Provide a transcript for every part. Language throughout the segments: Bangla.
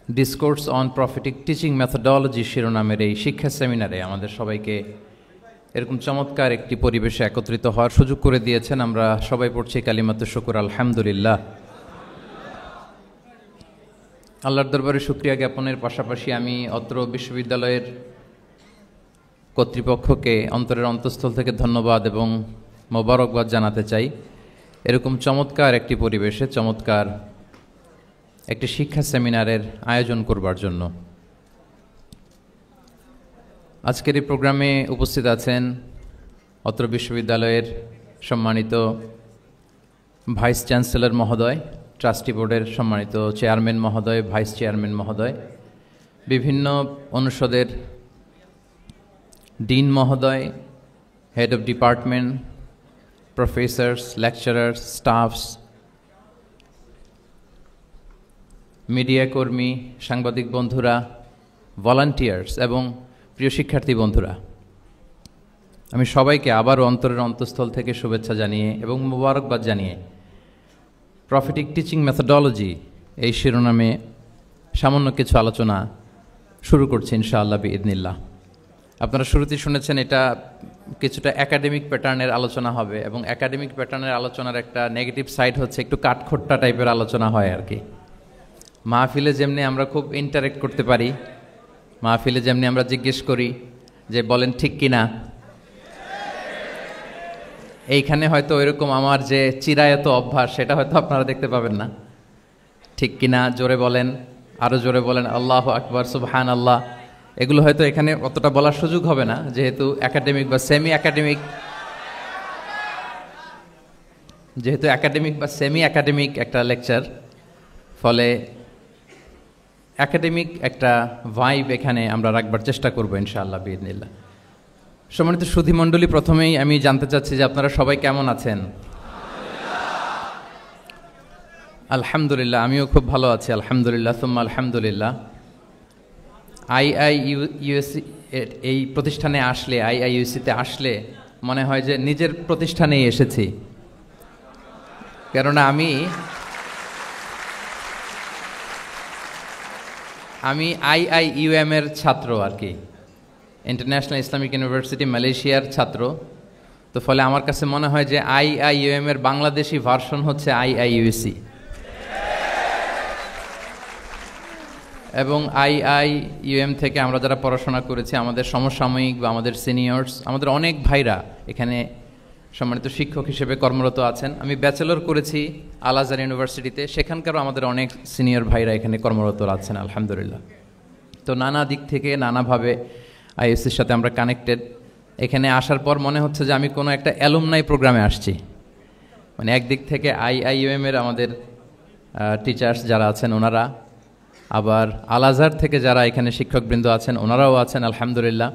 Discourse on prophetic teaching methodology শিরোনামের এই শিক্ষা সেমিনারে আমাদের সবাইকে এরকম চমৎকার একটি পরিবেশে একত্রিত হওয়ার সুযোগ করে দিয়েছেন। আমরা সবাই পড়ছি কালিমাতুশ শুকর আলহামদুলিল্লাহ। আল্লাহর দরবারে শুকরিয়া জ্ঞাপনের পাশাপাশি আমি অত্র বিশ্ববিদ্যালয়ের কর্তৃপক্ষকে অন্তরের অন্তঃস্থল থেকে ধন্যবাদ এবং মোবারকবাদ জানাতে চাই এরকম চমৎকার একটি পরিবেশে চমৎকার একটি শিক্ষা সেমিনারের আয়োজন করবার জন্য। আজকের এই প্রোগ্রামে উপস্থিত আছেন অত্র বিশ্ববিদ্যালয়ের সম্মানিত ভাইস চ্যান্সেলর মহোদয়, ট্রাস্টি বোর্ডের সম্মানিত চেয়ারম্যান মহোদয়, ভাইস চেয়ারম্যান মহোদয়, বিভিন্ন অনুষদের ডিন মহোদয়, head of department, professors, lecturers, stuffs, media কর্মী, সাংবাদিক বন্ধুরা, ভলান্টিয়ার্স এবং প্রিয় শিক্ষার্থী বন্ধুরা, আমি সবাইকে আবারও অন্তরের অন্তঃস্থল থেকে শুভেচ্ছা জানিয়ে এবং মোবারকবাদ জানিয়ে প্রফেটিক টিচিং মেথোডোলজি এই শিরোনামে সামান্য কিছু আলোচনা শুরু করছি ইনশাআল্লাহ বিইذনিল্লাহ। আপনারা শুরুতেই শুনেছেন এটা কিছুটা একাডেমিক প্যাটার্নের আলোচনা হবে এবং একাডেমিক প্যাটার্নের আলোচনার একটা নেগেটিভ সাইড হচ্ছে একটু কাঠখোট্টা টাইপের আলোচনা হয় আর কি। মাহফিলে যেমনি আমরা খুব ইন্টারেক্ট করতে পারি, মাহফিলে যেমনি আমরা জিজ্ঞেস করি যে বলেন ঠিক কিনা, এইখানে হয়তো এরকম আমার যে চিরায়ত অভ্যাস সেটা হয়তো আপনারা দেখতে পাবেন না। ঠিক কিনা জোরে বলেন, আরও জোরে বলেন, আল্লাহু আকবার, সুবহান আল্লাহ, এগুলো হয়তো এখানে অতটা বলার সুযোগ হবে না যেহেতু একাডেমিক বা সেমি একাডেমিক একটা লেকচার, ফলে একাডেমিক একটা ভাইব এখানে আমরা রাখবার চেষ্টা করবো ইনশাআল্লাহ বিইذনিল্লাহ। সম্মানিত সুধীমণ্ডলী, প্রথমেই আমি জানতে চাচ্ছি যে আপনারা সবাই কেমন আছেন? আলহামদুলিল্লাহ, আমিও খুব ভালো আছি আলহামদুলিল্লাহ, সুম্মা আলহামদুলিল্লাহ। আইআইইউসি এই প্রতিষ্ঠানে আসলে, আইআইইউসিতে আসলে মনে হয় যে নিজের প্রতিষ্ঠানেই এসেছি, কেননা আমি আইআইইউএম এর ছাত্র আর কি, ইন্টারন্যাশনাল ইসলামিক ইউনিভার্সিটি মালয়েশিয়ার ছাত্র। তো ফলে আমার কাছে মনে হয় যে আইআইইউএম এর বাংলাদেশি ভার্সন হচ্ছে আইআইইউসি, এবং আইআইইউএম থেকে আমরা যারা পড়াশোনা করেছি, আমাদের সমসাময়িক বা আমাদের সিনিয়র্স, আমাদের অনেক ভাইরা এখানে সম্মানিত শিক্ষক হিসেবে কর্মরত আছেন। আমি ব্যাচেলর করেছি আল আজহার ইউনিভার্সিটিতে, সেখানকারও আমাদের অনেক সিনিয়র ভাইরা এখানে কর্মরত আছেন আলহামদুলিল্লাহ। তো নানা দিক থেকে নানাভাবে আইএসসির সাথে আমরা কানেক্টেড। এখানে আসার পর মনে হচ্ছে যে আমি কোনো একটা অ্যালুমনাই প্রোগ্রামে আসছি, মানে একদিক থেকে আইআইইউএম এর আমাদের টিচার্স যারা আছেন ওনারা, আবার আল আজহার থেকে যারা এখানে শিক্ষকবৃন্দ আছেন ওনারাও আছেন আলহামদুলিল্লাহ।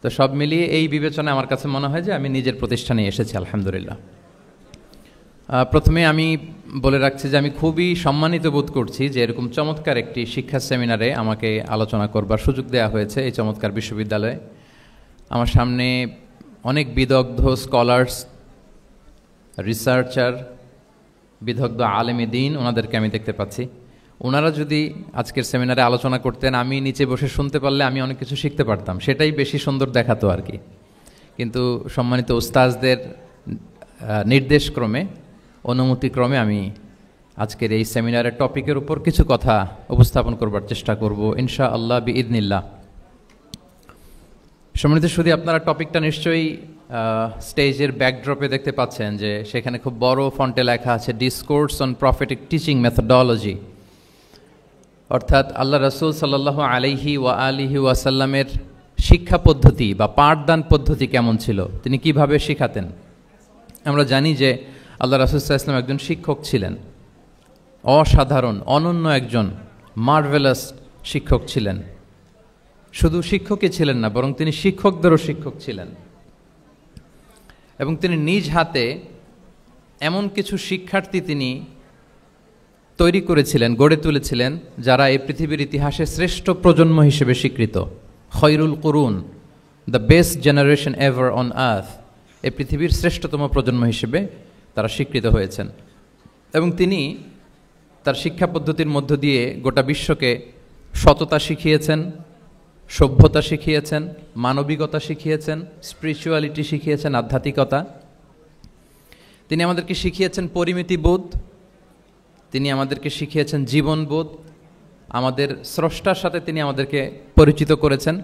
তো সব মিলিয়ে এই বিবেচনায় আমার কাছে মনে হয় যে আমি নিজের প্রতিষ্ঠানে এসেছি আলহামদুলিল্লাহ। প্রথমে আমি বলে রাখছি যে আমি খুবই সম্মানিত বোধ করছি যে এরকম চমৎকার একটি শিক্ষা সেমিনারে আমাকে আলোচনা করবার সুযোগ দেওয়া হয়েছে এই চমৎকার বিশ্ববিদ্যালয়ে। আমার সামনে অনেক বিদগ্ধ স্কলার্স, রিসার্চার, বিদগ্ধ আলেমে দ্বীন, ওনাদেরকে আমি দেখতে পাচ্ছি। ওনারা যদি আজকের সেমিনারে আলোচনা করতেন, আমি নিচে বসে শুনতে পারলে আমি অনেক কিছু শিখতে পারতাম, সেটাই বেশি সুন্দর দেখাতো আর কি। কিন্তু সম্মানিত উস্তাজদের নির্দেশক্রমে, অনুমতিক্রমে আমি আজকের এই সেমিনারের টপিকের উপর কিছু কথা উপস্থাপন করবার চেষ্টা করব ইনশাআল্লাহ বিইذনিল্লাহ। সম্মানিত শুধু আপনারা টপিকটা নিশ্চয়ই স্টেজের ব্যাকড্রপে দেখতে পাচ্ছেন যে সেখানে খুব বড় ফন্টে লেখা আছে discourse on prophetic teaching methodology, অর্থাৎ আল্লাহ রাসূল সাল্লাল্লাহু আলাইহি ওয়া আলিহি ওয়াসাল্লামের শিক্ষা পদ্ধতি বা পাঠদান পদ্ধতি কেমন ছিল, তিনি কিভাবে শেখাতেন। আমরা জানি যে আল্লাহ রাসূল সাল্লাল্লাহু আলাইহি ওয়াসাল্লাম একজন শিক্ষক ছিলেন, অসাধারণ অনন্য একজন মার্ভেলাস শিক্ষক ছিলেন। শুধু শিক্ষকই ছিলেন না, বরং তিনি শিক্ষকদেরও শিক্ষক ছিলেন, এবং তিনি নিজ হাতে এমন কিছু শিক্ষার্থী তিনি তৈরি করেছিলেন, গড়ে তুলেছিলেন, যারা এই পৃথিবীর ইতিহাসে শ্রেষ্ঠ প্রজন্ম হিসেবে স্বীকৃত। খয়রুল কুরুন, the best generation ever on earth, এই পৃথিবীর শ্রেষ্ঠতম প্রজন্ম হিসেবে তারা স্বীকৃত হয়েছেন। এবং তিনি তার শিক্ষা পদ্ধতির মধ্য দিয়ে গোটা বিশ্বকে সততা শিখিয়েছেন, সভ্যতা শিখিয়েছেন, মানবিকতা শিখিয়েছেন, স্পিরিচুয়ালিটি শিখিয়েছেন, আধ্যাত্মিকতা। তিনি আমাদেরকে শিখিয়েছেন পরিমিতিবোধ, তিনি আমাদেরকে শিখিয়েছেন জীবনবোধ, আমাদের স্রষ্টার সাথে তিনি আমাদেরকে পরিচিত করেছেন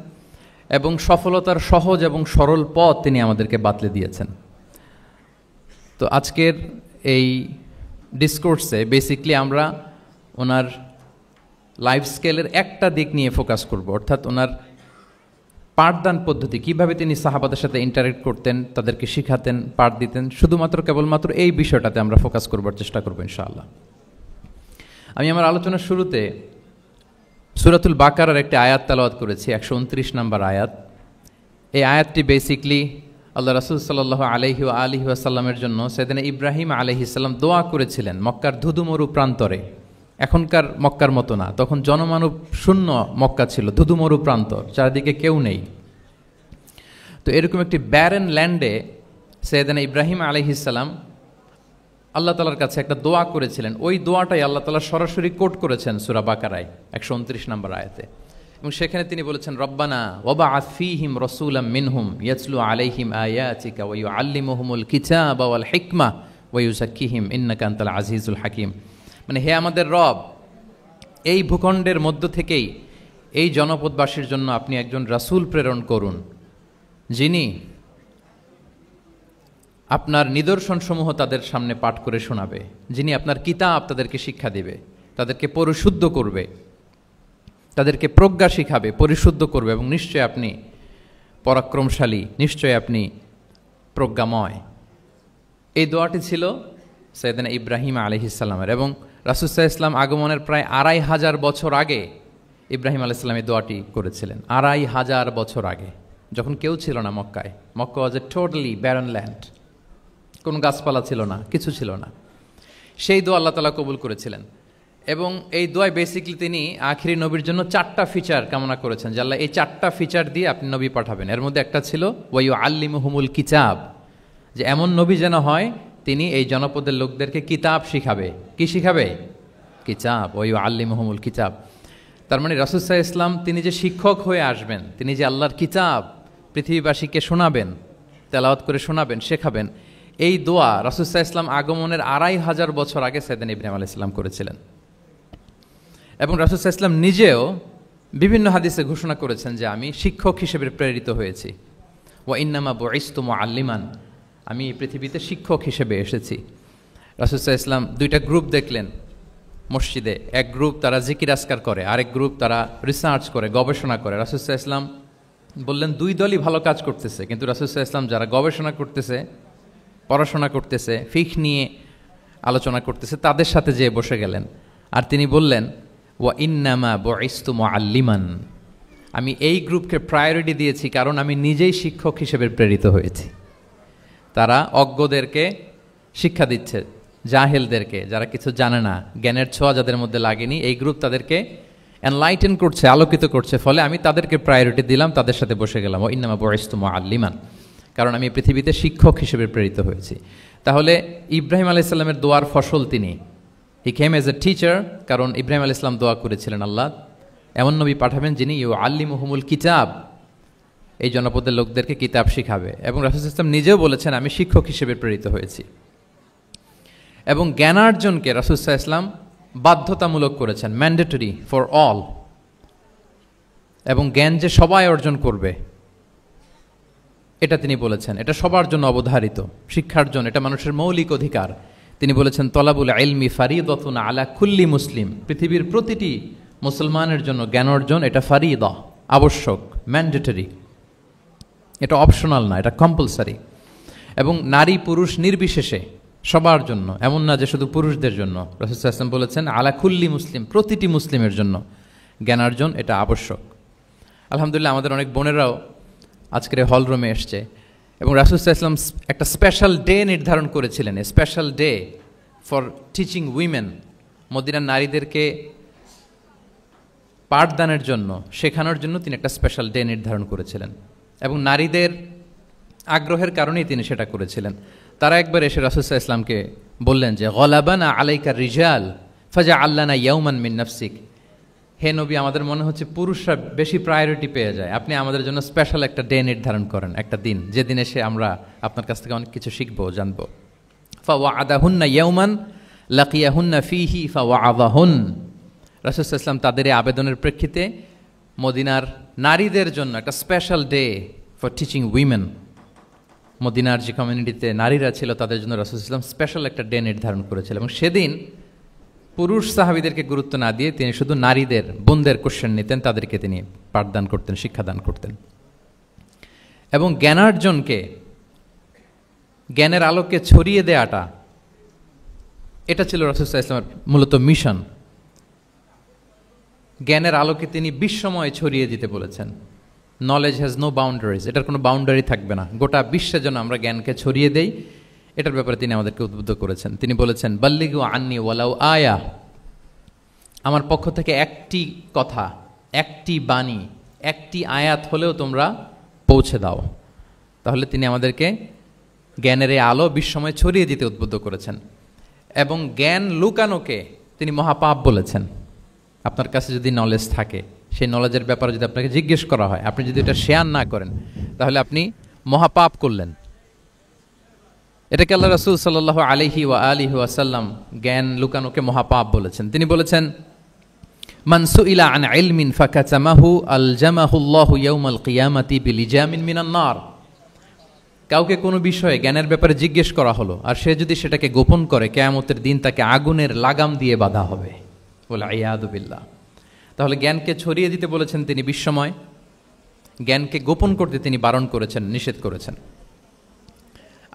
এবং সফলতার সহজ এবং সরল পথ তিনি আমাদেরকে বাতলে দিয়েছেন। তো আজকের এই ডিসকোর্সে বেসিকলি আমরা ওনার লাইফ স্কেলের একটা দিক নিয়ে ফোকাস করব, অর্থাৎ ওনার পাঠদান পদ্ধতি, কিভাবে তিনি সাহাবাদের সাথে ইন্টারেক্ট করতেন, তাদেরকে শিখাতেন, পাঠ দিতেন, শুধুমাত্র কেবলমাত্র এই বিষয়টাতে আমরা ফোকাস করবার চেষ্টা করব ইনশাআল্লাহ। আমি আমার আলোচনার শুরুতে সূরাতুল বাকারার একটি আয়াত তেলাওয়াত করেছি, 129 নম্বর আয়াত। এই আয়াতটি বেসিকলি আল্লাহ রাসূল সাল্লাল্লাহু আলাইহি ওয়া আলিহি ওয়াসাল্লামের জন্য সাইয়েদনা ইব্রাহিম আলাইহিস সালাম দোয়া করেছিলেন মক্কার ধুধুমরু প্রান্তরে। এখনকার মক্কার মতো না, তখন জনমানব শূন্য মক্কা ছিল, ধুধুমরু প্রান্তর, চারিদিকে কেউ নেই। তো এরকম একটি ব্যারেন ল্যান্ডে সাইয়েদনা ইব্রাহিম আলাইহিস সালাম আল্লাহ তাআলার কাছে একটা দোয়া করেছিলেন। ওই দোয়াটাই আল্লাহ তাআলা সরাসরি কোট করেছেন সূরা বাকারায় 129 নম্বর আয়াতে, এবং সেখানে তিনি বলেছেন, রব্বানা ওয়াবআথ ফীহিম রাসূলাম মিনহুম ইয়াতলু আলাইহিম আয়াতিকা ওয়া ইউআল্লিমুহুমুল কিতাবা ওয়াল হিকমা ওয়া ইউযাক্কিহিম ইন্নাকা আনতাল আজিজুল হাকীম। মানে হে আমাদের রব, এই ভূখণ্ডের মধ্য থেকেই এই জনপদবাসীর জন্য আপনি একজন রাসূল প্রেরণ করুন, যিনি আপনার নিদর্শনসমূহ তাদের সামনে পাঠ করে শোনাবে, যিনি আপনার কিতাব তাদেরকে শিক্ষা দিবে, তাদেরকে পরিশুদ্ধ করবে, তাদেরকে প্রজ্ঞা শিখাবে, পরিশুদ্ধ করবে, এবং নিশ্চয় আপনি পরাক্রমশালী, নিশ্চয় আপনি প্রজ্ঞাময়। এই দোয়াটি ছিল সাইয়েদনা ইব্রাহিম আলাইহিস সালামের, এবং রাসূল সাল্লাল্লাহু আলাইহি ওয়াসাল্লাম আগমনের প্রায় 2500 বছর আগে ইব্রাহিম আলাইহিস সালাম এই দোয়াটি করেছিলেন। 2500 বছর আগে, যখন কেউ ছিল না মক্কায়। মক্কা ওয়াজ এ টোটালি ব্যারন ল্যান্ড, কোনো গাছপালা ছিল না, কিছু ছিল না। সেই দোয়া আল্লাহ তাআলা কবুল করেছিলেন, এবং এই দোয়ায় বেসিকলি তিনি আখিরি নবীর জন্য 4টা ফিচার কামনা করেছেন, যে আল্লাহ এই 4টা ফিচার দিয়ে আপনি নবী পাঠাবেন। এর মধ্যে একটা ছিল ওয়া ইউআল্লিমুহুমুল কিতাব, যে এমন নবী যেন হয় তিনি এই জনপদের লোকদেরকে কিতাব শিখাবে। কি শিখাবে? কিতাব। ওয়া ইউআল্লিমুহুমুল কিতাব, তার মানে রাসূল সাল্লাল্লাহু আলাইহি ওয়াসাল্লাম তিনি যে শিক্ষক হয়ে আসবেন, তিনি যে আল্লাহর কিতাব পৃথিবীবাসীকে শোনাবেন, তেলাওয়াত করে শোনাবেন, শেখাবেন, এই দোয়া রাসূল সাল্লাল্লাহু আলাইহি ওয়াসাল্লাম আগমনের 2500 বছর আগে সাইয়েদনা ইব্রাহিম আলাইহিস সালাম করেছিলেন। এবং রাসূল সাল্লাল্লাহু আলাইহি ওয়াসাল্লাম নিজেও বিভিন্ন হাদিসে ঘোষণা করেছেন যে আমি শিক্ষক হিসেবে প্রেরিত হয়েছি। ওয়া ইন্নামা বুইসতু মুআল্লিমান, আমি এই পৃথিবীতে শিক্ষক হিসেবে এসেছি। রাসূল সাল্লাল্লাহু আলাইহি ওয়াসাল্লাম 2টা গ্রুপ দেখলেন মসজিদে, এক গ্রুপ তারা জিকির আজকার করে, আরেক গ্রুপ তারা রিসার্চ করে, গবেষণা করে। রাসূল সাল্লাল্লাহু আলাইহি ওয়াসাল্লাম বললেন 2 দলই ভালো কাজ করতেছে, কিন্তু রাসূল সাল্লাল্লাহু আলাইহি ওয়াসাল্লাম যারা গবেষণা করতেছে, পড়াশোনা করতেছে, ফিকহ নিয়ে আলোচনা করতেছে, তাদের সাথে যেয়ে বসে গেলেন। আর তিনি বললেন ওয়া ইন্নামা বুইসতু মুআল্লিমান, আমি এই গ্রুপকে প্রায়োরিটি দিয়েছি কারণ আমি নিজেই শিক্ষক হিসেবে প্রেরিত হয়েছি। তারা অজ্ঞদেরকে শিক্ষা দিচ্ছে, জাহেলদেরকে, যারা কিছু জানে না, জ্ঞানের ছোঁয়া যাদের মধ্যে লাগেনি, এই গ্রুপ তাদেরকে এনলাইটেন করছে, আলোকিত করছে, ফলে আমি তাদেরকে প্রায়োরিটি দিলাম, তাদের সাথে বসে গেলাম। ওয়া ইন্নামা বুইসতু মুআল্লিমান, কারণ আমি পৃথিবীতে শিক্ষক হিসেবে প্রেরিত হয়েছি। তাহলে ইব্রাহিম আলাইহিস সালামের দোয়ার ফসল তিনি, হি কেম এজ এ টিচার, কারণ ইব্রাহিম আলাইহিস সালাম দোয়া করেছিলেন আল্লাহ এমন নবী পাঠাবেন যিনি ইউআল্লিমুহুমুল কিতাব, এই জনপদের লোকদেরকে কিতাব শিখাবে। এবং রাসূল সাল্লাল্লাহু আলাইহি ওয়াসাল্লাম নিজেও বলেছেন আমি শিক্ষক হিসেবে প্রেরিত হয়েছি। এবং জ্ঞানার্জনকে রাসূল সাল্লাল্লাহু আলাইহি ওয়াসাল্লাম বাধ্যতামূলক করেছেন, ম্যান্ডেটরি ফর অল, এবং জ্ঞান যে সবাই অর্জন করবে এটা তিনি বলেছেন, এটা সবার জন্য অবধারিত, শিক্ষার জন্য এটা মানুষের মৌলিক অধিকার। তিনি বলেছেন তলাবুল ইলমি ফারিদাতুন আলা কুল্লি মুসলিম, পৃথিবীর প্রতিটি মুসলমানের জন্য জ্ঞান অর্জন এটা ফারিদা, আবশ্যক, ম্যান্ডেটরি, এটা অপশনাল না, এটা কম্পালসারি। এবং নারী পুরুষ নির্বিশেষে সবার জন্য, এমন না যে শুধু পুরুষদের জন্য। রাসূল সাল্লাল্লাহু আলাইহি ওয়াসাল্লাম বলেছেন আলা কুল্লি মুসলিম, প্রতিটি মুসলিমের জন্য জ্ঞানার্জন এটা আবশ্যক। আলহামদুলিল্লাহ আমাদের অনেক বোনেরাও আজকের হল রুমে এসছে, এবং রাসূল সাল্লাল্লাহু আলাইহি ওয়াসাল্লাম একটা স্পেশাল ডে নির্ধারণ করেছিলেন, a special day for teaching women, মদিনার নারীদেরকে পাঠদানের জন্য, শেখানোর জন্য তিনি একটা স্পেশাল ডে নির্ধারণ করেছিলেন, এবং নারীদের আগ্রহের কারণেই তিনি সেটা করেছিলেন। তারা একবার এসে রাসূল সাল্লাল্লাহু আলাইহি ওয়াসাল্লামকে বললেন যে গলাবানা আলাইকা রিজাল, ফাজআল লানা ইয়াওমান মিন নাফসিক, হে নবী আমাদের মনে হচ্ছে পুরুষরা বেশি প্রায়োরিটি পেয়ে যায়, আপনি আমাদের জন্য স্পেশাল একটা ডে নির্ধারণ করেন, একটা দিন, যে দিনে এসে আমরা আপনার কাছ থেকে অনেক কিছু শিখবো, জানবো। ফাওয়াআদাহুন্না ইয়াওমান লাকিয়াহুন্না ফীহি ফাওয়াআযাহুন, রাসূল সাল্লাল্লাহু আলাইহি ওয়াসাল্লাম তাদের এই আবেদনের প্রেক্ষিতে মদিনার নারীদের জন্য একটা special day for teaching women, মদিনার যে কমিউনিটিতে নারীরা ছিল তাদের জন্য রাসূল সাল্লাল্লাহু আলাইহি ওয়াসাল্লাম স্পেশাল একটা ডে নির্ধারণ করেছিলেন। এবং সেদিন পুরুষ সাহাবীদেরকে গুরুত্ব না দিয়ে তিনি শুধু নারীদের বোনদের কোশ্চেন নিতেন, তাদেরকে তিনি পাঠদান করতেন, শিক্ষাদান করতেন। এবং জ্ঞানার্জনকে, জ্ঞানের আলোকে ছড়িয়ে দেয়াটা, এটা ছিল রাসূল সাল্লাল্লাহু আলাইহি ওয়াসাল্লামের মূলত মিশন। জ্ঞানের আলোকে তিনি বিশ্বময় ছড়িয়ে দিতে বলেছেন। নলেজ হ্যাজ নো বাউন্ডারিজ, এটার কোনো বাউন্ডারি থাকবে না, গোটা বিশ্বের জন্য আমরা জ্ঞানকে ছড়িয়ে দেই, এটার ব্যাপারে তিনি আমাদেরকে উদ্বুদ্ধ করেছেন। তিনি বলেছেন বাল্লিগু আন্নি ওয়ালাউ আয়া, আমার পক্ষ থেকে একটি কথা, একটি বাণী, একটি আয়াত হলেও তোমরা পৌঁছে দাও। তাহলে তিনি আমাদেরকে জ্ঞানের এই আলো বিশ্বময় ছড়িয়ে দিতে উদ্বুদ্ধ করেছেন। এবং জ্ঞান লুকানোকে তিনি মহাপাপ বলেছেন। আপনার কাছে যদি নলেজ থাকে, সেই নলেজের ব্যাপারে যদি আপনাকে জিজ্ঞেস করা হয়, আপনি যদি এটা শেয়ার না করেন, তাহলে আপনি মহাপাপ করলেন। এটাকে আল্লাহ রাসূল সাল্লাল্লাহু আলাইহি ওয়া আলিহি ওয়াসাল্লাম জ্ঞান লুকানোকে মহাপাপ বলেছেন। তিনি বলেছেন মান সুইলা আন ইলমিন ফাকাতামাহু আলজামাহুল্লাহু ইয়াউমাল কিয়ামাতি বিলিজামিন মিনান নার, কাউকে কোনো বিষয়ে জ্ঞানের ব্যাপারে জিজ্ঞেস করা হলো আর সে যদি সেটাকে গোপন করে, কিয়ামতের দিন তাকে আগুনের লাগাম দিয়ে বাঁধা হবে, ওয়াল ইয়াদু বিল্লাহ। তাহলে জ্ঞানকে ছড়িয়ে দিতে বলেছেন তিনি বিশ্বময়, জ্ঞানকে গোপন করতে তিনি বারণ করেছেন, নিষেধ করেছেন।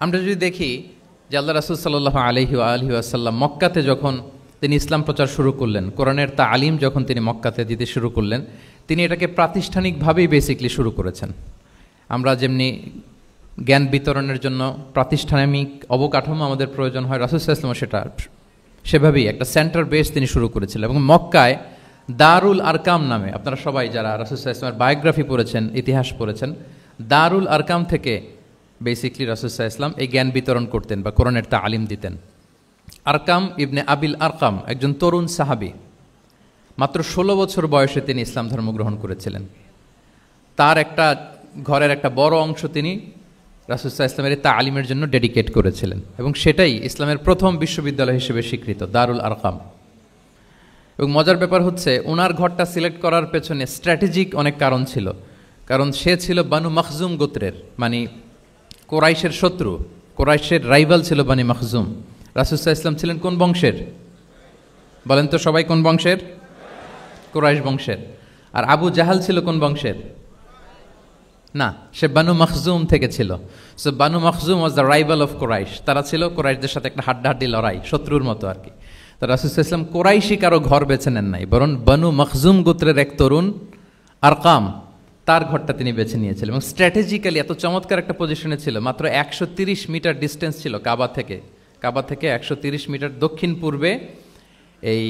আমরা যদি দেখি যে আল্লাহ রাসূল সাল্লাল্লাহু আলাইহি ওয়া আলিহি ওয়াসাল্লাম মক্কাতে যখন তিনি ইসলাম প্রচার শুরু করলেন, কোরআনের তালিম যখন তিনি মক্কাতে দিতে শুরু করলেন, তিনি এটাকে প্রাতিষ্ঠানিকভাবেই বেসিকলি শুরু করেছেন। আমরা যেমনি জ্ঞান বিতরণের জন্য প্রাতিষ্ঠানিক অবকাঠামো আমাদের প্রয়োজন হয়, রাসূল সাল্লাল্লাহু আলাইহি ওয়াসাল্লাম সেভাবেই একটা সেন্টার বেস তিনি শুরু করেছিলেন। এবং মক্কায় দারুল আরকাম নামে, আপনারা সবাই যারা রাসূল সাল্লাল্লাহু আলাইহি ওয়াসাল্লামের বায়োগ্রাফি পড়েছেন, ইতিহাস পড়েছেন, দারুল আরকাম থেকে বেসিকলি রাসূল সাল্লাল্লাহু আলাইহি ওয়াসাল্লাম এই জ্ঞান বিতরণ করতেন বা কোরআনের তালিম দিতেন। আরকাম ইবনে আবিল আরকাম একজন তরুণ সাহাবী, মাত্র 16 বছর বয়সে তিনি ইসলাম ধর্ম গ্রহণ করেছিলেন। তার একটা ঘরের একটা বড় অংশ তিনি রাসূল সাল্লাল্লাহু আলাইহি ওয়াসাল্লামের তালিমের জন্য ডেডিকেট করেছিলেন এবং সেটাই ইসলামের প্রথম বিশ্ববিদ্যালয় হিসেবে স্বীকৃত, দারুল আরকাম। এবং মজার ব্যাপার হচ্ছে, ওনার ঘরটা সিলেক্ট করার পেছনে স্ট্র্যাটেজিক অনেক কারণ ছিল। কারণ সে ছিল বানু মাখজুম গোত্রের, মানে কোরাইশের শত্রু, কোরাইশের রাইভাল ছিল বানি মাখজুম। রাসূল সাল্লাল্লাহু আলাইহি ওয়াসাল্লাম ছিলেন কোন বংশের? বলেন তো সবাই, কোন বংশের? কোরাইশ বংশের। আর আবু জাহাল ছিল কোন বংশের? না, সে বানু মাখজুম থেকে ছিল। So Banu Makhzum was the rival of Quraish. তারা ছিল কোরাইশদের সাথে একটা হাড্ডাহাড্ডি লড়াই, শত্রুর মতো আর কি। তো রাসূল সাল্লাল্লাহু আলাইহি ওয়াসাল্লাম কোরাইশি কারো ঘর বেছে নেন নাই, বরং বানু মাখজুম গোত্রের এক তরুণ আরকাম, তার ঘরটা তিনি বেছে নিয়েছিলেন। এবং স্ট্র্যাটেজিক্যালি এত চমৎকার একটা পজিশনে ছিল, মাত্র 130 মিটার ডিস্টেন্স ছিল কাবা থেকে। কাবা থেকে 130 মিটার দক্ষিণ পূর্বে এই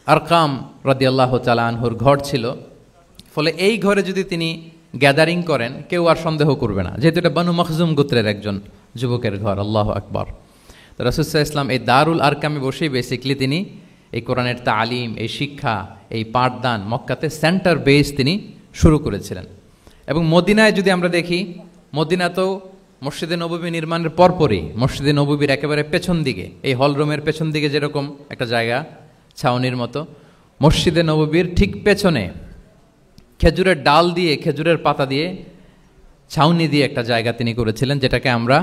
আরকাম রাদিয়াল্লাহু তাআলা আনহুর ঘর ছিল। ফলে এই ঘরে যদি তিনি গ্যাদারিং করেন, কেউ আর সন্দেহ করবে না, যেহেতু এটা বানু মাখজুম গোত্রের একজন যুবকের ঘর। আল্লাহু আকবার। তো রাসূল সাল্লাল্লাহু আলাইহি ওয়াসাল্লাম এই দারুল আরকামে বসেই বেসিকলি তিনি এই কোরআনের তালিম, এই শিক্ষা, এই পাঠদান মক্কাতে সেন্টার বেস তিনি শুরু করেছিলেন। এবং মদিনায় যদি আমরা দেখি, মদিনা তো মসজিদে নববী নির্মাণের পরপরই মসজিদে নববীর একেবারে পেছন দিকে, এই হলরুমের পেছন দিকে যেরকম একটা জায়গা ছাউনির মতো, মসজিদে নববীর ঠিক পেছনে খেজুরের ডাল দিয়ে, খেজুরের পাতা দিয়ে ছাউনি দিয়ে একটা জায়গা তিনি করেছিলেন, যেটাকে আমরা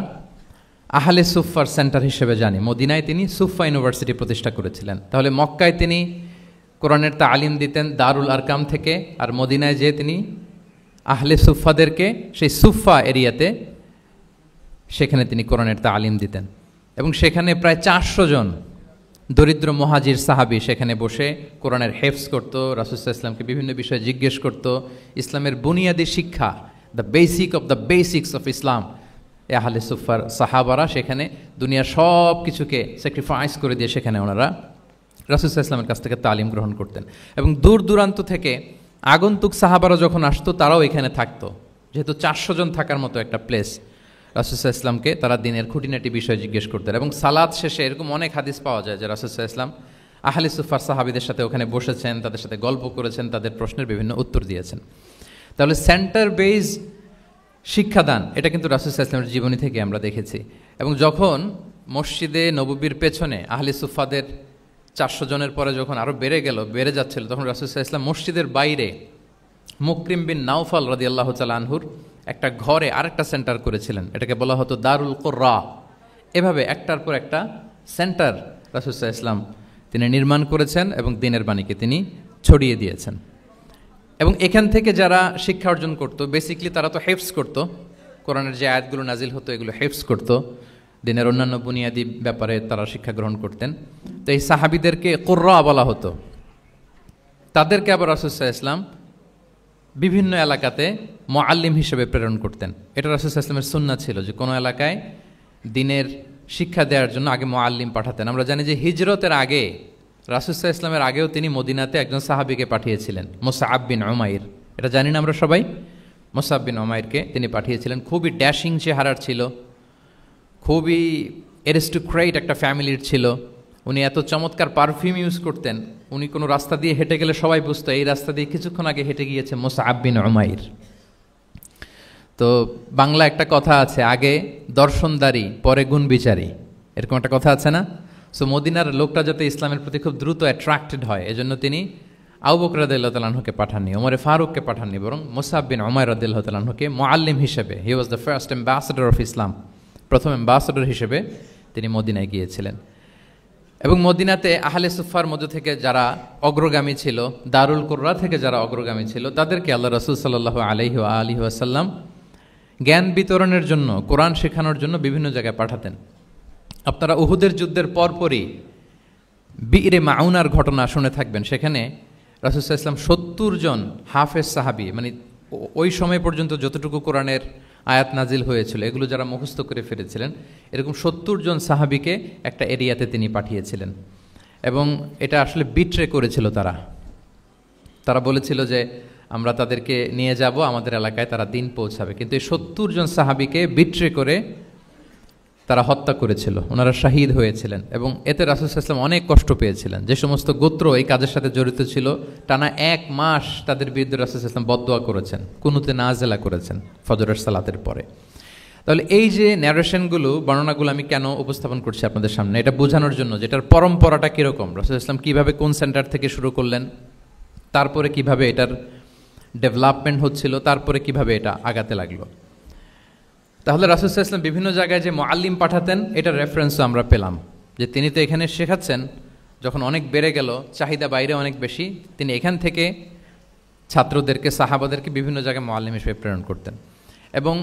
আহলে সুফার সেন্টার হিসেবে জানি। মদিনায় তিনি সুফা ইউনিভার্সিটি প্রতিষ্ঠা করেছিলেন। তাহলে মক্কায় তিনি কোরআনের তালিম দিতেন দারুল আরকাম থেকে, আর মদিনায় যেয়ে তিনি আহলে সুফাদেরকে সেই সুফা এরিয়াতে, সেখানে তিনি কোরআনের তালিম দিতেন। এবং সেখানে প্রায় 400 জন দরিদ্র মুহাজির সাহাবী সেখানে বসে কোরআনের হেফজ করত, রাসূল সাল্লাল্লাহু আলাইহি ওয়াসাল্লামকে বিভিন্ন বিষয়ে জিজ্ঞেস করত। ইসলামের বুনিয়াদি শিক্ষা, the basic of the basics of Islam, আহলে সুফার সাহাবারা সেখানে দুনিয়ার সব কিছুকে স্যাক্রিফাইস করে দিয়ে সেখানে ওনারা রাসূল সাল্লাল্লাহু আলাইহি ওয়াসাল্লামের কাছ থেকে তালিম গ্রহণ করতেন। এবং দূর দূরান্ত থেকে আগন্তুক সাহাবারা যখন আসতো, তারাও এখানে থাকতো। যেহেতু 400 জন থাকার মতো একটা প্লেস, রাসূল সাল্লাল্লাহু আলাইহি ওয়াসাল্লামকে তারা দিনের খুঁটিনাটি বিষয় জিজ্ঞেস করতেন। এবং সালাত শেষে এরকম অনেক হাদিস পাওয়া যায় যে রাসূল সাল্লাল্লাহু আলাইহি ওয়াসাল্লাম আহলে সুফার সাহাবীদের সাথে ওখানে বসেছেন, তাদের সাথে গল্প করেছেন, তাদের প্রশ্নের বিভিন্ন উত্তর দিয়েছেন। তাহলে সেন্টার বেজ শিক্ষাদান এটা কিন্তু রাসূল সাল্লাল্লাহু আলাইহি ওয়াসাল্লামের জীবনী থেকে আমরা দেখেছি। এবং যখন মসজিদে নববীর পেছনে আহলে সুফাদের 400 জনের পরে যখন আরও বেড়ে যাচ্ছিল, তখন রাসূল সাল্লাল্লাহু আলাইহি ওয়াসাল্লাম মসজিদের বাইরে মুকরিম বিন নাওফাল রাদিয়াল্লাহু তাআলা আনহুর একটা ঘরে আরেকটা সেন্টার করেছিলেন, এটাকে বলা হতো দারুল কুররা। এভাবে একটার পর একটা সেন্টার রাসূল সাল্লাল্লাহু আলাইহি ওয়াসাল্লাম তিনি নির্মাণ করেছেন এবং দ্বীনের বাণীকে তিনি ছড়িয়ে দিয়েছেন। এবং এখান থেকে যারা শিক্ষা অর্জন করতো, বেসিকলি তারা তো হেফজ করতো, কোরআনের যে আয়াতগুলো নাজিল হতো এগুলো হেফজ করতো, দিনের অন্যান্য বুনিয়াদি ব্যাপারে তারা শিক্ষা গ্রহণ করতেন। তো এই সাহাবীদেরকে কুররা বলা হতো। তাদেরকে আবার রাসূল সাল্লাল্লাহু আলাইহি ওয়াসাল্লাম বিভিন্ন এলাকাতে মুআল্লিম হিসেবে প্রেরণ করতেন। এটা রাসূল সাল্লাল্লাহু আলাইহি ওয়াসাল্লামের সুন্নাহ ছিল যে কোনো এলাকায় দ্বীনের শিক্ষা দেওয়ার জন্য আগে মুআল্লিম পাঠাতেন। আমরা জানি যে হিজরতের আগে রাসূল সাল্লাল্লাহু আলাইহি ওয়াসাল্লামের আগেও তিনি মদিনাতে একজন সাহাবীকে পাঠিয়েছিলেন, মুসআব বিন উমাইর। এটা জানি না আমরা সবাই, মুসআব বিন উমাইরকে তিনি পাঠিয়েছিলেন। খুবই ড্যাশিং চেহারার ছিল, খুবই অ্যারিস্টোক্রেট একটা ফ্যামিলির ছিল। উনি এত চমৎকার পারফিউম ইউজ করতেন, উনি কোনো রাস্তা দিয়ে হেঁটে গেলে সবাই বুঝতো এই রাস্তা দিয়ে কিছুক্ষণ আগে হেঁটে গিয়েছে মুসআব বিন উমাইর। তো বাংলা একটা কথা আছে, আগে দর্শনদারি পরে গুণ বিচারী, এরকম একটা কথা আছে না? সো মদিনার লোকটা যাতে ইসলামের প্রতি খুব দ্রুত অ্যাট্রাক্টেড হয়, এজন্য তিনি আবু বকর রাদিয়াল্লাহু তাআলা আনহুকে পাঠাননি, ওমরে ফারুককে পাঠাননি, বরং মুসআব বিন উমাইর রাদিয়াল্লাহু তাআলা আনহুকে মুআল্লিম হিসেবে, he was the first ambassador of Islam, প্রথম অ্যাম্বাসেডর হিসেবে তিনি মদিনায় গিয়েছিলেন। এবং মদিনাতে আহলে সুফার মধ্যে থেকে যারা অগ্রগামী ছিল, দারুল কুররা থেকে যারা অগ্রগামী ছিল, তাদেরকে আল্লাহ রাসূল সাল্লাল্লাহু আলাইহি ওয়া আলিহি ওয়াসাল্লাম জ্ঞান বিতরণের জন্য, কোরআন শেখানোর জন্য বিভিন্ন জায়গায় পাঠাতেন। আপনারা উহুদের যুদ্ধের পরপরই বিরে মাউনার ঘটনা শুনে থাকবেন। সেখানে রাসূল সাল্লাল্লাহু আলাইহি ওয়াসাল্লাম 70 জন হাফেজ সাহাবী, মানে ওই সময় পর্যন্ত যতটুকু কোরআনের আয়াত নাজিল হয়েছিল এগুলো যারা মুখস্থ করে ফেলেছিলেন, এরকম 70 জন সাহাবীকে একটা এরিয়াতে তিনি পাঠিয়েছিলেন। এবং এটা আসলে বিট্রে করেছিল তারা বলেছিল যে আমরা তাদেরকে নিয়ে যাব আমাদের এলাকায়, তারা দিন পৌঁছাবে। কিন্তু এই 70 জন সাহাবীকে বিট্রে করে তারা হত্যা করেছিল, ওনারা শাহীদ হয়েছিলেন। এবং এতে রাসূল সাল্লাল্লাহু আলাইহি ওয়াসাল্লাম অনেক কষ্ট পেয়েছিলেন। যে সমস্ত গোত্র এই কাজের সাথে জড়িত ছিল, টানা 1 মাস তাদের বিরুদ্ধে রাসূল সাল্লাল্লাহু আলাইহি ওয়াসাল্লাম বদদোয়া করেছেন, কুনুতে নাজেলা করেছেন ফজরের সালাতের পরে। তাহলে এই যে ন্যারেশনগুলো, বর্ণনাগুলো আমি কেন উপস্থাপন করছি আপনাদের সামনে, এটা বোঝানোর জন্য যেটার পরম্পরাটা কীরকম, রাসূল সাল্লাল্লাহু আলাইহি ওয়াসাল্লাম কীভাবে কোন সেন্টার থেকে শুরু করলেন, তারপরে কিভাবে এটার ডেভেলপমেন্ট হচ্ছিল, তারপরে কিভাবে এটা আগাতে লাগলো। তাহলে রাসূল সাল্লাল্লাহু আলাইহি ওয়াসাল্লাম বিভিন্ন জায়গায় যে মুআল্লিম পাঠাতেন, এটার রেফারেন্সও আমরা পেলাম যে তিনি তো এখানে শেখাচ্ছেন, যখন অনেক বেড়ে গেল, চাহিদা বাইরে অনেক বেশি, তিনি এখান থেকে ছাত্রদেরকে, সাহাবাদেরকে বিভিন্ন জায়গায় মুআল্লিম হিসেবে প্রেরণ করতেন। এবং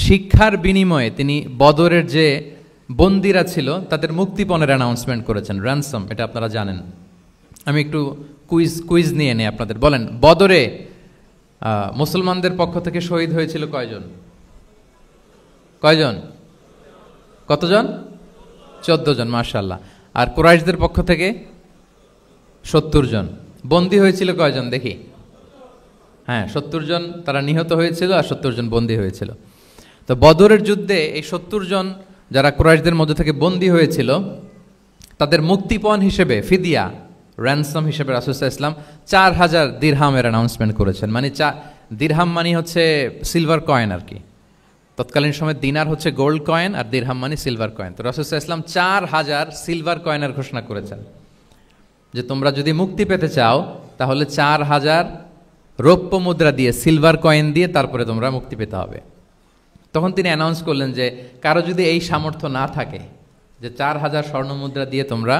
শিক্ষার বিনিময়ে তিনি বদরের যে বন্দীরা ছিল তাদের মুক্তিপণের অ্যানাউন্সমেন্ট করেছেন, র্যানসম, এটা আপনারা জানেন। আমি একটু কুইজ নিয়ে নেই আপনাদের। বলেন, বদরে মুসলমানদের পক্ষ থেকে শহীদ হয়েছিল কয়জন? কতজন? 14 জন, মাশাআল্লাহ। আর কুরাইশদের পক্ষ থেকে 70 জন। বন্দী হয়েছিল কয়জন দেখি? হ্যাঁ, 70 জন তারা নিহত হয়েছিল আর 70 জন বন্দী হয়েছিল। তো বদরের যুদ্ধে এই 70 জন যারা কুরাইশদের মধ্যে থেকে বন্দী হয়েছিল, তাদের মুক্তিপণ হিসেবে ফিদিয়া, র্যানসম হিসেবে রাসূল সাল্লাল্লাহু আলাইহি ওয়াসাল্লাম 4000 দিরহামের অ্যানাউন্সমেন্ট করেছেন। মানে দিরহাম মানে হচ্ছে সিলভার কয়েন আর কি। তৎকালীন সময় দিনার হচ্ছে গোল্ড কয়েন আর দিরহাম মানে সিলভার কয়েন। তো রাসূল সাল্লাল্লাহু আলাইহি ওয়াসাল্লাম 4000 সিলভার কয়েনের ঘোষণা করেছেন যে তোমরা যদি মুক্তি পেতে চাও তাহলে 4000 রৌপ্য মুদ্রা দিয়ে, সিলভার কয়েন দিয়ে তারপরে তোমরা মুক্তি পেতে হবে। তখন তিনি অ্যানাউন্স করলেন যে কারো যদি এই সামর্থ্য না থাকে যে 4000 স্বর্ণ মুদ্রা দিয়ে তোমরা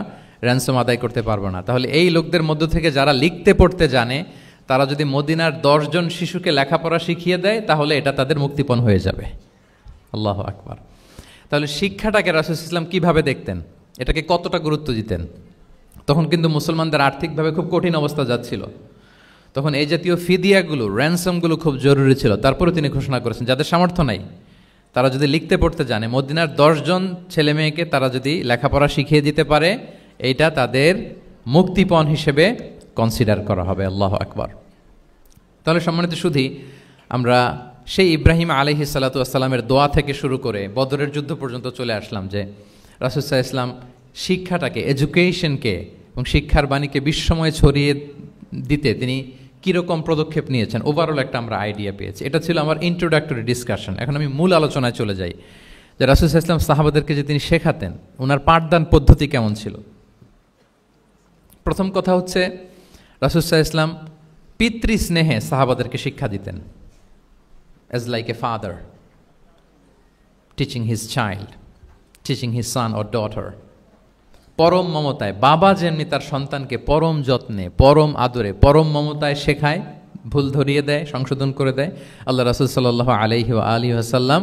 র্যানসম আদায় করতে পারবো না, তাহলে এই লোকদের মধ্য থেকে যারা লিখতে পড়তে জানে তারা যদি মদিনার 10 জন শিশুকে লেখাপড়া শিখিয়ে দেয় তাহলে এটা তাদের মুক্তিপণ হয়ে যাবে। আল্লাহু আকবার। তাহলে শিক্ষাটাকে রাসূল সাল্লাল্লাহু আলাইহি ওয়াসাল্লাম কীভাবে দেখতেন, এটাকে কতটা গুরুত্ব দিতেন? তখন কিন্তু মুসলমানদের আর্থিকভাবে খুব কঠিন অবস্থা যাচ্ছিল। তখন এই জাতীয় ফিদিয়াগুলো, র্যানসমগুলো খুব জরুরি ছিল। তারপরে তিনি ঘোষণা করেছেন যাদের সামর্থ্য নাই তারা যদি লিখতে পড়তে জানে, মদিনার 10 জন ছেলে মেয়েকে তারা যদি লেখাপড়া শিখিয়ে দিতে পারে, এইটা তাদের মুক্তিপণ হিসেবে কনসিডার করা হবে। আল্লাহু আকবার। তাহলে সম্মানিত সুধী, আমরা সেই ইব্রাহিম আলাইহিস সালাতু ওয়াস সালামের দোয়া থেকে শুরু করে বদরের যুদ্ধ পর্যন্ত চলে আসলাম যে রাসূল সাল্লাল্লাহু আলাইহি ওয়াসাল্লাম শিক্ষাটাকে, এডুকেশনকে এবং শিক্ষার বাণীকে বিশ্বময় ছড়িয়ে দিতে তিনি কীরকম পদক্ষেপ নিয়েছেন ওভারঅল একটা আমরা আইডিয়া পেয়েছি। এটা ছিল আমার ইন্ট্রোডাক্টরি ডিসকাশন। এখন আমি মূল আলোচনায় চলে যাই যে রাসূল সাল্লাল্লাহু আলাইহি ওয়াসাল্লাম সাহাবাদেরকে যে তিনি শেখাতেন, ওনার পাঠদান পদ্ধতি কেমন ছিল। প্রথম কথা হচ্ছে রাসূল সাল্লাল্লাহু আলাইহি ওয়াসাল্লাম পিতৃস্নেহে সাহাবাদেরকে শিক্ষা দিতেন, as like a father teaching his child, teaching his son or daughter. পরম মমতায় বাবা যেমনি তার সন্তানকে পরম যত্নে, পরম আদরে, পরম মমতায় শেখায়, ভুল ধরিয়ে দেয়, সংশোধন করে দেয়, আল্লাহ রাসূল সাল্লাল্লাহু আলাইহি ওয়া আলিহি ওয়াসাল্লাম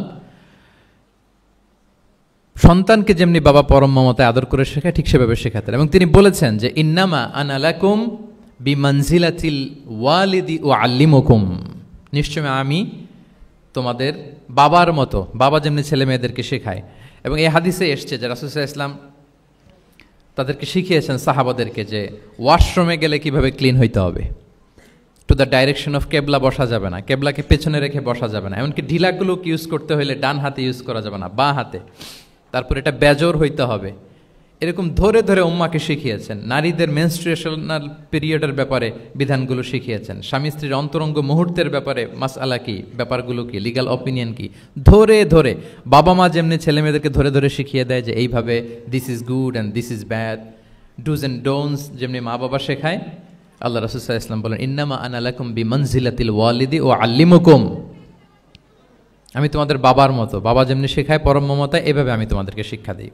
সন্তানকে যেমনি বাবা পরম মমতায় আদর করে শেখায় ঠিক সেভাবে শেখাতেন। এবং তিনি বলেছেন যে ইন্নামা আনা লাকুম বিমানজিলাতিল ওয়ালিদি উআল্লিমুকুম, নিশ্চয় আমি তোমাদের বাবার মতো, বাবা যেমনি ছেলে মেয়েদেরকে শেখায়। এবং এই হাদিসে এসছে যে রাসূল সাল্লাল্লাহু আলাইহি ওয়াসাল্লাম তাদেরকে শিখিয়েছেন সাহাবাদেরকে যে ওয়াশরুমে গেলে কিভাবে ক্লিন হইতে হবে, টু দ্য ডাইরেকশন অফ কেবলা বসা যাবে না, কেবলাকে পেছনে রেখে বসা যাবে না, এমনকি ঢিলাগুলো ইউজ করতে হলে ডান হাতে ইউজ করা যাবে না, বাঁ হাতে। তারপর এটা বেজোর হইতে হবে। এরকম ধরে ধরে উম্মাকে শিখিয়েছেন। নারীদের মেনস্ট্রুয়েশনাল পিরিয়ডের ব্যাপারে বিধানগুলো শিখিয়েছেন। স্বামী স্ত্রীর অন্তরঙ্গ মুহূর্তের ব্যাপারে মাসআলা কি, ব্যাপারগুলো কি, লিগ্যাল অপিনিয়ন কি, ধরে ধরে বাবা মা যেমনি ছেলে মেয়েদেরকে ধরে ধরে শিখিয়ে দেয় যে এইভাবে this is good and this is bad, dos and don'ts যেমনি মা বাবা শেখায়, আল্লাহ রাসূল সাল্লাল্লাহু আলাইহি ওয়াসাল্লাম বলেন ইন্নামা আনা লাকুম বিমানজিলাতিল ওয়ালিদি ওয়া আল্লিমুকুম, আমি তোমাদের বাবার মতো, বাবা যেমনি শেখায় পরম মমতায়, এভাবে আমি তোমাদেরকে শিক্ষা দিই।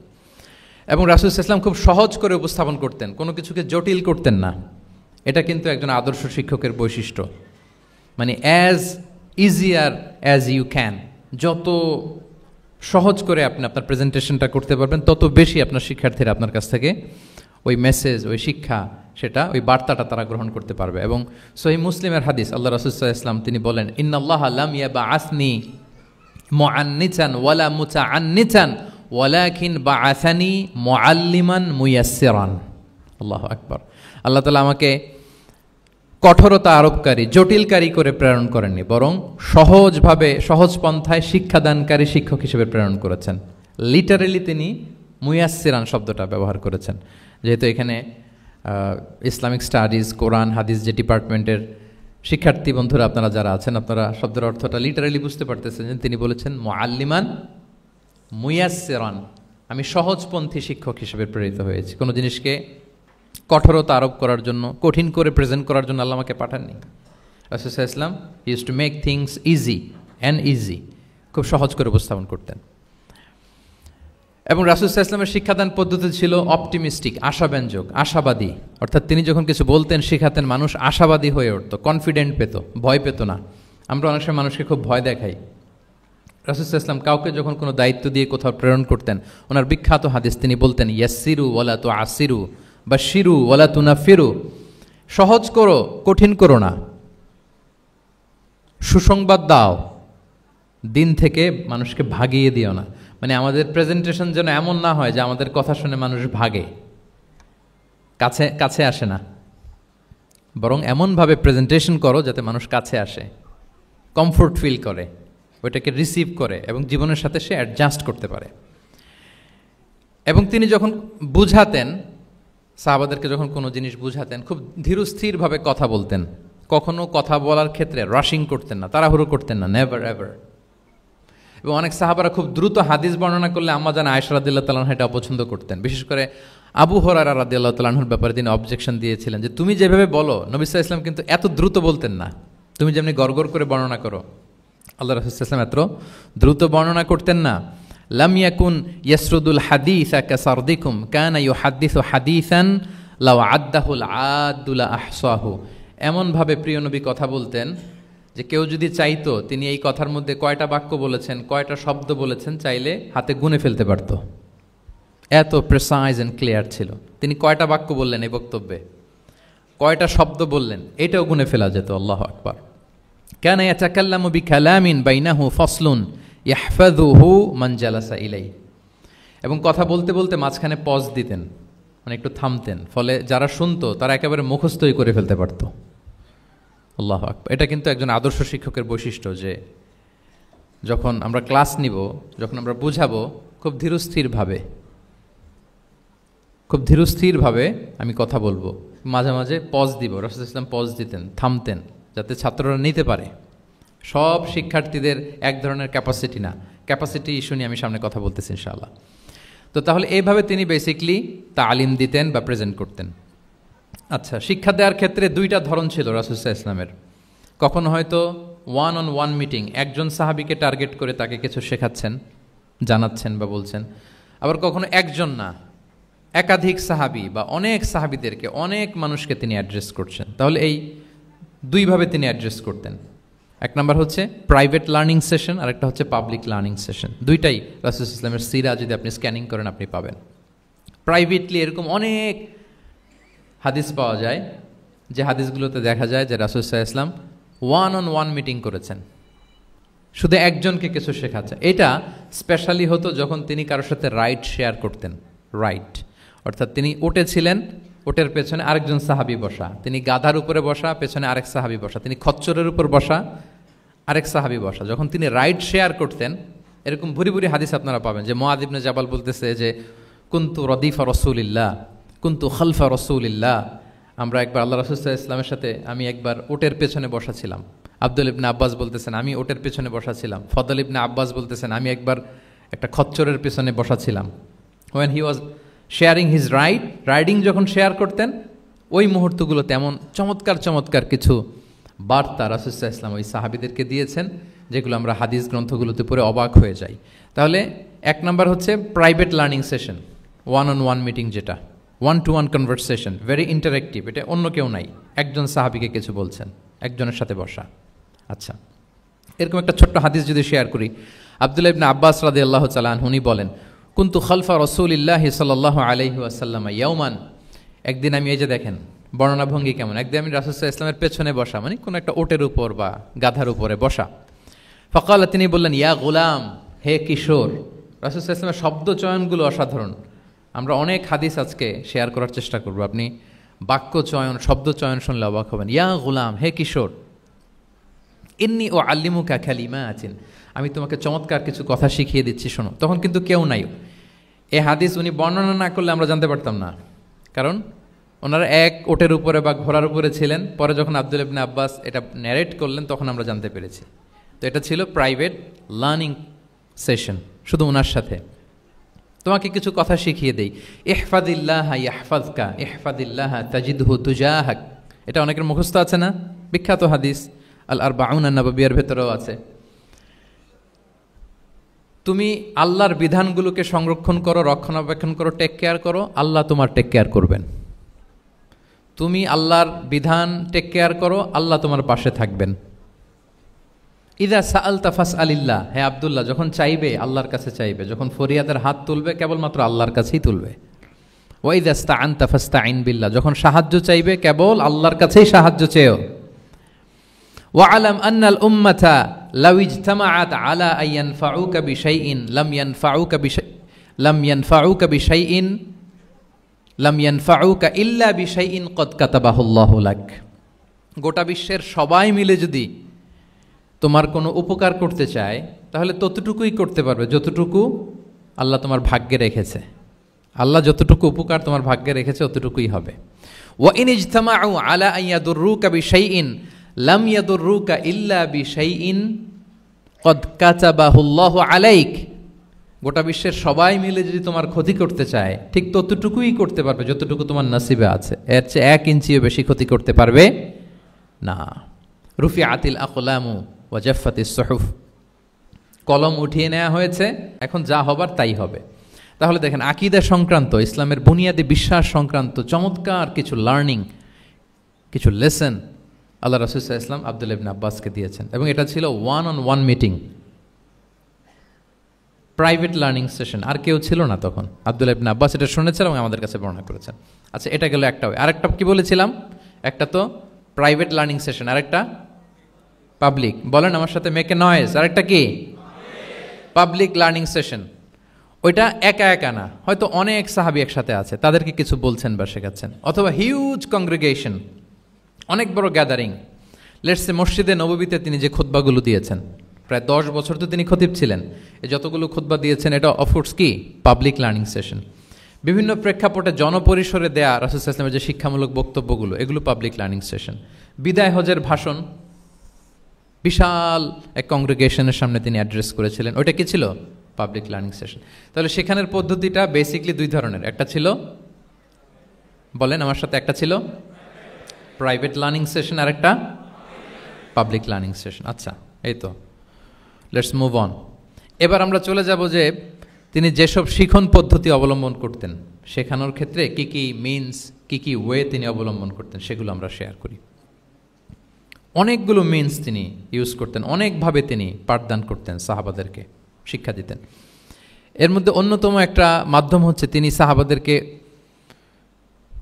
এবং রাসূল সাল্লাল্লাহু আলাইহি ওয়াসাল্লাম খুব সহজ করে উপস্থাপন করতেন, কোনো কিছুকে জটিল করতেন না। এটা কিন্তু একজন আদর্শ শিক্ষকের বৈশিষ্ট্য। মানে as easier as you can, যত সহজ করে আপনি আপনার প্রেজেন্টেশনটা করতে পারবেন তত বেশি আপনার শিক্ষার্থীরা আপনার কাছ থেকে ওই মেসেজ, ওই শিক্ষা, সেটা ওই বার্তাটা তারা গ্রহণ করতে পারবে। এবং সহিহ মুসলিমের হাদিস, আল্লাহ রাসূল সাল্লাল্লাহু আলাইহি ওয়াসাল্লাম তিনি বলেন ইন্নাল্লাহা লাম ইয়াবআসনি মুআন্নিতান ওয়ালা মুতাআন্নিতান ওয়ালাকিন বাআসানি মুআল্লিমান মুয়াসসিরান। আল্লাহু আকবার। আল্লাহ তাআলা আমাকে কঠোরতা আরোপকারী, জটিলকারী করে প্রেরণ করেননি, বরং সহজভাবে, সহজ পন্থায় শিক্ষাদানকারী শিক্ষক হিসেবে প্রেরণ করেছেন। লিটারেলি তিনি মুয়াসসিরান শব্দটা ব্যবহার করেছেন। যেহেতু এখানে ইসলামিক স্টাডিজ, কোরআন, হাদিস যে ডিপার্টমেন্টের শিক্ষার্থী বন্ধুরা আপনারা যারা আছেন, আপনারা শব্দের অর্থটা লিটারেলি বুঝতে পারতেছেন যে তিনি বলেছেন মুআল্লিমান মুয়াসসিরান, আমি সহজপন্থী শিক্ষক হিসেবে প্রেরিত হয়েছি। কোনো জিনিসকে কঠোরতা আরোপ করার জন্য, কঠিন করে প্রেজেন্ট করার জন্য আল্লাহ আমাকে পাঠাননি। রাসূল সাল্লাল্লাহু আলাইহি ওয়াসাল্লাম he used to make things easy and easy, খুব সহজ করে উপস্থাপন করতেন। এবং রাসূল সাল্লাল্লাহু আলাইহি ওয়াসাল্লামের শিক্ষাদান পদ্ধতি ছিল অপটিমিস্টিক, আশাব্যঞ্জক, আশাবাদী। অর্থাৎ তিনি যখন কিছু বলতেন, শেখাতেন, মানুষ আশাবাদী হয়ে উঠত, কনফিডেন্ট পেত, ভয় পেত না। আমরা অনেক সময় মানুষকে খুব ভয় দেখাই। রাসূল সাল্লাল্লাহু আলাইহি ওয়াসাল্লাম কাউকে যখন কোনো দায়িত্ব দিয়ে কোথাও প্রেরণ করতেন, ওনার বিখ্যাত হাদিস তিনি বলতেন ইয়াসসিরু ওয়ালা তুআসসিরু বাশশিরু ওয়ালা তুনাফিরু, সহজ করো, কঠিন করো না, সুসংবাদ দাও, দিন থেকে মানুষকে ভাগিয়ে দিও না। মানে আমাদের প্রেজেন্টেশন যেন এমন না হয় যে আমাদের কথা শুনে মানুষ ভাগে, কাছে কাছে আসে না, বরং এমনভাবে প্রেজেন্টেশন করো যাতে মানুষ কাছে আসে, কমফোর্ট ফিল করে, ওইটাকে রিসিভ করে এবং জীবনের সাথে সে অ্যাডজাস্ট করতে পারে। এবং তিনি যখন বুঝাতেন, সাহাবাদেরকে যখন কোনো জিনিস বুঝাতেন, খুব ধীরস্থিরভাবে কথা বলতেন। কখনো কথা বলার ক্ষেত্রে রাশিং করতেন না, তাড়াহুড়ো করতেন না, নেভার এভার। এবং অনেক সাহাবারা খুব দ্রুত হাদিস বর্ণনা করলে আম্মা জান আয়েশা রাদিয়াল্লাহু তাআলা আনহা এটা অপছন্দ করতেন। বিশেষ করে আবু হুরায়রা রাদিয়াল্লাহু তাআলা আনহুর ব্যাপারে তিনি অবজেকশন দিয়েছিলেন যে তুমি যেভাবে বলো, নবী সাল্লাল্লাহু আলাইহি ওয়াসাল্লাম কিন্তু এত দ্রুত বলতেন না, তুমি যেমনি গড়গড় করে বর্ণনা করো, আল্লাহ রাসূল সাল্লাল্লাহু আলাইহি ওয়াসাল্লাম এত দ্রুত বর্ণনা করতেন না। লাম ইয়াকুন ইয়াসরুদুল হাদিসা কাসারদিকুম কানা ইউহাদ্দিসু হাদিসান লাউ আদ্দাহুল আদ্দুলা আহসাহু। এমনভাবে প্রিয় নবী কথা বলতেন যে কেউ যদি চাইতো তিনি এই কথার মধ্যে কয়টা বাক্য বলেছেন, কয়টা শব্দ বলেছেন, চাইলে হাতে গুনে ফেলতে পারত। এত প্রেসাইজ অ্যান্ড ক্লিয়ার ছিল। তিনি কয়টা বাক্য বললেন এই বক্তব্যে, কয়টা শব্দ বললেন, এটাও গুনে ফেলা যেত। আল্লাহু আকবার। কানা ইয়াতাকাল্লামু বিকালামিন বাইনাহু ফাসলুন ইয়াহফাযুহু মান জালাসা ইলাই। এবং কথা বলতে বলতে মাঝখানে পজ দিতেন, মানে একটু থামতেন, ফলে যারা শুনতো তারা একেবারে মুখস্থই করে ফেলতে পারত। আল্লাহু আকবার। এটা কিন্তু একজন আদর্শ শিক্ষকের বৈশিষ্ট্য যে যখন আমরা ক্লাস নিব, যখন আমরা বুঝাবো, খুব ধীরস্থিরভাবে, খুব ধীরস্থিরভাবে আমি কথা বলবো, মাঝে মাঝে পজ দিব। রাসূল ইসলাম পজ দিতেন, থামতেন, যাতে ছাত্ররা নিতে পারে। সব শিক্ষার্থীদের এক ধরনের ক্যাপাসিটি না, ক্যাপাসিটি ইস্যু নিয়ে আমি সামনে কথা বলতেছি ইনশাআল্লাহ। তো তাহলে এইভাবে তিনি বেসিকলি তালিম দিতেন বা প্রেজেন্ট করতেন। আচ্ছা, শিক্ষা দেওয়ার ক্ষেত্রে দুইটা ধরন ছিল রাসূল সাল্লাল্লাহু আলাইহি ওয়াসাল্লামের। কখনো হয়তো ওয়ান অন ওয়ান মিটিং, একজন সাহাবীকে টার্গেট করে তাকে কিছু শেখাচ্ছেন, জানাচ্ছেন বা বলছেন। আবার কখনো একজন না, একাধিক সাহাবী বা অনেক সাহাবীদেরকে, অনেক মানুষকে তিনি অ্যাড্রেস করছেন। তাহলে এই দুইভাবে তিনি অ্যাড্রেস করতেন। এক নম্বর হচ্ছে প্রাইভেট লার্নিং সেশন, আর একটা হচ্ছে পাবলিক লার্নিং সেশন। দুইটাই রাসূল ইসলামের সিরা যদি আপনি স্ক্যানিং করেন আপনি পাবেন। প্রাইভেটলি এরকম অনেক হাদিস পাওয়া যায়, যে হাদিসগুলোতে দেখা যায় যে রাসূল সাল্লাল্লাহু আলাইহি ওয়াসাল্লাম ওয়ান অন ওয়ান মিটিং করেছেন, শুধু একজনকে কিছু শেখাচ্ছে। এটা স্পেশালি হতো যখন তিনি কারোর সাথে রাইড শেয়ার করতেন। রাইড অর্থাৎ তিনি উটে ছিলেন, উটের পেছনে আরেকজন সাহাবী বসা, তিনি গাধার উপরে বসা, পেছনে আরেক সাহাবী বসা, তিনি খচ্চরের উপর বসা, আরেক সাহাবী বসা। যখন তিনি রাইড শেয়ার করতেন, এরকম ভুরি ভুরি হাদিস আপনারা পাবেন যে মুআয ইবনে জাবাল বলতেছে যে কুনতু রদিফা রাসূলিল্লাহ, কুনতু খালফা রাসূলিল্লাহ। আমরা একবার আল্লাহ রাসূল সাল্লাল্লাহু আলাইহি ওয়াসাল্লামের সাথে আমি একবার উটের পেছনে বসা ছিলাম। আব্দুল ইবনে আব্বাস বলতেছেন আমি উটের পেছনে বসা ছিলাম। ফদল ইবনে আব্বাস বলতেছেন আমি একবার একটা খচ্চরের পেছনে বসা ছিলাম। when he was sharing his riding যখন শেয়ার করতেন, ওই মুহূর্তগুলো তেমন চমৎকার চমৎকার কিছু বার্তা রাসূল সাল্লাল্লাহু আলাইহি ওয়াসাল্লাম ওই সাহাবীদেরকে দিয়েছেন, যেগুলো আমরা হাদিস গ্রন্থগুলোতে পড়ে অবাক হয়ে যাই। তাহলে এক নাম্বার হচ্ছে private learning session, one on one meeting, যেটা one to one conversation, very interactive. এটা অন্য কেউ নাই, একজন সাহাবীকে কিছু বলছেন, একজনের সাথে বসা। আচ্ছা, এরকম একটা ছোট্ট হাদিস যদি শেয়ার করি, আব্দুল্লাহ ইবনে আব্বাস রাদিয়াল্লাহু তাআলা আনহু উনি বলেন কুনতু খালফা রাসূলিল্লাহি সাল্লাল্লাহু আলাইহি ওয়াসাল্লাম ইয়াওমান। একদিন আমি, এই যে দেখেন বর্ণনা ভঙ্গি কেমন, একদিন আমি রাসূল সাল্লাল্লাহু আলাইহি ওয়াসাল্লামের পেছনে বসা, মানে কোন একটা ওটের উপর বা গাধার উপরে বসা। ফাকালা, তিনি বললেন ইয়া গোলাম, হে কিশোর। রাসূল সাল্লাল্লাহু আলাইহি ওয়াসাল্লামের শব্দ চয়নগুলো অসাধারণ। আমরা অনেক হাদিস আজকে শেয়ার করার চেষ্টা করব, আপনি বাক্য চয়ন, শব্দ চয়ন শুনলে অবাক হবেন। ইয়া গোলাম, হে কিশোর, ইন্নী ও আল্লিমুকা কালিমাতিন, আমি তোমাকে চমৎকার কিছু কথা শিখিয়ে দিচ্ছি, শোনো। তখন কিন্তু কেউ নাই। এই হাদিস উনি বর্ণনা না করলে আমরা জানতে পারতাম না, কারণ ওনারা এক ওটের উপরে বা ঘোড়ার উপরে ছিলেন। পরে যখন আব্দুল ইবনে আব্বাস এটা ন্যারেট করলেন তখন আমরা জানতে পেরেছি। তো এটা ছিল প্রাইভেট লার্নিং সেশন, শুধু ওনার সাথে। তোমাকে কিছু কথা শিখিয়ে দেই। ইহফাদিল্লাহ ইয়াহফাযকা, ইহফাদিল্লাহ তাজিদহু তুজাহাক। এটা অনেকের মুখস্থ আছে না, বিখ্যাত হাদিস, আল আরবাউন আন-নববিয়ার ভেতরেও আছে। তুমি আল্লাহর বিধানগুলোকে সংরক্ষণ করো, রক্ষণাবেক্ষণ করো, টেক কেয়ার করো, আল্লাহ তোমার টেক কেয়ার করবেন। তুমি আল্লাহর বিধান টেক কেয়ার করো, আল্লাহ তোমার পাশে থাকবেন। ইদা সাআলতা ফাসআলিল্লাহ, হে আব্দুল্লাহ, যখন চাইবে আল্লাহর কাছে চাইবে, যখন ফরিয়াদের হাত তুলবে কেবলমাত্র আল্লাহর কাছেই তুলবে। ওয়া ইদা ইসতাআনতা ফাসতাইন বিল্লাহ, যখন সাহায্য চাইবে কেবল আল্লাহর কাছেই সাহায্য চেও। ওয়া আলাম আন্নাল উম্মাতা লাউ ইজতামাআত আলা আন ইয়ানফাউকা বিশাইইন লাম ইয়ানফাউকা ইল্লা বিশাইইন কদ কাতাবাহুল্লাহু লাক। গোটা বিশ্বের সবাই মিলে যদি তোমার কোনো উপকার করতে চায়, তাহলে ততটুকুই করতে পারবে যতটুকু আল্লাহ তোমার ভাগ্যে রেখেছে। আল্লাহ যতটুকু উপকার তোমার ভাগ্যে রেখেছে অতটুকুই হবে। ওয়া ইন ইজতামাউ আলা আন ইয়াদুররুকা বিশাইইন লাম ইয়াদুররুকা ইল্লা বিশাইইন কদ কাতাবাহুল্লাহু আলাইক। গোটা বিশ্বের সবাই মিলে যদি তোমার ক্ষতি করতে চায়, ঠিক ততটুকুই করতে পারবে যতটুকু তোমার নসিবে আছে। এর চেয়ে 1 ইঞ্চিও বেশি ক্ষতি করতে পারবে না। রুফিআতিল আকলামু ওয়া জাফফাতিস সুহুফ, কলম উঠিয়ে নেওয়া হয়েছে, এখন যা হবার তাই হবে। তাহলে দেখেন, আকীদা সংক্রান্ত, ইসলামের বুনিয়াদী বিশ্বাস সংক্রান্ত চমৎকার কিছু লার্নিং, কিছু লেসন আল্লাহ রাসূল সাল্লাল্লাহু আলাইহি ওয়াসাল্লাম আব্দুল্লাহ ইবনে আব্বাসকে দিয়েছেন, এবং এটা ছিল one on one meeting, private learning session. আর কেউ ছিল না তখন। আব্দুল্লাহ ইবনে আব্বাস এটা শুনেছেন এবং আমাদের কাছে বর্ণনা করেছেন। আচ্ছা, এটা গেল একটা। আরেকটা কি বলেছিলাম? একটা তো প্রাইভেট লার্নিং সেশন, আরেকটা পাবলিক। বলেন আমার সাথে, মেক এ নয়েজ। আরেকটা কি? Public learning session. ওইটা একা একা না, হয়তো অনেক সাহাবী একসাথে আছে, তাদেরকে কিছু বলছেন বা শেখাচ্ছেন, অথবা হিউজ কংগ্রেগেশন, অনেক বড় গ্যাদারিং। লেটস সে মসজিদে নববীতে তিনি যে খুতবাগুলো দিয়েছেন, প্রায় 10 বছর তো তিনি খতিব ছিলেন, এই যতগুলো খুতবা দিয়েছেন, এটা অফকোর্স কি পাবলিক লার্নিং সেশন। বিভিন্ন প্রেক্ষাপটে জনপরিসরে দেয়া রাসূল সাল্লাল্লাহু আলাইহি ওয়াসাল্লামের যে শিক্ষামূলক বক্তব্যগুলো, এগুলো পাবলিক লার্নিং সেশন। বিদায় হজের ভাষণ বিশাল এক কংগ্রেগেশনের সামনে তিনি অ্যাড্রেস করেছিলেন, ওইটা কি ছিল? Public learning session. তাহলে সেখানের পদ্ধতিটা বেসিকলি দুই ধরনের, একটা ছিল, বলেন আমার সাথে, একটা ছিল প্রাইভেট লার্নিং সেশন আর একটা পাবলিক লার্নিং সেশন। আচ্ছা, এই তো, লেটস মুভ অন। এবার আমরা চলে যাব যে তিনি যেসব শিখন পদ্ধতি অবলম্বন করতেন, শেখানোর ক্ষেত্রে কি কি মিনস, কি কি ওয়ে তিনি অবলম্বন করতেন, সেগুলো আমরা শেয়ার করি। অনেকগুলো মিনস তিনি ইউজ করতেন, অনেকভাবে তিনি পাঠদান করতেন, সাহাবাদেরকে শিক্ষা দিতেন। এর মধ্যে অন্যতম একটা মাধ্যম হচ্ছে তিনি সাহাবাদেরকে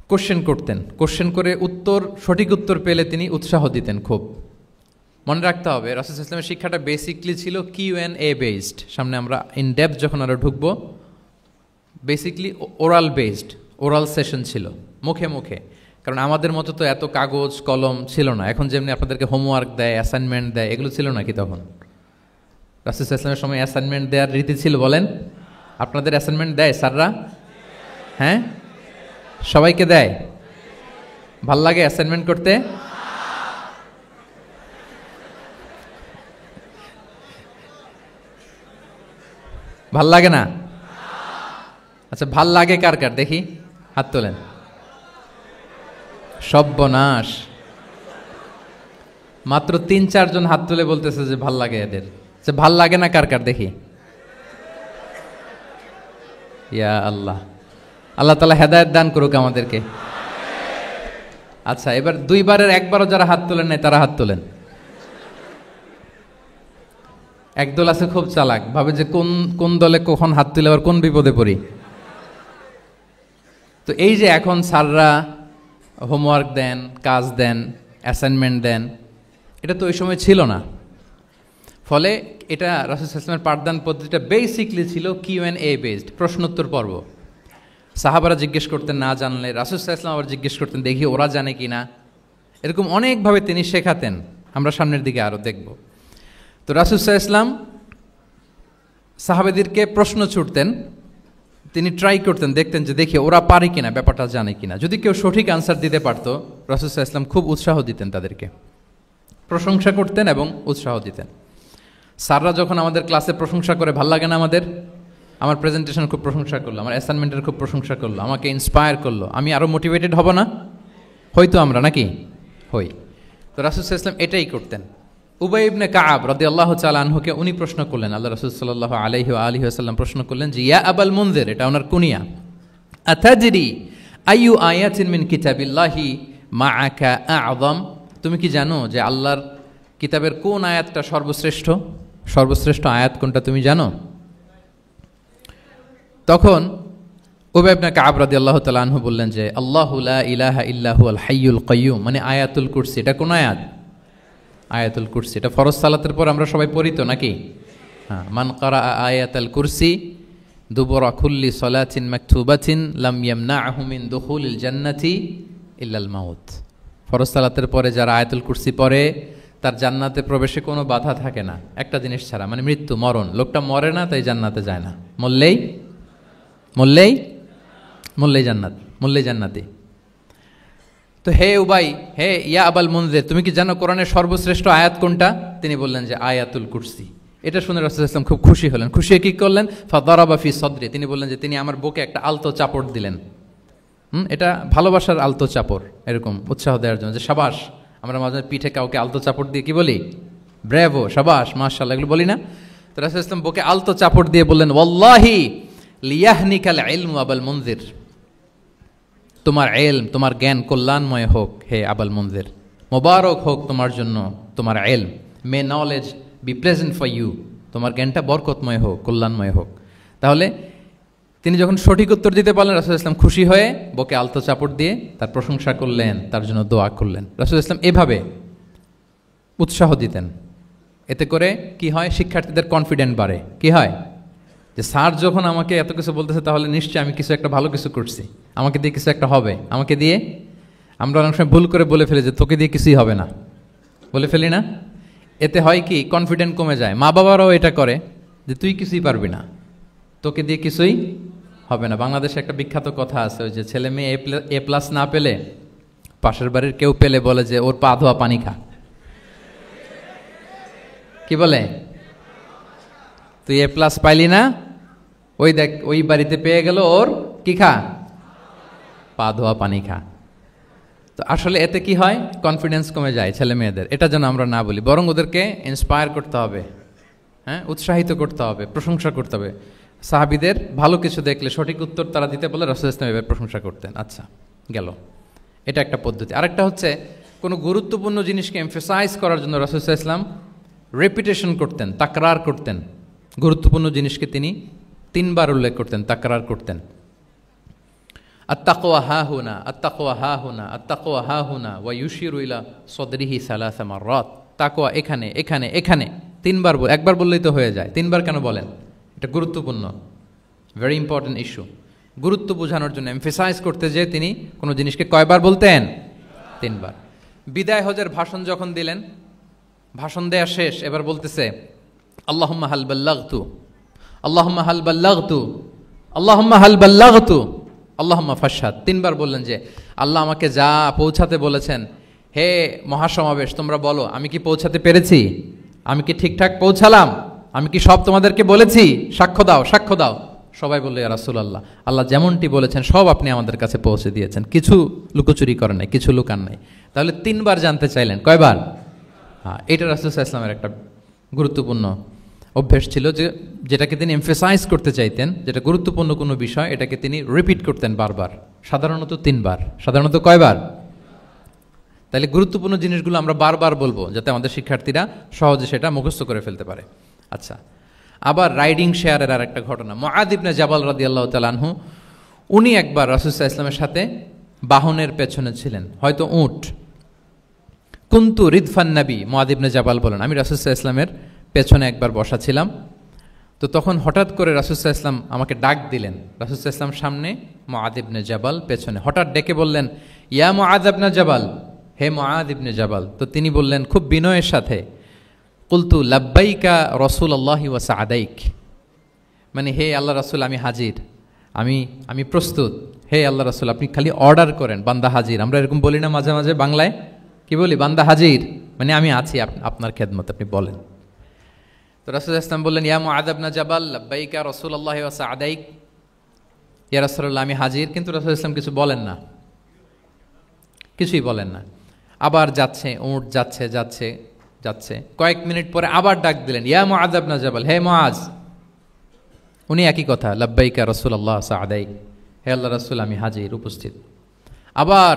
কোশ্চেন করতেন, কোশ্চেন করে সঠিক উত্তর পেলে তিনি উৎসাহ দিতেন খুব। মনে রাখতে হবে রাসূল সাল্লাল্লাহু আলাইহি ওয়াসাল্লামের শিক্ষাটা বেসিকলি ছিল Q&A বেসড। সামনে আমরা ইন ডেপথ যখন আরও ঢুকবো, basically oral based, oral session ছিল, মুখে মুখে। কারণ আমাদের মতো তো এত কাগজ কলম ছিল না, এখন যেমনি আপনাদেরকে হোমওয়ার্ক দেয়, অ্যাসাইনমেন্ট দেয়, এগুলো ছিল না কি তখন? রাসূল সাল্লাল্লাহু আলাইহি ওয়াসাল্লামের সময় অ্যাসাইনমেন্ট দেওয়ার রীতি ছিল? বলেন, আপনাদের অ্যাসাইনমেন্ট দেয় স্যাররা? হ্যাঁ, সবাইকে দেয়? ভাল লাগে অ্যাসাইনমেন্ট করতে? ভাল লাগে না? আচ্ছা, ভাল লাগে কার কার দেখি, হাত তোলেন। সর্বনাশ, মাত্র ৩-৪ জন হাত তুলে বলতেছে যে ভাল লাগে এদের। আচ্ছা, ভাল লাগে না কার কার দেখি? ইয়া আল্লাহ, আল্লাহ তাআলা হেদায়েত দান করুক আমাদেরকে। আচ্ছা, এবার দুইবারের একবারও যারা হাত তোলেন নাই তারা হাত তোলেন। একদল আছে খুব চালাক, ভাবে যে কোন দলে কখন হাত তুলে আবার কোন বিপদে পড়ি। তো এই যে এখন স্যাররা হোমওয়ার্ক দেন, কাজ দেন, অ্যাসাইনমেন্ট দেন, এটা তো ওই সময় ছিল না। ফলে এটা রাসূল সাল্লাল্লাহু আলাইহি ওয়াসাল্লামের পাঠদান পদ্ধতিটা বেসিকলি ছিল Q&A বেসড, প্রশ্নোত্তর পর্ব। সাহাবারা জিজ্ঞেস করতেন, না জানলে রাসূল সাল্লাল্লাহু আলাইহি ওয়াসাল্লাম আবার জিজ্ঞেস করতেন, দেখি ওরা জানে কি না। এরকম অনেকভাবে তিনি শেখাতেন, আমরা সামনের দিকে আরও দেখব। তো রাসূল সাল্লাল্লাহু আলাইহি ওয়াসাল্লাম সাহাবাদেরকে প্রশ্ন ছুড়তেন, তিনি ট্রাই করতেন, দেখতেন যে দেখি ওরা পারে কিনা, ব্যাপারটা জানে কিনা। যদি কেউ সঠিক আনসার দিতে পারতো, রাসূল সাল্লাল্লাহু আলাইহি ওয়াসাল্লাম খুব উৎসাহ দিতেন, তাদেরকে প্রশংসা করতেন এবং উৎসাহ দিতেন। স্যাররা যখন আমাদের ক্লাসে প্রশংসা করে, ভাল লাগে না আমাদের? আমার প্রেজেন্টেশন খুব প্রশংসা করলো, আমার অ্যাসাইনমেন্টের খুব প্রশংসা করলো, আমাকে ইন্সপায়ার করলো, আমি আরও মোটিভেটেড হব না? হয়তো আমরা নাকি হই। তো রাসূল সাল্লাল্লাহু আলাইহি ওয়াসাল্লাম এটাই করতেন। উবাই ইবনে কাআব রাদিয়াল্লাহু তাআলা আনহুকে উনি প্রশ্ন করলেন, আল্লাহ রাসূল সাল্লাল্লাহু আলাইহি ওয়া আলিহি ওয়াসাল্লাম প্রশ্ন করলেন যে, ইয়া আবাল মুনজির, এটা ওনার কুনিয়া, আতাদরি আইয়ু আয়াতিন মিন কিতাবিল্লাহি মাআকা আ'যাম, তুমি কি জানো যে আল্লাহর কিতাবের কোন আয়াতটা সর্বশ্রেষ্ঠ? সর্বশ্রেষ্ঠ আয়াত কোনটা তুমি জানো? তখন উবাই ইবনে কাআব রাদিয়াল্লাহু তাআলা আনহু বললেন যে, আল্লাহু লা ইলাহা ইল্লা হুয়াল হাইয়ুল কাইয়্যুম, মানে আয়াতুল কুরসি। এটা কোন আয়াত? আয়াতুল কুরসি। এটা ফরজ সালাতের পর আমরা সবাই পড়ি তো নাকি? হ্যাঁ, মান কারা আয়াতুল কুরসি দুবরা কুল্লি সালাতিন মাকতুবাতিন লাম ইয়ামনাহু মিন দুখুলিল জান্নাতি ইল্লাল মাউত। ফরজ সালাতের পরে যারা আয়াতুল কুরসি পড়ে, তার জান্নাতে প্রবেশে কোনো বাধা থাকে না, একটা জিনিস ছাড়া, মানে মৃত্যু, মরণ। লোকটা মরে না তাই জান্নাতে যায় না, মরলেই জান্নাত, মরলেই জান্নাতি। তো হে উবাই, হে ইয়া আবাল মুনজির, তুমি কি জানো কোরআনের সর্বশ্রেষ্ঠ আয়াত কোনটা? তিনি বললেন যে আয়াতুল কুরসি। এটা শুনে রাসূল সাল্লাল্লাহু আলাইহি ওয়াসাল্লাম খুব খুশি হলেন। খুশি হয়ে কি করলেন? ফাদারাবা ফি সদরি, তিনি বললেন যে তিনি আমার বুকে একটা আলতো চাপড় দিলেন। এটা ভালোবাসার আলতো চাপড়, এরকম উৎসাহ দেওয়ার জন্য, যে সাবাস। আমরা মাঝে পিঠে কাউকে আলতো চাপড় দিয়ে কি বলি? ব্রেভো, সাবাস, মাশাআল্লাহ, এগুলো বলি না? তো রাসূল সাল্লাল্লাহু আলাইহি ওয়াসাল্লাম বুকে আলতো চাপড় দিয়ে বললেন, ওয়াল্লাহি লিয়াহনিকাল ইলমু আবাল মুনজির, তোমার ইলম, তোমার জ্ঞান কল্যাণময় হোক হে আবাল মুনজির, মোবারক হোক তোমার জন্য তোমার ইলম। May knowledge be present for you, তোমার জ্ঞানটা বরকতময় হোক, কল্যাণময় হোক। তাহলে তিনি যখন সঠিক উত্তর দিতে পারলেন, রাসূল ইসলাম খুশি হয়ে বকে আলতো চাপড় দিয়ে তার প্রশংসা করলেন, তার জন্য দোয়া করলেন। রাসূল ইসলাম এভাবে উৎসাহ দিতেন। এতে করে কি হয়? শিক্ষার্থীদের কনফিডেন্ট বাড়ে। কি হয়? যে স্যার যখন আমাকে এত কিছু বলতেছে, তাহলে নিশ্চয়ই আমি কিছু একটা ভালো কিছু করছি, আমাকে দিয়ে কিছু একটা হবে। আমাকে দিয়ে, আমরা অনেক সময় ভুল করে বলে ফেলি যে তোকে দিয়ে কিছুই হবে না, বলে ফেলি না? এতে হয় কি? কনফিডেন্ট কমে যায়। মা বাবারাও এটা করে যে তুই কিছুই পারবি না, তোকে দিয়ে কিছুই হবে না। বাংলাদেশে একটা বিখ্যাত কথা আছে, ওই যে ছেলে মেয়ে এ প্লাস না পেলে পাশের বাড়ির কেউ পেলে বলে যে ওর পা ধোয়া পানি খা। কি বলে? তুই এ প্লাস পাইলি না, ওই দেখ ওই বাড়িতে পেয়ে গেল, ওর কি খা? পা ধোয়া পানি খা। তো আসলে এতে কি হয়? কনফিডেন্স কমে যায় ছেলে মেয়েদের। এটা যেন আমরা না বলি, বরং ওদেরকে ইন্সপায়ার করতে হবে, হ্যাঁ, উৎসাহিত করতে হবে, প্রশংসা করতে হবে। সাহাবীদের ভালো কিছু দেখলে সঠিক উত্তর তারা দিতে বলে রাসূল ইসলাম এভাবে প্রশংসা করতেন। আচ্ছা, গেল, এটা একটা পদ্ধতি। আরেকটা হচ্ছে কোনো গুরুত্বপূর্ণ জিনিসকে এমফেসাইজ করার জন্য রাসূল ইসলাম রেপিটেশন করতেন, তাকরার করতেন। গুরুত্বপূর্ণ জিনিসকে তিনি 3 বার উল্লেখ করতেন, তাকরার করতেন। আত্তাকওয়া হাহুনা, আত্তাকওয়া হাহুনা, আত্তাকওয়া হাহুনা ওয়া ইউশিরু ইলা সদরিহি সালাসা মাররাত। তাকওয়া এখানে, এখানে, এখানে 3 বার। একবার বললেই তো হয়ে যায়, 3 বার কেন বলেন? এটা গুরুত্বপূর্ণ, ভেরি ইম্পর্টেন্ট ইস্যু। গুরুত্ব বোঝানোর জন্য এমফেসাইজ করতে যে তিনি কোনো জিনিসকে কয়বার বলতেন? 3 বার। বিদায় হজের ভাষণ যখন দিলেন, ভাষণ দেয়া শেষ, এবার বলতেছে আল্লাহুম্মা হাল বাল্লাগতু, আল্লাহুম্মা হাল বাল্লাগতু, আল্লাহুম্মা হাল বাল্লাগতু, আল্লাহুম্মা ফাশহাদ। 3 বার বললেন যে আল্লাহ আমাকে যা পৌঁছাতে বলেছেন, হে মহাসমাবেশ তোমরা বলো আমি কি পৌঁছাতে পেরেছি? আমি কি ঠিকঠাক পৌঁছালাম? আমি কি সব তোমাদেরকে বলেছি? সাক্ষ্য দাও, সাক্ষ্য দাও। সবাই বললো ইয়া রাসূলুল্লাহ, আল্লাহ যেমনটি বলেছেন সব আপনি আমাদের কাছে পৌঁছে দিয়েছেন, কিছু লুকোচুরি করেন নাই, কিছু লুকান নাই। তাহলে 3 বার জানতে চাইলেন, কয়বার? হ্যাঁ, এটা রাসূল সাল্লাল্লাহু আলাইহি ওয়াসাল্লামের একটা গুরুত্বপূর্ণ অভ্যেস ছিল, যে যেটাকে তিনি এমফেসাইজ করতে চাইতেন, যেটা গুরুত্বপূর্ণ কোনো বিষয়, এটাকে তিনি রিপিট করতেন বারবার, সাধারণত 3 বার। সাধারণত কয়বার? তাহলে গুরুত্বপূর্ণ জিনিসগুলো আমরা বারবার বলবো, যাতে আমাদের শিক্ষার্থীরা সহজে সেটা মুখস্থ করে ফেলতে পারে। আচ্ছা, আবার রাইডিং শেয়ারের আর একটা ঘটনা। মুআয ইবনে জাবাল রাদিয়াল্লাহু তাআলা আনহু, উনি একবার রাসূল সাল্লাল্লাহু আলাইহি ওয়াসাল্লামের সাথে বাহনের পেছনে ছিলেন, হয়তো উট। কুনতু রিদফান নবী, মুআয ইবনে জাবাল বলেন, আমি রাসূল সাল্লাল্লাহু আলাইহি ওয়াসাল্লামের পেছনে একবার বসা ছিলাম। তো তখন হঠাৎ করে রাসূল সাল্লাল্লাহু আলাইহি ওয়াসাল্লাম আমাকে ডাক দিলেন। রাসূল সাল্লাল্লাহু আলাইহি ওয়াসাল্লাম সামনে, মুআয ইবনে জাবাল পেছনে। হঠাৎ ডেকে বললেন, ইয়া মুআয ইবনে জাবাল, হে মুআয ইবনে জাবাল। তো তিনি বললেন খুব বিনয়ের সাথে, কুলতু লাব্বাইকা রাসূলুল্লাহি ওয়া সাআদাইক, মানে হে আল্লাহ রাসূল আমি হাজির, আমি প্রস্তুত। হে আল্লাহ রাসূল আপনি খালি অর্ডার করেন, বান্দা হাজির। আমরা এরকম বলি না মাঝে মাঝে বাংলায়? কি বলি? বান্দা হাজির, মানে আমি আছি আপনার খেদমতে, আপনি বলেন। তো রাসূল সাল্লাল্লাহু আলাইহি ওয়াসাল্লাম বললেন, ইয়া মুআয ইবনে জাবাল লাব্বাইকা রাসূলুল্লাহি ওয়া সাআদাইক, ইয়া রাসূলুল্লাহ আমি হাজির। কিন্তু রাসূল সাল্লাল্লাহু আলাইহি ওয়াসাল্লাম কিছু বলেন না, কিছুই বলেন না। আবার যাচ্ছে, উট যাচ্ছে যাচ্ছে যাচ্ছে, কয়েক মিনিট পরে আবার ডাক দিলেন, ইয়া মুআয ইবনে জাবাল, হে মুআয। উনি একই কথা, লাব্বাইকা রাসূলুল্লাহ সাআদাইক, হে আল্লাহ রাসূল আমি হাজির, উপস্থিত। আবার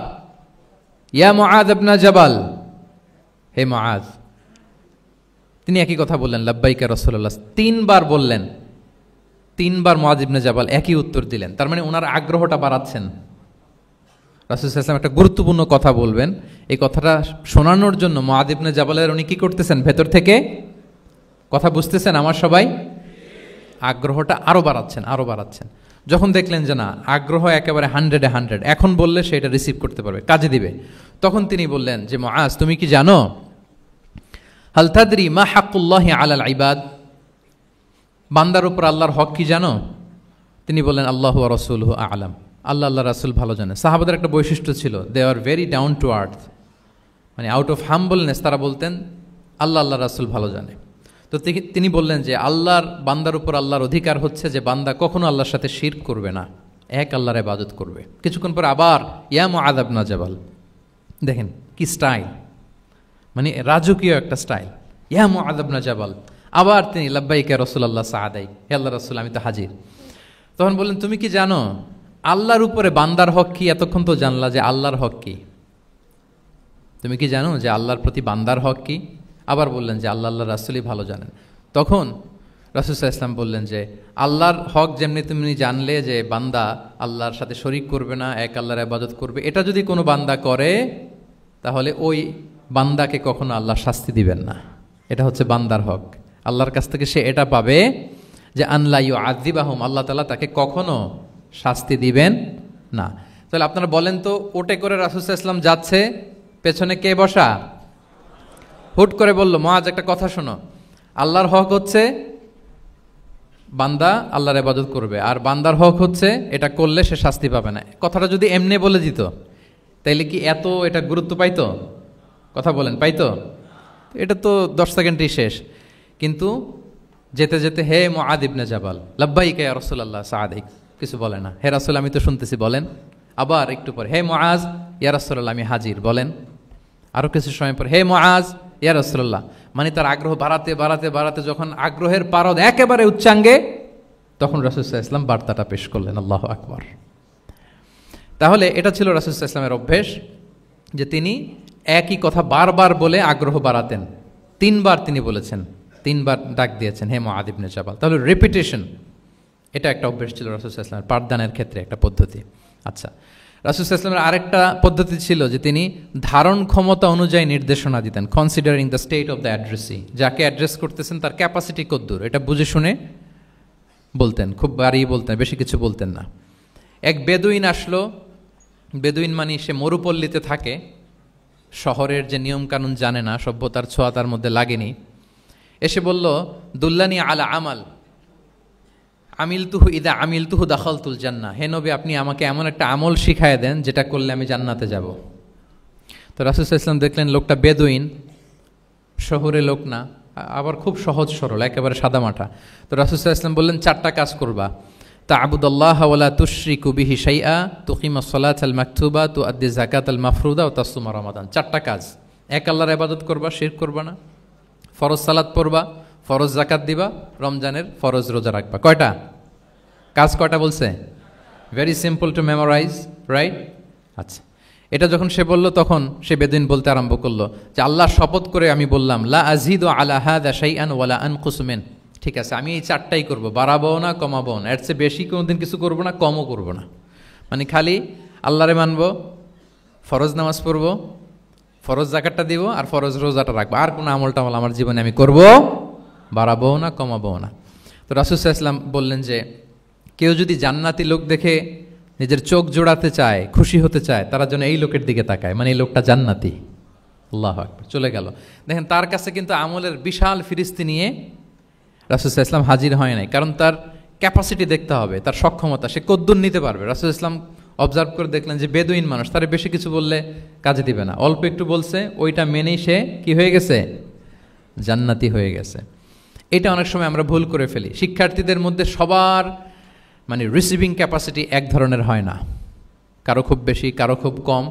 ইয়া মুআয ইবনে জাবাল, হে মুআয। তিনি একই কথা বললেন, লাব্বাইকা রাসূলুল্লাহ। 3 বার বললেন, 3 বার মুআয ইবনে জাবাল একই উত্তর দিলেন। তার মানে ওনার আগ্রহটা বাড়াচ্ছেন। রাসূল সাল্লাল্লাহু আলাইহি ওয়াসাল্লাম একটা গুরুত্বপূর্ণ কথা বলবেন, এই কথাটা শোনানোর জন্য মুআয ইবনে জাবালের উনি কি করতেছেন? ভেতর থেকে কথা বুঝতেছেন আমার সবাই? আগ্রহটা আরো বাড়াচ্ছেন, আরো বাড়াচ্ছেন। যখন দেখলেন যে না, আগ্রহ একেবারে 100-এ 100, এখন বললে সেটা রিসিভ করতে পারবে, কাজে দিবে, তখন তিনি বললেন যে মুআয তুমি কি জানো, হাল তাদরি মা হাক্কুল্লাহি আলাল ইবাদ, বান্দার উপর আল্লাহর হক কি জানো? তিনি বললেন আল্লাহু ওয়া রাসূলুহু আ'লাম, আল্লাহ আল্লাহ রাসূল ভালো জানে। সাহাবাদের একটা বৈশিষ্ট্য ছিল, they are very down to earth, মানে আউট অফ হাম্বলনেস তারা বলতেন আল্লাহ আল্লাহ রাসূল ভালো জানে। তো তিনি বললেন যে আল্লাহর, বান্দার উপর আল্লাহর অধিকার হচ্ছে যে বান্দা কখনো আল্লাহর সাথে শিরক করবে না, এক আল্লাহর ইবাদত করবে। কিছুক্ষণ পর আবার ইয়া মুআয ইবনে জাবাল, দেখেন কি স্টাইল, মানে রাজকীয় একটা স্টাইল, ইয়া মুআয ইবনে জাবাল। আবার তিনি লাব্বাইকা রাসূলুল্লাহ সাআদাইক, হে আল্লাহ রাসূল আমি তো হাজির। তখন বললেন তুমি কি জানো আল্লাহর উপরে বান্দার হক কি? এতক্ষণ তো জানলা যে আল্লাহর হক কি, তুমি কি জানো যে আল্লাহর প্রতি বান্দার হক কি? আবার বললেন যে আল্লাহ আল্লাহ রাসূলই ভালো জানেন। তখন রাসূল সাল্লাল্লাহু আলাইহি ওয়াসাল্লাম বললেন যে আল্লাহর হক যেমনি তুমি জানলে যে বান্দা আল্লাহর সাথে শরীক করবে না, এক আল্লাহর ইবাদত করবে, এটা যদি কোনো বান্দা করে তাহলে ওই বান্দাকে কখনো আল্লাহ শাস্তি দিবেন না। এটা হচ্ছে বান্দার হক, আল্লাহর কাছ থেকে সে এটা পাবে যে আনলা ইউআযিবাহুম, আল্লাহ তাআলা তাকে কখনো শাস্তি দিবেন না। তাহলে আপনারা বলেন তো, ওটে করে রাসূল সাল্লাল্লাহু আলাইহি ওয়াসাল্লাম যাচ্ছে, পেছনে কে বসা? হুট করে বলল মুআয একটা কথা শোনো, আল্লাহর হক হচ্ছে বান্দা আল্লাহর ইবাদত করবে, আর বান্দার হক হচ্ছে এটা করলে সে শাস্তি পাবে না। কথাটা যদি এমনি বলে দিত তাইলে কি এত এটা গুরুত্ব পাইতো? কথা বলেন, পাইতো? এটা তো 10 সেকেন্ডই শেষ। কিন্তু যেতে যেতে হে মুআদ ইবনে জাবাল লাব্বাইকা ইয়া রাসূলুল্লাহ, সাদিক কিছু বলে না, হে রাসূল আমি তো শুনতেছি বলেন। আবার একটু পরে হে মুআজ ইয়া রাসূলুল্লাহ আমি হাজির বলেন। আরও কিছু সময় পর হে মুআজ ইয়া রাসূলুল্লাহ, মানে তার আগ্রহ বাড়াতে বাড়াতে বাড়াতে যখন আগ্রহের পারদ একেবারে উচ্চাঙ্গে, তখন রাসূল সাল্লাল্লাহু আলাইহি ওয়াসাল্লাম বার্তাটা পেশ করলেন। আল্লাহু আকবার। তাহলে এটা ছিল রাসূল সাল্লাল্লাহু আলাইহি ওয়াসাল্লামের অভ্যেস যে তিনি একই কথা বারবার বলে আগ্রহ বাড়াতেন। 3 বার তিনি বলেছেন, 3 বার ডাক দিয়েছেন হে মুআদ ইবনে জাবাল। তাহলে রিপিটেশন এটা একটা অভ্যেস ছিল রাসূল সাল্লাল্লাহু আলাইহি ওয়াসাল্লামের, পাঠদানের ক্ষেত্রে একটা পদ্ধতি। আচ্ছা, রাসূল সাল্লাল্লাহু আলাইহি ওয়াসাল্লামের আরেকটা পদ্ধতি ছিল যে তিনি ধারণ ক্ষমতা অনুযায়ী নির্দেশনা দিতেন, considering the state of the addressee. যাকে অ্যাড্রেস করতেছেন তার ক্যাপাসিটি কতদূর এটা বুঝে শুনে বলতেন, খুব বাড়িয়ে বলতেন, বেশি কিছু বলতেন না। এক বেদুইন আসলো, বেদুইন মানে সে মরুপল্লীতে থাকে, শহরের যে নিয়মকানুন জানে না, সভ্যতার ছোঁয়া তার মধ্যে লাগেনি। এসে বলল দুল্লানি আলা আমাল আমিলতুহু ইদা আমিলতুহু দাখালতুল জান্নাহ, হে নবী আপনি আমাকে এমন একটা আমল শিখায় দেন যেটা করলে আমি জান্নাতে যাব। তো রাসূল সাল্লাল্লাহু আলাইহি ওয়াসাল্লাম দেখলেন লোকটা বেদুইন, শহরে লোক না, আবার খুব সহজ সরল, একেবারে সাদামাটা। তো রাসূল সাল্লাল্লাহু আলাইহি ওয়াসাল্লাম বললেন 4টা কাজ করবা, তা'বুদাল্লাহ ওয়া লা তুশরিকু বিহি শাইআ, তুকিমাস সালাতাল মাকতুবা, তুআদ্দি যাকাতাল মাফরুদা ওয়া তাসুমা রমাদান। 4টা কাজ। এক আল্লাহর ইবাদত করবা, শিরক করবা না, ফরজ সালাত পড়বা, ফরজ যাকাত দিবা, রমজানের ফরজ রোজা রাখবা। কয়টা কাজ? কয়টা বলছে? Very simple to memorise, right? আচ্ছা, এটা যখন সে বলল তখন সে বেদুইন বলতে আরম্ভ করলো যে আল্লাহর শপথ করে আমি বললাম লা আযীদু আলা হাযা শাইআন ওয়া লা আনকুসু মিন। ঠিক আছে, আমি এই 4টাই করব, বাড়াবো না কমাবো না, এর চেয়ে বেশি কোনোদিন কিছু করব না, কমও করব না। মানে খালি আল্লাহরে মানব, ফরজ নামাজ পড়ব, ফরজ যাকাতটা দিব, আর ফরজ রোজাটা রাখবো, আর কোনো আমল টামল আমার জীবনে আমি করব, বাড়াবো না কমাবো না। তো রাসূল সাল্লাল্লাহু আলাইহি ওয়াসাল্লাম বললেন যে কেউ যদি জান্নাতি লোক দেখে নিজের চোখ জোড়াতে চায়, খুশি হতে চায়, তারা যেন এই লোকের দিকে তাকায়, মানে এই লোকটা জান্নাতি। আল্লাহু আকবার। চলে গেল। দেখেন তার কাছে কিন্তু আমলের বিশাল ফিরিস্তি নিয়ে রাসূল সাল্লাল্লাহু আলাইহি ওয়াসাল্লাম হাজির হয় নাই, কারণ তার ক্যাপাসিটি দেখতে হবে, তার সক্ষমতা, সে কদ্দুর নিতে পারবে। রাসূল সাল্লাল্লাহু আলাইহি ওয়াসাল্লাম অবজার্ভ করে দেখলেন যে বেদুইন মানুষ, তারে বেশি কিছু বললে কাজে দিবে না, অল্প একটু বলছে, ওইটা মেনেই সে কি হয়ে গেছে? জান্নাতি হয়ে গেছে। এটা অনেক সময় আমরা ভুল করে ফেলি। শিক্ষার্থীদের মধ্যে সবার মানে রিসিভিং ক্যাপাসিটি এক ধরনের হয় না, কারো খুব বেশি, কারো খুব কম।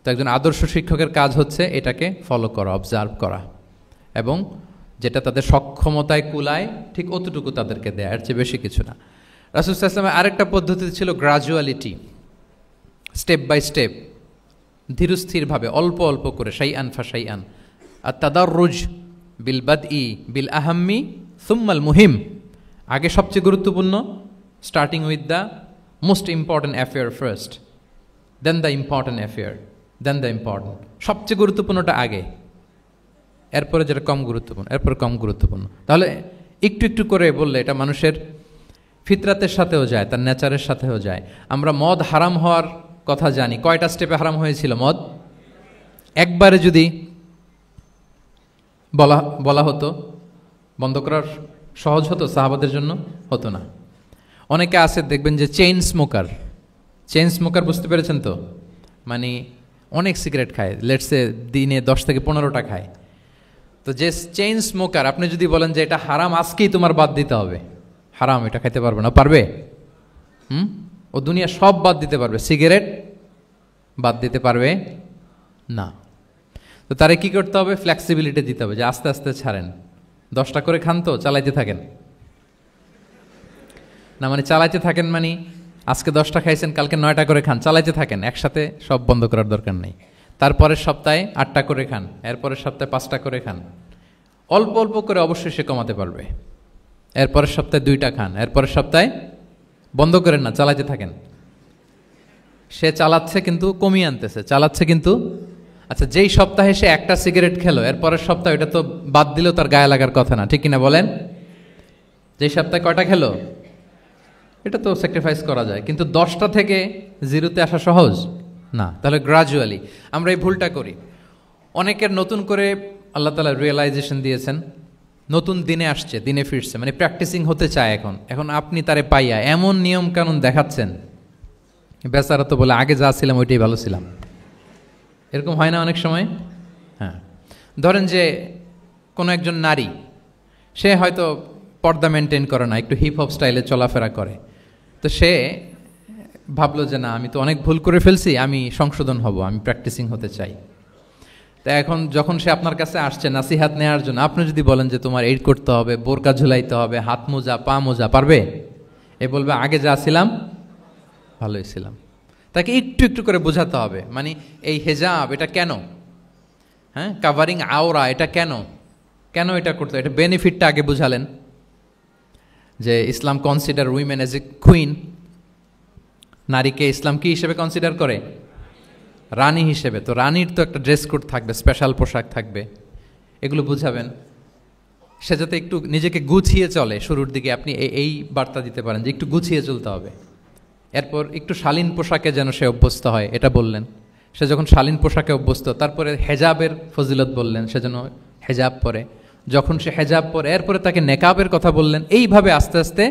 তো একজন আদর্শ শিক্ষকের কাজ হচ্ছে এটাকে ফলো করা, অবজার্ভ করা, এবং যেটা তাদের সক্ষমতায় কুলায় ঠিক অতটুকু তাদেরকে দেয়, এর চেয়ে বেশি কিছু না। রাসূল সাল্লাল্লাহু আলাইহি ওয়াসাল্লামের আরেকটা পদ্ধতি ছিল গ্রাজুয়ালিটি, স্টেপ বাই স্টেপ, ধীরস্থিরভাবে, অল্প অল্প করে, শাইআন ফাশাইআন। আর তাদাররুজ বিল বাদই বিল আহাম্মি সুম্মাল মুহিম, আগে সবচেয়ে গুরুত্বপূর্ণ, starting with the most important affair first, then the important affair, then the important. সবচেয়ে গুরুত্বপূর্ণটা আগে, এরপরে যেটা কম গুরুত্বপূর্ণ, এরপরে কম গুরুত্বপূর্ণ। তাহলে একটু একটু করে বললে এটা মানুষের ফিতরাতের সাথেও যায়, তার নেচারের সাথেও যায়। আমরা মদ হারাম হওয়ার কথা জানি, কয়টা স্টেপে হারাম হয়েছিল মদ? একবারে যদি বলা হতো বন্ধ করার সহজ হতো সাহাবাদের জন্য? হতো না। অনেকে আছে দেখবেন যে চেইন স্মোকার, বুঝতে পেরেছেন তো? মানে অনেক সিগারেট খায়, লেটসে দিনে 10 থেকে 15টা খায়। তো যে চেইন স্মোকার, আপনি যদি বলেন যে এটা হারাম, আজকেই তোমার বাদ দিতে হবে, হারাম, এটা খাইতে পারবে না, পারবে? ও দুনিয়া সব বাদ দিতে পারবে, সিগারেট বাদ দিতে পারবে না। তো তারে কি করতে হবে? ফ্লেক্সিবিলিটি দিতে হবে, যে আস্তে আস্তে ছাড়েন, 10টা করে খান তো চালাইতে থাকেন না, মানে চালাইতে থাকেন মানে আজকে 10টা খাইছেন, কালকে 9টা করে খান, চালাইতে থাকেন, একসাথে সব বন্ধ করার দরকার নেই। তারপরের সপ্তাহে 8টা করে খান, এরপরের সপ্তাহে 5টা করে খান, অল্প অল্প করে অবশ্যই সে কমাতে পারবে। এরপরের সপ্তাহে 2টা খান, এরপরের সপ্তাহে বন্ধ করেন না, চালাইতে থাকেন। সে চালাচ্ছে কিন্তু কমিয়ে আনতেছে, চালাচ্ছে কিন্তু। আচ্ছা, যেই সপ্তাহে সে একটা সিগারেট খেলো, এরপরের সপ্তাহে এটা তো বাদ দিলেও তার গায়ে লাগার কথা না, ঠিক কিনা বলেন? যেই সপ্তাহে কয়টা খেলো, এটা তো স্যাক্রিফাইস করা যায়, কিন্তু 10টা থেকে 0-তে আসা সহজ না। তাহলে গ্রাজুয়ালি আমরা এই ভুলটা করি। অনেকের নতুন করে আল্লাহ তাআলা রিয়েলাইজেশন দিয়েছেন, নতুন দিনে আসছে, দিনে ফিরছে, মানে প্র্যাকটিসিং হতে চায়। এখন আপনি তারে পাইয়া এমন নিয়ম কানুন দেখাচ্ছেন, বেচারা তো বলে আগে যা ছিলাম ওইটাই ভালো ছিলাম। এরকম হয় না অনেক সময়? হ্যাঁ, ধরেন যে কোনো একজন নারী, সে হয়তো পর্দা মেনটেন করে না, একটু হিপ হপ স্টাইলে চলাফেরা করে, তো সে ভাবলো যে না, আমি তো অনেক ভুল করে ফেলছি, আমি সংশোধন হব, আমি প্র্যাকটিসিং হতে চাই। তা এখন যখন সে আপনার কাছে আসছে নাসিহাত নেওয়ার জন্য, আপনি যদি বলেন যে তোমার এই করতে হবে, বোরকা ঝুলাইতে হবে, হাত মোজা পা মোজা, পারবে? এ বলবে আগে যা ছিলাম ভালোই ছিলাম। তাকে একটু একটু করে বোঝাতে হবে, মানে এই হেজাব এটা কেন, হ্যাঁ, কাভারিং আওরা এটা কেন, কেন এটা করতে, এটা বেনিফিটটা আগে বুঝালেন। যে Islam consider women as a queen, নারীকে ইসলাম কি হিসেবে কনসিডার করে? রানী হিসেবে। তো রানীর তো একটা ড্রেস কোড থাকবে, স্পেশাল পোশাক থাকবে, এগুলো বুঝাবেন। সে যাতে একটু নিজেকে গুছিয়ে চলে, শুরুর দিকে আপনি এই বার্তা দিতে পারেন যে একটু গুছিয়ে চলতে হবে। এরপর একটু শালীন পোশাকে যেন সে অভ্যস্ত হয়, এটা বললেন। সে যখন শালীন পোশাকে অভ্যস্ত, তারপরে হেজাবের ফজিলত বললেন, সে যেন হেজাব পরে। যখন সে হেজাব পরে, এরপরে তাকে নেকাবের কথা বললেন। এইভাবে আস্তে আস্তে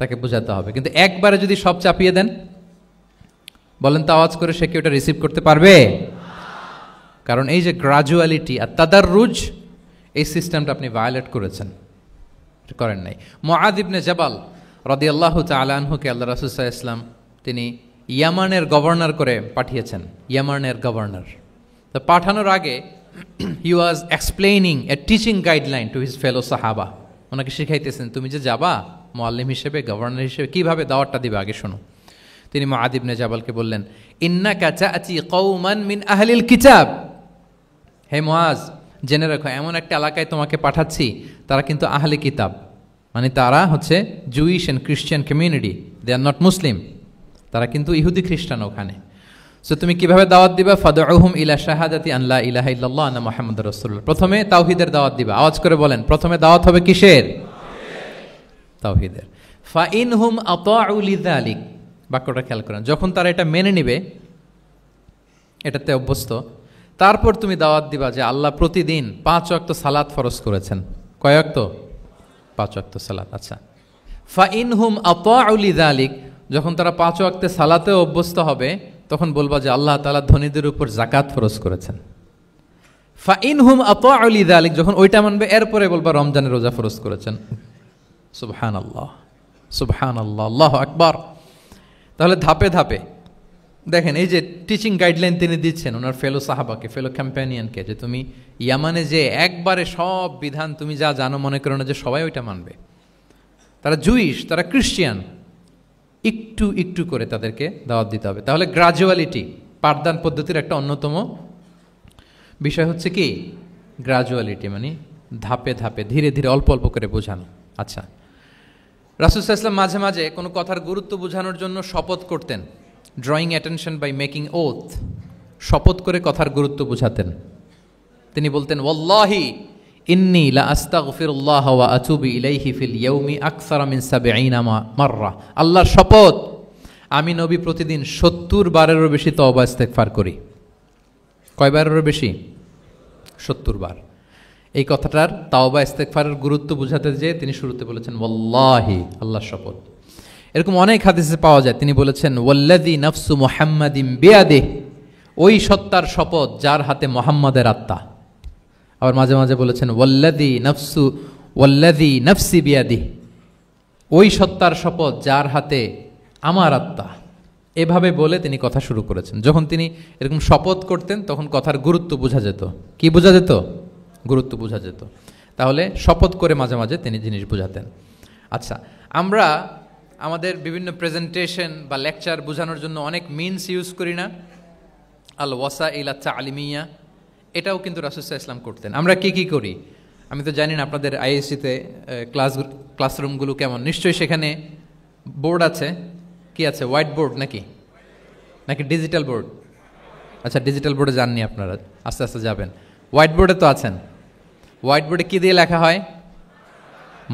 তাকে বোঝাতে হবে। কিন্তু একবারে যদি সব চাপিয়ে দেন, বলেন তো আওয়াজ করে, সে কি ওটা রিসিভ করতে পারবে? কারণ এই যে গ্রাজুয়ালিটি আর তাদাররুজ, এই সিস্টেমটা আপনি ভায়োলেট করেছেন, করেন নাই। মুআয ইবনে জাবাল রাদিয়াল্লাহু তাআলা আনহুকে আল্লাহ রাসূল সাল্লাল্লাহু আলাইহি ওয়াসাল্লাম তিনি ইয়ামানের গভর্নর করে পাঠিয়েছেন, ইয়ামানের গভর্নর। তো পাঠানোর আগে he was explaining a teaching guideline to his fellow সাহাবা। ওনাকে শিখাইতেছেন, তুমি যে যাবা মুআল্লিম হিসেবে, গভর্নর হিসেবে, কিভাবে দাওয়াতটা দিবে আগে শোনো। তিনি মুআয ইবনে জাবালকে বললেন, ইন্নাকা তা'তি কওমান মিন আহলিল কিতাব। হে মুআয, জেনে রাখো, এমন একটা এলাকায় তোমাকে পাঠাচ্ছি, তারা কিন্তু আহলে কিতাব, মানে তারা হচ্ছে Jewish and Christian community, they are not Muslim, তারা কিন্তু ইহুদি খ্রিস্টান ওখানে। সো তুমি কিভাবে দাওয়াত দিবা? ফাদউহুম ইলা শাহাদাতি আন লা ইলাহা ইল্লাল্লাহ আন্না মুহাম্মাদুর রাসূলুল্লাহ। প্রথমে তাওহীদের দাওয়াত দিবা। আওয়াজ করে বলেন, প্রথমে দাওয়াত হবে কিসের? তাওহীদের। ফাইনহুম আতাউ লিযালিক, বাক্যটা খেয়াল করেন। যখন তারা এটা মেনে নিবে, এটাতে অভ্যস্ত, তারপর তুমি দাওয়াত দিবা যে আল্লাহ প্রতিদিন 5 ওয়াক্ত সালাত ফরজ করেছেন। কয় ওয়াক্ত? 5 ওয়াক্ত সালাত। আচ্ছা, ফাইনহুম আতাউ লিযালিক, যখন তারা 5 ওয়াক্তে সালাতে অভ্যস্ত হবে, তখন বলবা যে আল্লাহ তাআলা ধনীদের উপর যাকাত ফরজ করেছেন। ফাইনহুম আতাউ লিযালিক, যখন ওইটা মানবে, এরপরে বলবা রমজানের রোজা ফরজ করেছেন। সুবহানাল্লাহ, সুবহানাল্লাহ, আল্লাহু আকবার। তাহলে ধাপে ধাপে দেখেন, এই যে টিচিং গাইডলাইন তিনি দিচ্ছেন ওনার ফেলো সাহাবাকে, ফেলো ক্যাম্পেনিয়নকে, যে তুমি ইয়ামানে যে একবারে সব বিধান তুমি যা জানো, মনে করো না যে সবাই ওইটা মানবে। তারা জুইশ, তারা ক্রিশ্চিয়ান, একটু একটু করে তাদেরকে দাওয়াত দিতে হবে। তাহলে গ্রাজুয়ালিটি, পাঠদান পদ্ধতির একটা অন্যতম বিষয় হচ্ছে কি গ্রাজুয়ালিটি, মানে ধাপে ধাপে, ধীরে ধীরে, অল্প অল্প করে বোঝানো। আচ্ছা, রাসূল সাল্লাল্লাহু আলাইহি ওয়াসাল্লাম মাঝে মাঝে কোনো কথার গুরুত্ব বোঝানোর জন্য শপথ করতেন, drawing attention by making oath, শপথ করে কথার গুরুত্ব বোঝাতেন। তিনি বলতেন, ওয়াল্লাহি ইন্নী লা আস্তাগফিরুল্লাহ ওয়া আতুবু ইলাইহি ফিল ইয়াউমি আকসারা মিন ৭০ মাররা। আল্লাহর শপথ, আমি নবী প্রতিদিন ৭০ বারেরও বেশি তওবা ইস্তেগফার করি। কয়বারেরও বেশি? ৭০ বার। এই কথাটার তাওবা ইস্তেগফারের গুরুত্ব বোঝাতে যেয়ে তিনি শুরুতে বলেছেন ওয়াল্লাহি, আল্লাহর শপথ। এরকম অনেক হাদিসে পাওয়া যায়, তিনি বলেছেন ওয়াল্লাযী নাফসু মুহাম্মাদিন বিয়াদিহি, ওই সত্তার শপথ যার হাতে মুহাম্মাদের আত্মা। আবার মাঝে মাঝে বলেছেন ওয়াল্লাযী নাফসি বিয়াদিহি, ওই সত্তার শপথ যার হাতে আমার আত্মা। এভাবে বলে তিনি কথা শুরু করেছেন। যখন তিনি এরকম শপথ করতেন, তখন কথার গুরুত্ব বোঝা যেত। কি বোঝা যেত? গুরুত্ব বোঝা যেত। তাহলে শপথ করে মাঝে মাঝে তিনি জিনিস বোঝাতেন। আচ্ছা, আমরা আমাদের বিভিন্ন প্রেজেন্টেশন বা লেকচার বোঝানোর জন্য অনেক মিনস ইউজ করি না? আল ওয়াসাইল আত-তা'লিমিয়া, এটাও কিন্তু রাসূল সাল্লাল্লাহু আলাইহি ওয়াসাল্লাম করতেন। আমরা কি কি করি? আমি তো জানি না আপনাদের আইএসসিতে ক্লাসরুমগুলো কেমন। নিশ্চয়ই সেখানে বোর্ড আছে। কি আছে? হোয়াইট বোর্ড নাকি ডিজিটাল বোর্ড? আচ্ছা, ডিজিটাল বোর্ডে যাননি আপনারা, আস্তে আস্তে যাবেন। হোয়াইট বোর্ডে তো আছেন। হোয়াইট বোর্ডে কী দিয়ে লেখা হয়?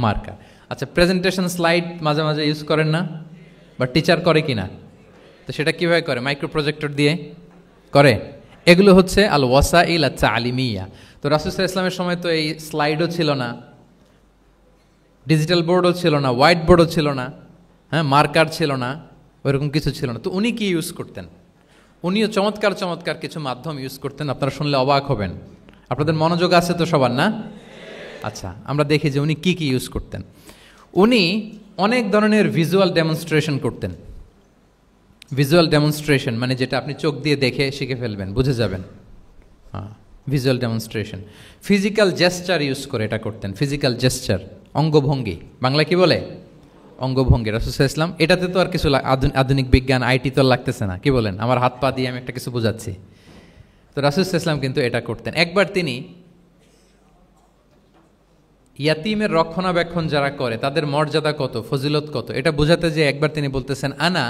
মার্কার। আচ্ছা, প্রেজেন্টেশন স্লাইড মাঝে মাঝে ইউজ করেন না? বা টিচার করে কি না? তো সেটা কীভাবে করে? মাইক্রো প্রজেক্টর দিয়ে করে। এগুলো হচ্ছে আল ওয়াসাইল আত-তা'লিমিয়া। তো রাসূল সাল্লাল্লাহু আলাইহি ওয়াসাল্লামের সময় তো এই স্লাইডও ছিল না, ডিজিটাল বোর্ডও ছিল না, হোয়াইট বোর্ডও ছিল না, হ্যাঁ, মার্কার ছিল না, ওইরকম কিছু ছিল না। তো উনি কি ইউজ করতেন? উনিও চমৎকার চমৎকার কিছু মাধ্যম ইউজ করতেন, আপনারা শুনলে অবাক হবেন। আপনাদের মনোযোগ আছে তো সবার, না? আচ্ছা, আমরা দেখি যে উনি কি কি ইউজ করতেন। উনি অনেক ধরনের ভিজুয়াল ডেমনস্ট্রেশন করতেন। ভিজুয়াল ডেমনস্ট্রেশন মানে যেটা আপনি চোখ দিয়ে দেখে শিখে ফেলবেন, বুঝে যাবেন। হ্যাঁ, visual demonstration. Physical gesture use করে এটা করতেন। ফিজিক্যাল জেস্চার, অঙ্গভঙ্গি, বাংলা কি বলে? অঙ্গভঙ্গি। রাসূল সাল্লাল্লাহু আলাইহি ওয়াসাল্লাম, এটাতে তো আর কিছু আধুনিক বিজ্ঞান আইটি তো লাগতেছে না, কি বলেন? আমার হাত পা দিয়ে আমি একটা কিছু বোঝাচ্ছি। তো রাসূল সাল্লাল্লাহু আলাইহি ওয়াসাল্লাম কিন্তু এটা করতেন। একবার তিনি ইয়াতিমের রক্ষণাবেক্ষণ যারা করে তাদের মর্যাদা কত, ফজিলত কত, এটা বোঝাতে যে একবার তিনি বলতেছেন, আনা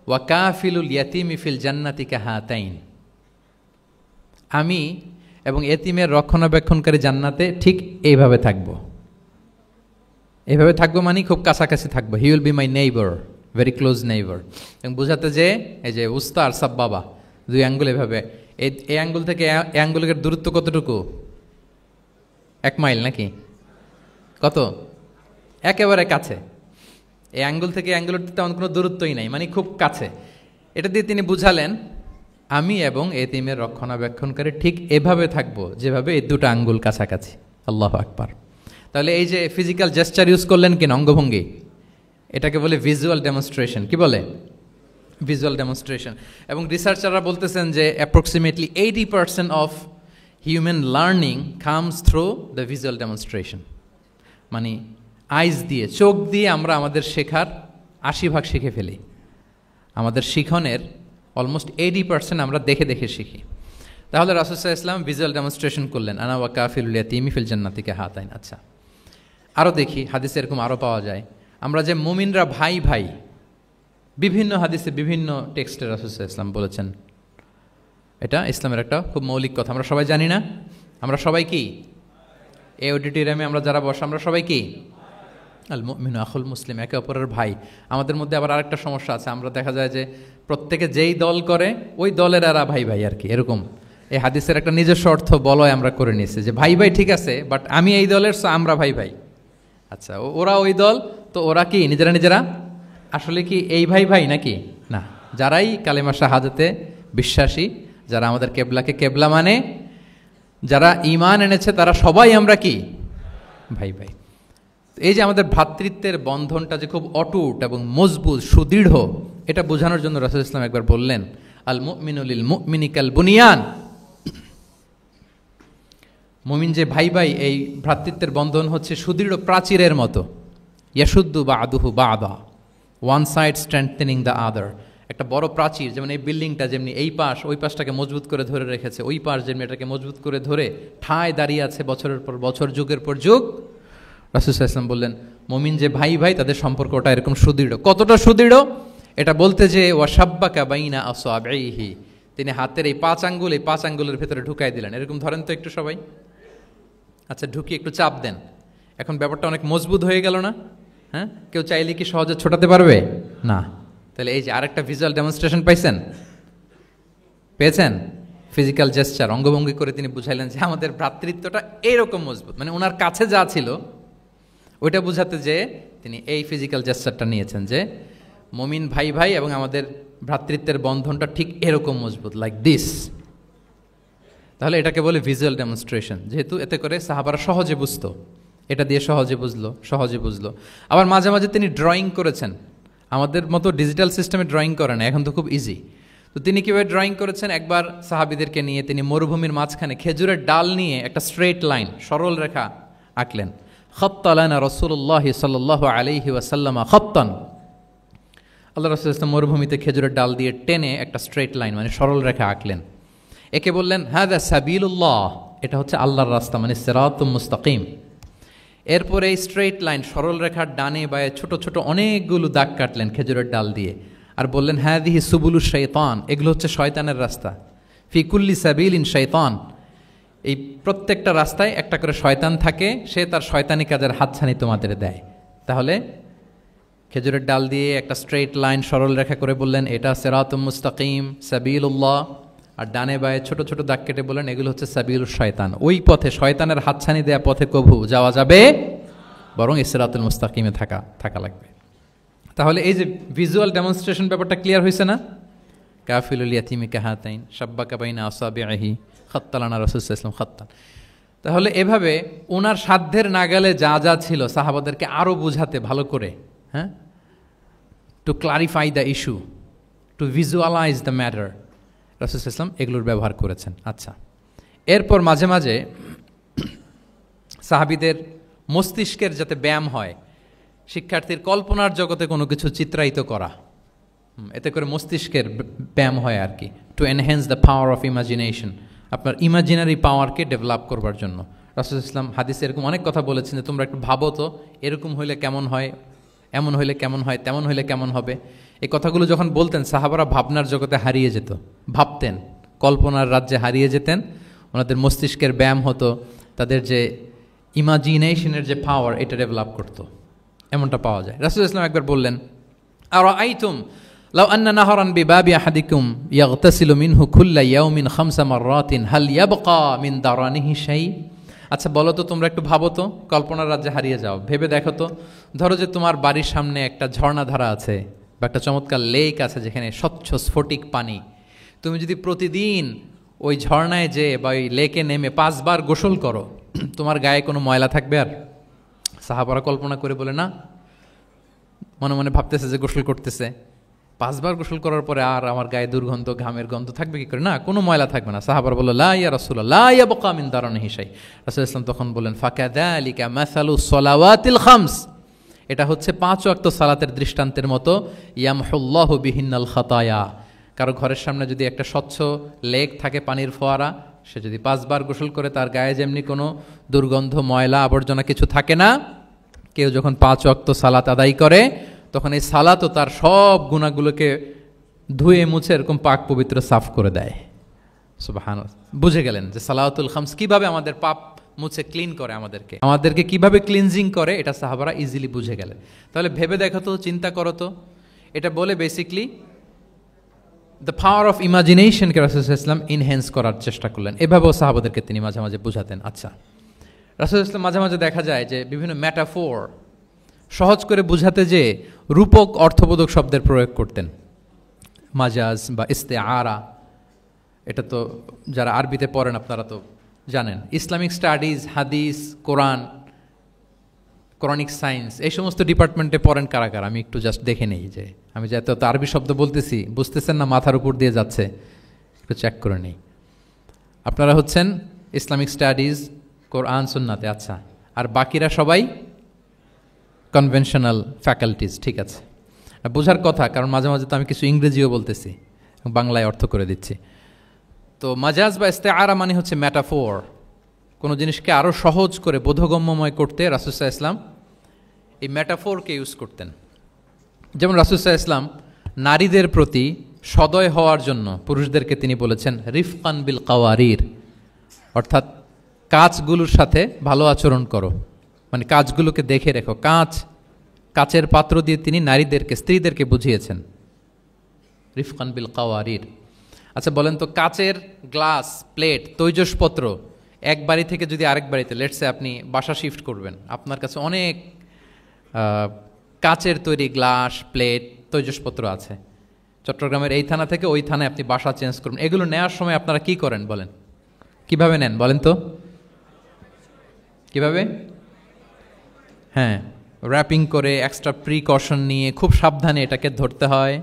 ওয়া কাফিলুল ইয়াতিমি ফিল জান্নাতি কাহাতাইন, আমি এবং এতিমের রক্ষণাবেক্ষণকারী জান্নাতে ঠিক এইভাবে থাকবো। এইভাবে থাকবো মানে খুব কাছাকাছি থাকবো। He will be my neighbour, very close neighbour. এবং বোঝাতে যে এই যে উস্তা আর সাব্বাবা, দুই আঙ্গুল এভাবে, এই আঙ্গুল থেকে এই আঙ্গুলের দূরত্ব কতটুকু? 1 মাইল নাকি কত? একেবারে কাছে। এই আঙ্গুল থেকে আঙ্গুলের তেমন কোনো দূরত্বই নাই, মানে খুব কাছে। এটা দিয়ে তিনি বুঝালেন, আমি এবং এতিমের রক্ষণাবেক্ষণকারী ঠিক এভাবে থাকবো যেভাবে এই দুটো আঙ্গুল কাছাকাছি। আল্লাহু আকবার। তাহলে এই যে ফিজিক্যাল জেস্চার ইউজ করলেন কিনা, অঙ্গভঙ্গি, এটাকে বলে ভিজুয়াল ডেমনস্ট্রেশন। কি বলে? Visual demonstration. এবং রিসার্চাররা বলতেছেন যে approximately 80% of human learning comes through the visual demonstration. মানে আইজ দিয়ে, চোখ দিয়ে আমরা আমাদের শেখার 80% শিখে ফেলি। আমাদের শিখনের অলমোস্ট 80% আমরা দেখে দেখে শিখি। তাহলে রাসূল সাল্লাল্লাহু আলাইহি ওয়াসাল্লাম ভিজুয়াল ডেমনস্ট্রেশন করলেন, আনা ওয়া কাফিলুল ইয়াতীমি ফিল জান্নাতি কাহাতাইন। আচ্ছা, আরও দেখি, হাদিসে এরকম আরও পাওয়া যায়। আমরা যে মুমিনরা ভাই ভাই, বিভিন্ন হাদিসে বিভিন্ন টেক্সটে রাসূল সাল্লাল্লাহু আলাইহি ওয়াসাল্লাম বলেছেন। এটা ইসলামের একটা খুব মৌলিক কথা, আমরা সবাই জানি না? আমরা সবাই কি? এই অডিটোরিয়ামে আমরা যারা বসে, আমরা সবাই কি? আল মুমিনু আখুল মুসলিম, একে অপরের ভাই। আমাদের মধ্যে আবার আরেকটা সমস্যা আছে, আমরা দেখা যায় যে প্রত্যেকে যেই দল করে ওই দলের এরা ভাই ভাই আর কি, এরকম। এই হাদিসের একটা নিজস্ব অর্থ বলয় আমরা করে নিয়েছি যে ভাই ভাই ঠিক আছে, বাট আমি এই দলের, সো আমরা ভাই ভাই। আচ্ছা, ওরা ওই দল, তো ওরা কি নিজেরা নিজেরা আসলে কি এই ভাই ভাই নাকি? না, যারাই কালেমা শাহাদাতে বিশ্বাসী, যারা আমাদের কেবলাকে কেবলা মানে, যারা ঈমান এনেছে, তারা সবাই আমরা কি? ভাই ভাই। এই যে আমাদের ভ্রাতৃত্বের বন্ধনটা যে খুব অটুট এবং মজবুত, সুদৃঢ়, এটা বোঝানোর জন্য রাসূল ইসলাম একবার বললেন, আল মুমিনু লিল মুমিনি কাল বুনিয়ান। মুমিন যে ভাই ভাই, এই ভ্রাতৃত্বের বন্ধন হচ্ছে সুদৃঢ় প্রাচীরের মতো। ইয়াশুদ্দু বা'দুহু বা'দা, one side strengthening the other. একটা বড় প্রাচীর, যেমন এই বিল্ডিংটা যেমনি এই পাশ ওই পাশটাকে মজবুত করে ধরে রেখেছে, ওই পাশ যেমনি এটাকে মজবুত করে ধরে ঠায় দাঁড়িয়ে আছে বছরের পর বছর, যুগের পর যুগ। রাসূল সাল্লাল্লাহু আলাইহি ওয়াসাল্লাম বললেন, মুমিন যে ভাই ভাই, তাদের সম্পর্কটা এরকম সুদৃঢ়। কতটা সুদৃঢ়? এটা বলতে যে ওয়াশাব্বাকা বাইনা আসওয়াবিহি, তিনি হাতের এই 5 আঙ্গুল, এই 5 আঙ্গুলের ভেতরে ঢুকাই দিলেন। এরকম ধরেন তো একটু সবাই। আচ্ছা, ঢুকিয়ে একটু চাপ দেন। এখন ব্যাপারটা অনেক মজবুত হয়ে গেল না? হ্যাঁ, কেউ চাইলে কি সহজে ছোটাতে পারবে? না। তাহলে এই যে আরেকটা ভিজুয়াল ডেমনস্ট্রেশন পাইছেন, পেয়েছেন? ফিজিক্যাল জেস্চার, অঙ্গভঙ্গি করে তিনি বুঝাইলেন যে আমাদের ভ্রাতৃত্বটা এইরকম মজবুত। মানে ওনার কাছে যা ছিল ওইটা বুঝাতে যে তিনি এই ফিজিক্যাল জেস্চারটা নিয়েছেন যে মুমিন ভাই ভাই এবং আমাদের ভ্রাতৃত্বের বন্ধনটা ঠিক এরকম মজবুত, লাইক দিস। তাহলে এটাকে বলে ভিজুয়াল ডেমনস্ট্রেশন, যেহেতু এতে করে সাহাবারা সহজে বুঝতো, এটা দিয়ে সহজে বুঝলো। আবার মাঝে মাঝে তিনি ড্রয়িং করেছেন। আমাদের মতো ডিজিটাল সিস্টেমে ড্রয়িং করে না, এখন তো খুব ইজি। তো তিনি কীভাবে ড্রয়িং করেছেন, একবার সাহাবিদেরকে নিয়ে তিনি মরুভূমির মাঝখানে খেজুরের ডাল নিয়ে একটা স্ট্রেট লাইন, সরল রেখা আঁকলেন। খাত্তা লানা রাসূলুল্লাহ সাল্লাল্লাহু আলাইহি ওয়াসাল্লাম খাত্তান, আল্লাহ রাসূল সাল্লাল্লাহু আলাইহি ওয়াসাল্লাম মরুভূমিতে খেজুরের ডাল দিয়ে টেনে একটা স্ট্রেট লাইন, মানে সরল রেখা আঁকলেন। একে বললেন হাযা সাবিলুল্লাহ, এটা হচ্ছে আল্লাহর রাস্তা, মানে সিরাতুম মুস্তাকিম। এরপরে এই স্ট্রেট লাইন, সরল রেখার ডানে বায়ে ছোট ছোট অনেকগুলো দাগ কাটলেন খেজুরের ডাল দিয়ে, আর বললেন হাযিহি সুবুলুশ শাইতান, এগুলো হচ্ছে শয়তানের রাস্তা। ফি কুল্লি সাবিলিন শাইতান, এই প্রত্যেকটা রাস্তায় একটা করে শয়তান থাকে, সে তার শয়তানি কাজের হাতছানি তোমাদের দেয়। তাহলে খেজুরের ডাল দিয়ে একটা স্ট্রেট লাইন, সরল রেখা করে বললেন এটা সিরাতুম মুস্তাকিম, সাবিলুল্লাহ, আর ডানে বায়ে ছোট ছোট দাগ কেটে বললেন এগুলো হচ্ছে সাবিলুশ শয়তান। ওই পথে, শয়তানের হাতছানি দেয়া পথে কভু যাওয়া যাবে বরং সিরাতুল মুস্তাকিমে থাকা লাগবে। তাহলে এই যে ভিজুয়াল ডেমনস্ট্রেশন ব্যাপারটা ক্লিয়ার হয়েছে না? কাফিলুল ইয়াতিমি কাহাতাইন শাব্বাকা বাইনা আসাবিহি খাত্তালানা রাসূল সাল্লাল্লাহু আলাইহি ওয়াসাল্লাম খাত্তান। তাহলে এভাবে ওনার সাধ্যের নাগালে যা যা ছিল সাহাবাদেরকে আরও বুঝাতে ভালো করে, হ্যাঁ, to clarify the issue, to visualise the matter, রাসূল সাল্লাল্লাহু আলাইহি ওয়াসাল্লাম এগুলোর ব্যবহার করেছেন। আচ্ছা, এরপর মাঝে মাঝে সাহাবীদের মস্তিষ্কের যাতে ব্যায়াম হয়, শিক্ষার্থীর কল্পনার জগতে কোনো কিছু চিত্রায়িত করা, এতে করে মস্তিষ্কের ব্যায়াম হয় আর কি, to enhance the power of imagination, আপনার ইমাজিনারি পাওয়ারকে ডেভেলপ করবার জন্য। রাসূল ইসলাম হাদিসে এরকম অনেক কথা বলেছেন যে তোমরা একটু ভাবো তো, এরকম হইলে কেমন হয়, এমন হইলে কেমন হয়, তেমন হইলে কেমন হবে। এই কথাগুলো যখন বলতেন সাহাবারা ভাবনার জগতে হারিয়ে যেত, ভাবতেন, কল্পনার রাজ্যে হারিয়ে যেতেন, ওনাদের মস্তিষ্কের ব্যায়াম হতো, তাদের যে ইমাজিনেশনের যে পাওয়ার এটা ডেভেলপ করতো, এমনটা পাওয়া যায়। রাসূল ইসলাম একবার বললেন, আরাআইতুম লাউ আন্না নাহরান বিবাবি আহাদিকুম ইয়াগতাসিলু মিনহু কুল্লা ইয়াউমিন খামসা মাররাতিন হাল ইয়াবকা মিন দারানিহি শাই। আচ্ছা বলো তো, তোমরা একটু ভাবো তো, কল্পনার রাজ্যে হারিয়ে যাও, ভেবে দেখো তো, ধরো যে তোমার বাড়ির সামনে একটা ঝর্ণাধারা আছে বা একটা চমৎকার লেক আছে যেখানে স্বচ্ছ স্ফটিক পানি, তুমি যদি প্রতিদিন ওই ঝর্ণায় যে বা ওই লেকে নেমে 5 বার গোসল করো, তোমার গায়ে কোনো ময়লা থাকবে আর? সাহাবারা কল্পনা করে বলে না, মনে মনে ভাবতেছে যে গোসল করতেছে, 5 বার গোসল করার পরে আর আমার গায়ে দুর্গন্ধ, ঘামের গন্ধ থাকবে কি করে? না, কোনো ময়লা থাকবে না। সাহাবারা বলল, লা ইয়া রাসূলুল্লাহ লা ইয়াবকা মিন দারানিহি শাই। রাসূল ইসলাম তখন বলেন, ফাকাযালিকা মাসালু সলাওয়াতিল খামস, এটা হচ্ছে 5 ওয়াক্ত সালাতের দৃষ্টান্তের মতো, ইয়ামহুল্লাহু বিহিন্নাল খাতায়া। কারো ঘরের সামনে যদি একটা স্বচ্ছ লেক থাকে, পানির ফোয়ারা, সে যদি 5 বার গোসল করে তার গায়ে যেমনি কোনো দুর্গন্ধ, ময়লা, আবর্জনা কিছু থাকে না, কেউ যখন 5 ওয়াক্ত সালাত আদায় করে তখন এই সালাতও তার সব গুনাহগুলোকে ধুয়ে মুছে এরকম পাক পবিত্র সাফ করে দেয়। সুবহানাল্লাহ। বুঝে গেলেন যে সালাওয়াতুল খামস কিভাবে আমাদের পাপ মুছে ক্লিন করে, আমাদেরকে কিভাবে ক্লিনজিং করে, এটা সাহাবারা ইজিলি বুঝে গেলেন। তাহলে ভেবে দেখো তো, চিন্তা করো তো, এটা বলে বেসিকলি দ্য পাওয়ার অফ ইমাজিনেশনকে রাসূল সাল্লাল্লাহু আলাইহি ওয়াসাল্লাম এনহ্যান্স করার চেষ্টা করলেন। এভাবেও সাহাবাদেরকে তিনি মাঝে মাঝে বুঝাতেন। আচ্ছা, রাসূল সাল্লাল্লাহু আলাইহি ওয়াসাল্লাম মাঝে মাঝে দেখা যায় যে বিভিন্ন ম্যাটাফোর, সহজ করে বুঝাতে যে রূপক অর্থবোধক শব্দের প্রয়োগ করতেন। মাজাজ বা ইস্তেআরা, এটা তো যারা আরবিতে পড়েন আপনারা তো জানেন। ইসলামিক স্টাডিজ, হাদিস, কোরআন, কোরআনিক সায়েন্স, এই সমস্ত ডিপার্টমেন্টে পড়েন কারা কারা? আমি একটু জাস্ট দেখে নেই যে আমি যে এত আরবি শব্দ বলতেছি বুঝতেছেন না, মাথার উপর দিয়ে যাচ্ছে, একটু চেক করে নেই। আপনারা হচ্ছেন ইসলামিক স্টাডিজ, কোরআন, সুন্নাতে। আচ্ছা, আর বাকিরা সবাই কনভেনশনাল ফ্যাকাল্টিজ। ঠিক আছে, বোঝার কথা, কারণ মাঝে মাঝে তো আমি কিছু ইংরেজিও বলতেছি, বাংলায় অর্থ করে দিচ্ছি। তো মাজাজ বা ইস্তেআরা মানে হচ্ছে ম্যাটাফোর, কোনো জিনিসকে আরও সহজ করে বোধগম্যময় করতে রাসূল সাল্লাল্লাহু আলাইহি ওয়াসাল্লাম এই ম্যাটাফোরকে ইউজ করতেন। যেমন রাসূল সাল্লাল্লাহু আলাইহি ওয়াসাল্লাম নারীদের প্রতি সদয় হওয়ার জন্য পুরুষদেরকে তিনি বলেছেন রিফকান বিল কাওয়ারির, অর্থাৎ কাঁচগুলোর সাথে ভালো আচরণ করো, মানে কাঁচগুলোকে দেখে রেখো। কাচের পাত্র দিয়ে তিনি নারীদেরকে, স্ত্রীদেরকে বুঝিয়েছেন রিফকান বিল কাওয়ারির। আচ্ছা বলেন তো, কাচের গ্লাস, প্লেট, তৈজসপত্র এক বাড়ি থেকে যদি আরেক বাড়িতে, লেটসে আপনি বাসা শিফট করবেন, আপনার কাছে অনেক কাচের তৈরি গ্লাস, প্লেট, তৈজসপত্র আছে, চট্টগ্রামের এই থানা থেকে ওই থানায় আপনি বাসা চেঞ্জ করবেন, এগুলো নেওয়ার সময় আপনারা কি করেন বলেন? কিভাবে নেন বলেন তো? কিভাবে? হ্যাঁ, র্যাপিং করে, এক্সট্রা প্রিকশন নিয়ে খুব সাবধানে এটাকে ধরতে হয়,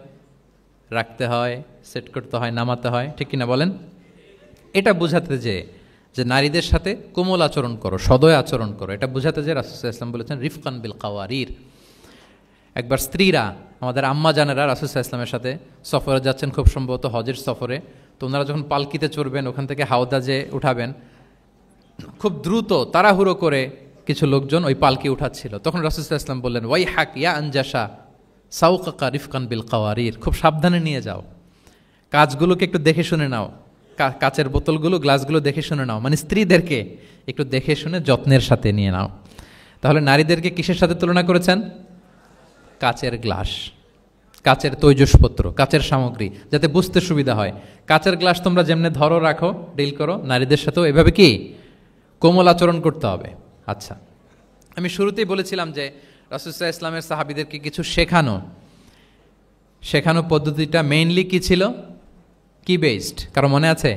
রাখতে হয়, সেট করতে হয়, নামাতে হয়, ঠিক কিনা বলেন? এটা বোঝাতে যে নারীদের সাথে কোমল আচরণ করো, সদয় আচরণ করো, এটা বোঝাতে যে রাসূল সাল্লাল্লাহু আলাইহি ওয়াসাল্লাম বলেছেন রিফকান বিল কাওয়ারির। একবার স্ত্রীরা, আমাদের আম্মা জানেরা রাসূল সাল্লাল্লাহু আলাইহি ওয়াসাল্লামের সাথে সফরে যাচ্ছেন, খুব সম্ভবত হজের সফরে। তো ওনারা যখন পালকিতে চড়বেন, ওখান থেকে হাওদাজে উঠাবেন, খুব দ্রুত তাড়াহুড়ো করে কিছু লোকজন ওই পালকি উঠাচ্ছিল। তখন রাসূল সাল্লাল্লাহু আলাইহি ওয়াসাল্লাম বললেন, ওয়াই হাক ইয়া আনজাসা সাউকাকা রিফকান বিল কাওয়ারির, খুব সাবধানে নিয়ে যাও, কাজগুলোকে একটু দেখে শুনে নাও, কাচের বোতলগুলো, গ্লাসগুলো দেখে শুনে নাও, মানে স্ত্রীদেরকে একটু দেখে শুনে যত্নের সাথে নিয়ে নাও। তাহলে নারীদেরকে কিসের সাথে তুলনা করেছেন? কাচের গ্লাস, কাচের তৈজসপত্র, কাচের সামগ্রী, যাতে বুঝতে সুবিধা হয়। কাচের গ্লাস তোমরা যেমনি ধরো, রাখো, ডিল করো, নারীদের সাথেও এভাবে কি কোমল আচরণ করতে হবে। আচ্ছা, আমি শুরুতেই বলেছিলাম যে রাসূল সাল্লাল্লাহু আলাইহি ওয়াসাল্লামের সাহাবীদেরকে কিছু শেখানো পদ্ধতিটা মেইনলি কি ছিল? কি বেসড? কারো মনে আছে?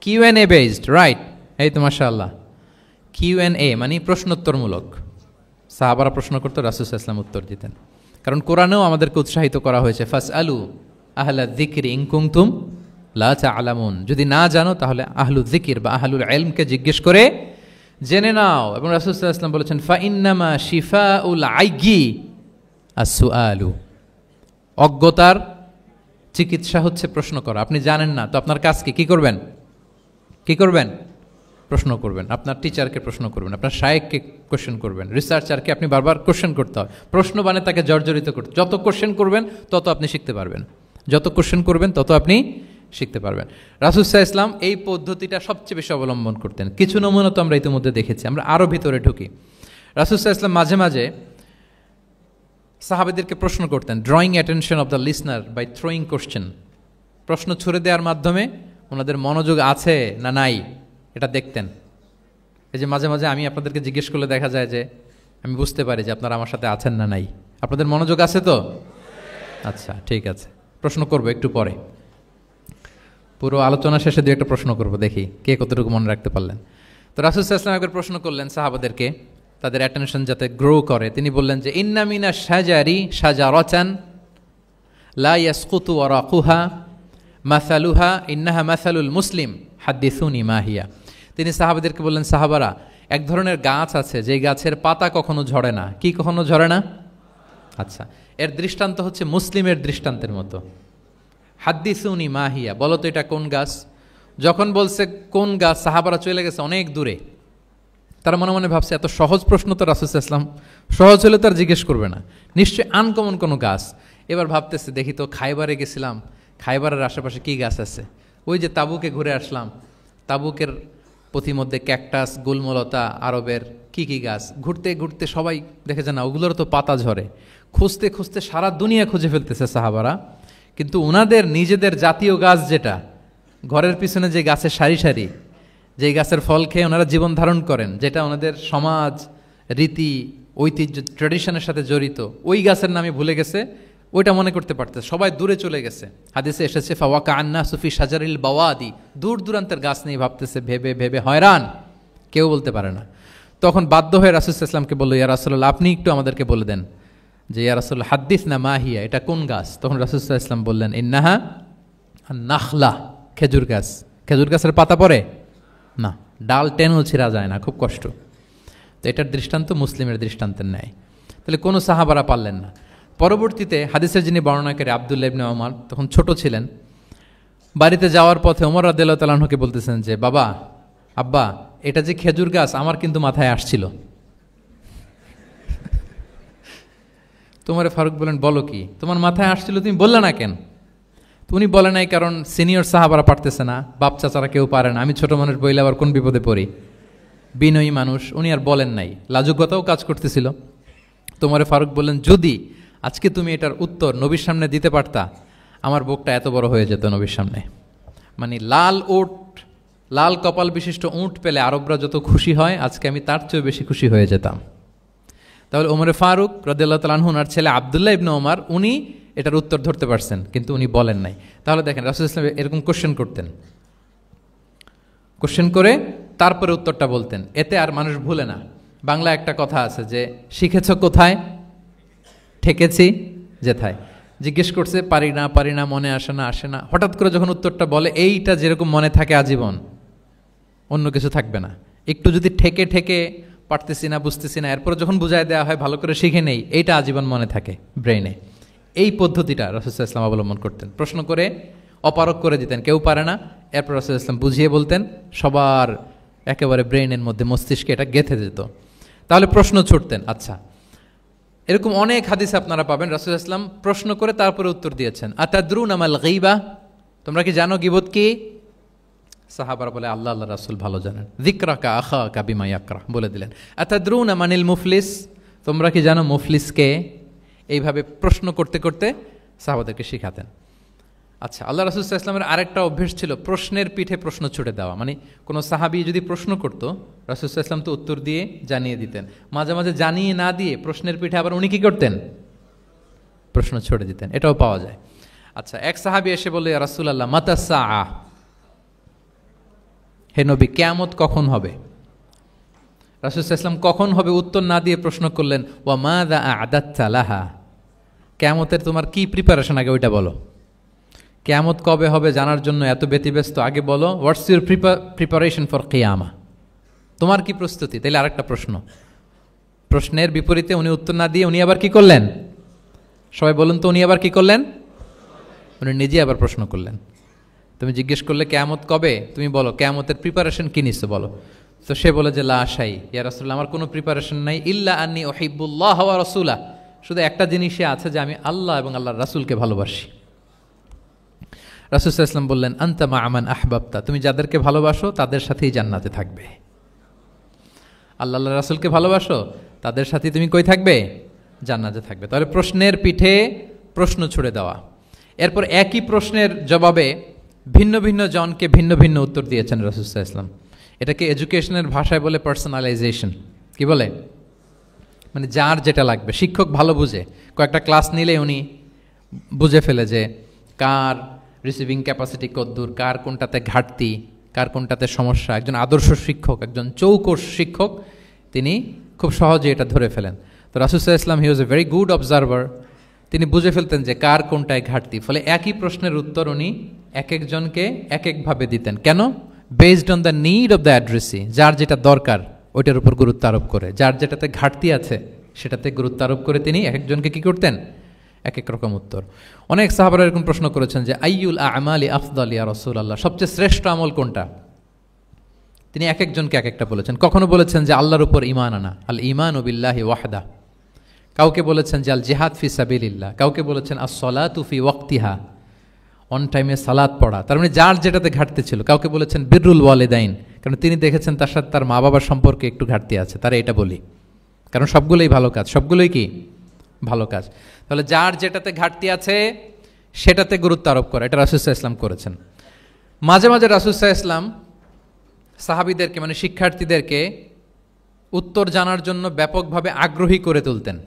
Q and A based, right? এই তো মাশাআল্লাহ, কিউএনএ মানে প্রশ্নোত্তরমূলক। সাহাবারা প্রশ্ন করতো, রাসূল সাল্লাল্লাহু আলাইহি ওয়াসাল্লাম উত্তর দিতেন। কারণ কোরআনেও আমাদেরকে উৎসাহিত করা হয়েছে, ফাসআলু আহলা যিকরি ইন কুনতুম লা তা'লামুন, যদি না জানো তাহলে আহলু যিকির বা আহলুল ইলমকে জিজ্ঞেস করে জেনে নাও। এবং রাসূল সাল্লাল্লাহু আলাইহি ওয়াসাল্লাম বলেছেন, ফা ইন্নামা শিফাউল আইয়ি আস-সুআলু, অজ্ঞতার চিকিৎসা হচ্ছে প্রশ্ন করা। আপনি জানেন না তো আপনার কাজ কি করবেন? প্রশ্ন করবেন। আপনার টিচারকে প্রশ্ন করবেন, আপনার শায়েখকে কোশ্চেন করবেন, রিসার্চারকে আপনি বারবার কোশ্চেন করতে হয়। প্রশ্ন মানে তাকে জর্জরিত করতে, যত কোশ্চেন করবেন তত আপনি শিখতে পারবেন, শিখতে পারবেন। রাসূল সাল্লাল্লাহু আলাইহি ওয়াসাল্লাম এই পদ্ধতিটা সবচেয়ে বেশি অবলম্বন করতেন। কিছু নমুনা তো আমরা ইতিমধ্যে দেখেছি। আমরা আরও ভিতরে ঢুকি। রাসূল সাল্লাল্লাহু আলাইহি ওয়াসাল্লাম মাঝে মাঝে সাহাবীদেরকে প্রশ্ন করতেন, drawing attention of the listener by throwing question. প্রশ্ন ছুড়ে দেওয়ার মাধ্যমে ওনাদের মনোযোগ আছে না নাই এটা দেখতেন। এই যে মাঝে মাঝে আমি আপনাদেরকে জিজ্ঞেস করলে দেখা যায় যে আমি বুঝতে পারি যে আপনারা আমার সাথে আছেন না নাই। আপনাদের মনোযোগ আছে তো? আচ্ছা, ঠিক আছে। প্রশ্ন করব একটু পরে, পুরো আলোচনা শেষে দু একটা প্রশ্ন করব, দেখি কে কতটুকু মনে রাখতে পারলেন। তো রাসূল সাল্লাল্লাহু আলাইহি ওয়াসাল্লাম একবার প্রশ্ন করলেন সাহাবাদেরকে, তাদের অ্যাটেনশন যাতে গ্রো করে। তিনি বললেন যে ইন্না মিনা শাজারি শাজারাতান লা ইয়াসকুতু ওয়ারাকুহা মাসালুহা ইন্নাহা মাসালুল মুসলিম হাদ্দিসুনি মা হিয়া। তিনি সাহাবাদেরকে বললেন, সাহাবারা, এক ধরনের গাছ আছে যে গাছের পাতা কখনো ঝরে না। কি কখনো ঝরে না? আচ্ছা, এর দৃষ্টান্ত হচ্ছে মুসলিমের দৃষ্টান্তের মতো। হাদ্দিসুনি মা হিয়া, বলো তো এটা কোন গাছ? যখন বলছে কোন গাছ, সাহাবারা চলে গেছে অনেক দূরে। তারা মনে মনে ভাবছে এত সহজ প্রশ্ন তো রাসূল সাল্লাল্লাহু আলাইহি ওয়াসাল্লাম সহজ হলে তার জিজ্ঞেস করবে না, নিশ্চয়ই আনকমন কোনো গাছ। এবার ভাবতেছে, দেখি তো খাইবারে গেছিলাম, খাইবারের আশেপাশে কি গাছ আছে। ওই যে তাবুকে ঘুরে আসলাম, তাবুকের পথিমধ্যে ক্যাকটাস, গুলমলতা, আরবের কি কি গাছ। ঘুরতে ঘুরতে সবাই দেখেছে না ওগুলোর তো পাতা ঝরে। খুঁজতে খুঁজতে সারা দুনিয়া খুঁজে ফেলতেছে সাহাবারা, কিন্তু ওনাদের নিজেদের জাতীয় গাছ যেটা, ঘরের পিছনে যে গাছের সারি সারি, যেই গাছের ফল খেয়ে ওনারা জীবন ধারণ করেন, যেটা ওনাদের সমাজ, রীতি, ঐতিহ্য, ট্র্যাডিশনের সাথে জড়িত, ওই গাছের নামে ভুলে গেছে, ওইটা মনে করতে পারতেছে। সবাই দূরে চলে গেছে। হাদিসে এসেছে ফাওয়াকা আন্না সুফি শাজারিল বাওয়াদি, দূর দূরান্তের গাছ নিয়ে ভাবতেছে, ভেবে ভেবে হয়রান, কেউ বলতে পারে না। তখন বাধ্য হয়ে রাসূল সাল্লাল্লাহু আলাইহি ওয়াসাল্লামকে বলল, ইয়া রাসূলুল্লাহ, আপনি একটু আমাদেরকে বলে দেন যে ইয়া রাসূলুল্লাহ হাদ্দিসনা মা হিয়া, এটা কোন গাছ? তখন রাসূল সাল্লাল্লাহু আলাইহি ওয়াসাল্লাম বললেন, ইন্নাহা নাখলা, খেজুর গাছ। খেজুর গাছের পাতা পড়ে না, ডাল টেনেও ছিঁড়া যায় না, খুব কষ্ট। তো এটার দৃষ্টান্ত মুসলিমের দৃষ্টান্তের ন্যায়। তাহলে কোনো সাহাবারা পারলেন না। পরবর্তীতে হাদিসের যিনি বর্ণনাকারী আব্দুল্লাহ ইবনে ওমর তখন ছোট ছিলেন, বাড়িতে যাওয়ার পথে ওমর রাদিয়াল্লাহু তাআলা আনহুকে বলতেছেন যে, বাবা, আব্বা, এটা যে খেজুর গাছ আমার কিন্তু মাথায় আসছিল। তোমার ফারুক বলেন, বলো কি, তোমার মাথায় আসছিল, তুমি বললে না কেন? তো উনি বলে নাই কারণ সিনিয়র সাহাবারা পারতেছে না, বাপ চাচারা কেউ পারে না, আমি ছোট মানুষ বইলে আবার কোন বিপদে পড়ি, বিনয়ী মানুষ, উনি আর বলেন নাই, লাজুকতাও কাজ করতেছিল। তোমারে ফারুক বললেন, যদি আজকে তুমি এটার উত্তর নবীর সামনে দিতে পারতা, আমার বুকটা এত বড় হয়ে যেত নবীর সামনে। মানে লাল কপাল বিশিষ্ট উট পেলে আরবরা যত খুশি হয়, আজকে আমি তার চেয়েও বেশি খুশি হয়ে যেতাম। তাহলে ওমরে ফারুক রাদিয়াল্লাহু তাআলা আনহু, ওনার ছেলে আব্দুল্লাহ ইবনে ওমর, উনি এটার উত্তর ধরতে পারছেন, কিন্তু উনি বলেন নাই। তাহলে দেখেন রাসূল সাল্লাল্লাহু আলাইহি ওয়াসাল্লাম এরকম কোশ্চেন করতেন, কোশ্চেন করে তারপরে উত্তরটা বলতেন, এতে আর মানুষ ভুলে না। বাংলা একটা কথা আছে যে, শিখেছ কোথায়, ঠেকেছি যেথায়। জিজ্ঞেস করছে, পারি না, মনে আসে না, হঠাৎ করে যখন উত্তরটা বলে, এইটা যেরকম মনে থাকে আজীবন, অন্য কিছু থাকবে না। একটু যদি ঠেকে পারতেছি না, বুঝতেছি না, এরপর যখন বুঝায় দেওয়া হয়, ভালো করে শিখে নেই, এইটা আজীবন মনে থাকে ব্রেইনে। এই পদ্ধতিটা রাসূল সাল্লাল্লাহু আলাইহি ওয়াসাল্লাম অবলম্বন করতেন। প্রশ্ন করে অপারক করে দিতেন, কেউ পারে না, এরপর রাসূল সাল্লাল্লাহু আলাইহি ওয়াসাল্লাম বুঝিয়ে বলতেন, সবার একেবারে ব্রেইনের মধ্যে, মস্তিষ্কে এটা গেঁথে যেত। তাহলে প্রশ্ন ছুটতেন। আচ্ছা, এরকম অনেক হাদিস আপনারা পাবেন রাসূল সাল্লাল্লাহু আলাইহি ওয়াসাল্লাম প্রশ্ন করে তারপরে উত্তর দিয়েছেন। আতাদরুনা মাল গীবা, তোমরা কি জানো গীবত কি? সাহাবারা বলে, আল্লাহ রাসূল ভালো জানেন। যিকরাকা আখাকা বিমা ইয়াকরা, বলে দিলেন। আতাদরুনা মানিল মুফলিস, তোমরা কি জানো মুফলিস কে? এইভাবে প্রশ্ন করতে করতে সাহাবাদেরকে শিখাতেন। আচ্ছা, আল্লাহ রাসূল সাল্লাল্লাহু আলাইহি ওয়াসাল্লামের আরেকটা অভ্যেস ছিল প্রশ্নের পিঠে প্রশ্ন ছুড়ে দেওয়া। মানে কোনো সাহাবী যদি প্রশ্ন করত, রাসূল সাল্লাল্লাহু আলাইহি ওয়াসাল্লাম তো উত্তর দিয়ে জানিয়ে দিতেন। মাঝে মাঝে জানিয়ে না দিয়ে প্রশ্নের পিঠে আবার উনি কি করতেন, প্রশ্ন ছুড়ে দিতেন। এটাও পাওয়া যায়। আচ্ছা, এক সাহাবী এসে বলে, ইয়া রাসূলুল্লাহ মাতা সাআ, হে নবী কিয়ামত কখন হবে? রাসূল সাল্লাল্লাহু আলাইহি ওয়াসাল্লাম কখন হবে উত্তর না দিয়ে প্রশ্ন করলেন, ওয়া মাযা আ'দাত্তা লাহা, কিয়ামতের তোমার কি প্রিপারেশন আগে ওইটা বলো। কিয়ামত কবে হবে জানার জন্য এত ব্যতিব্যস্ত, আগে বলো হোয়াটস ইউর প্রিপারেশন ফর কিয়ামা, তোমার কি প্রস্তুতি। তাইলে আরেকটা প্রশ্ন, প্রশ্নের বিপরীতে উনি উত্তর না দিয়ে উনি আবার কি করলেন, সবাই বলুন তো, উনি আবার কি করলেন, উনি নিজে আবার প্রশ্ন করলেন। তুমি জিজ্ঞেস করলে কিয়ামত কবে, তুমি বলো কিয়ামতের প্রিপারেশন কি নিচ্ছ বলো। তো সে বলে যে লা শাই ইয়া রাসূলুল্লাহ, আমার কোনো প্রিপারেশন নাই, ইল্লা আন্নী উহিব্বুল্লাহ ওয়া রাসূলাহ, শুধু একটা জিনিসই আছে যে আমি আল্লাহ এবং আল্লাহর রাসূলকে ভালোবাসি। রাসূল সাল্লাল্লাহু আলাইহি ওয়াসাল্লাম বললেন, আনতা মা আমান আহবাবতা, তুমি যাদেরকে ভালোবাসো তাদের সাথেই জান্নাতে থাকবে। আল্লাহ আল্লাহ রাসূলকে ভালোবাসো, তাদের সাথে তুমি কই থাকবে, জান্নাতে থাকবে। তাহলে প্রশ্নের পিঠে প্রশ্ন ছুড়ে দেওয়া। এরপর একই প্রশ্নের জবাবে ভিন্ন ভিন্ন জনকে ভিন্ন ভিন্ন উত্তর দিয়েছেন রাসূল সাল্লাল্লাহু আলাইহি ওয়াসাল্লাম। এটাকে এডুকেশনের ভাষায় বলে পার্সোনালাইজেশন। কি বলে, মানে যার যেটা লাগবে। শিক্ষক ভালো বুঝে, কয়েকটা ক্লাস নিলে উনি বুঝে ফেলে যে কার রিসিভিং ক্যাপাসিটি কদ্দূর, কার কোনটাতে ঘাটতি, কার কোনটাতে সমস্যা। একজন আদর্শ শিক্ষক, একজন চৌকস শিক্ষক, তিনি খুব সহজে এটা ধরে ফেলেন। তো রাসূল সাল্লাল্লাহু আলাইহি ওয়াসাল্লাম he was a very good observer. তিনি বুঝে ফেলতেন যে কার কোনটায় ঘাটতি, ফলে একই প্রশ্নের উত্তর উনি এক একজনকে এক একভাবে দিতেন। কেন? Based on the need of the addressee, যার যেটা দরকার ওইটার উপর গুরুত্ব আরোপ করে, যার যেটাতে ঘাটতি আছে সেটাতে গুরুত্ব আরোপ করে তিনি এক একজনকে কী করতেন, এক এক রকম উত্তর। অনেক সাহাবারা এরকম প্রশ্ন করেছেন যে আইয়ুল আমালি আফদাল ইয়া রাসূলুল্লাহ, সবচেয়ে শ্রেষ্ঠ আমল কোনটা? তিনি এক একজনকে এক একটা বলেছেন। কখনো বলেছেন যে আল্লাহর উপর ঈমান আনা, আল ঈমানু বিল্লাহি ওয়াহদা। কাউকে বলেছেন যে আল জিহাদ ফি সাবিলিল্লাহ, কাউকে বলেছেন আস-সালাতু ফি ওয়াক্তিহা, অন টাইমে সালাত পড়া। তার মানে যার যেটাতে ঘাটতি ছিল। কাউকে বলেছেন বিররুল ওয়ালিদাইন, কারণ তিনি দেখেছেন তার সাথে তার মা বাবার সম্পর্কে একটু ঘাটতি আছে, তারা এটা বলি, কারণ সবগুলোই ভালো কাজ, সবগুলোই কি ভালো কাজ। তাহলে যার যেটাতে ঘাটতি আছে সেটাতে গুরুত্ব আরোপ করা, এটা রাসূল সাল্লাল্লাহু আলাইহি ওয়াসাল্লাম করেছেন। মাঝে মাঝে রাসূল সাল্লাল্লাহু আলাইহি ওয়াসাল্লাম সাহাবীদেরকে, মানে শিক্ষার্থীদেরকে উত্তর জানার জন্য ব্যাপকভাবে আগ্রহী করে তুলতেন।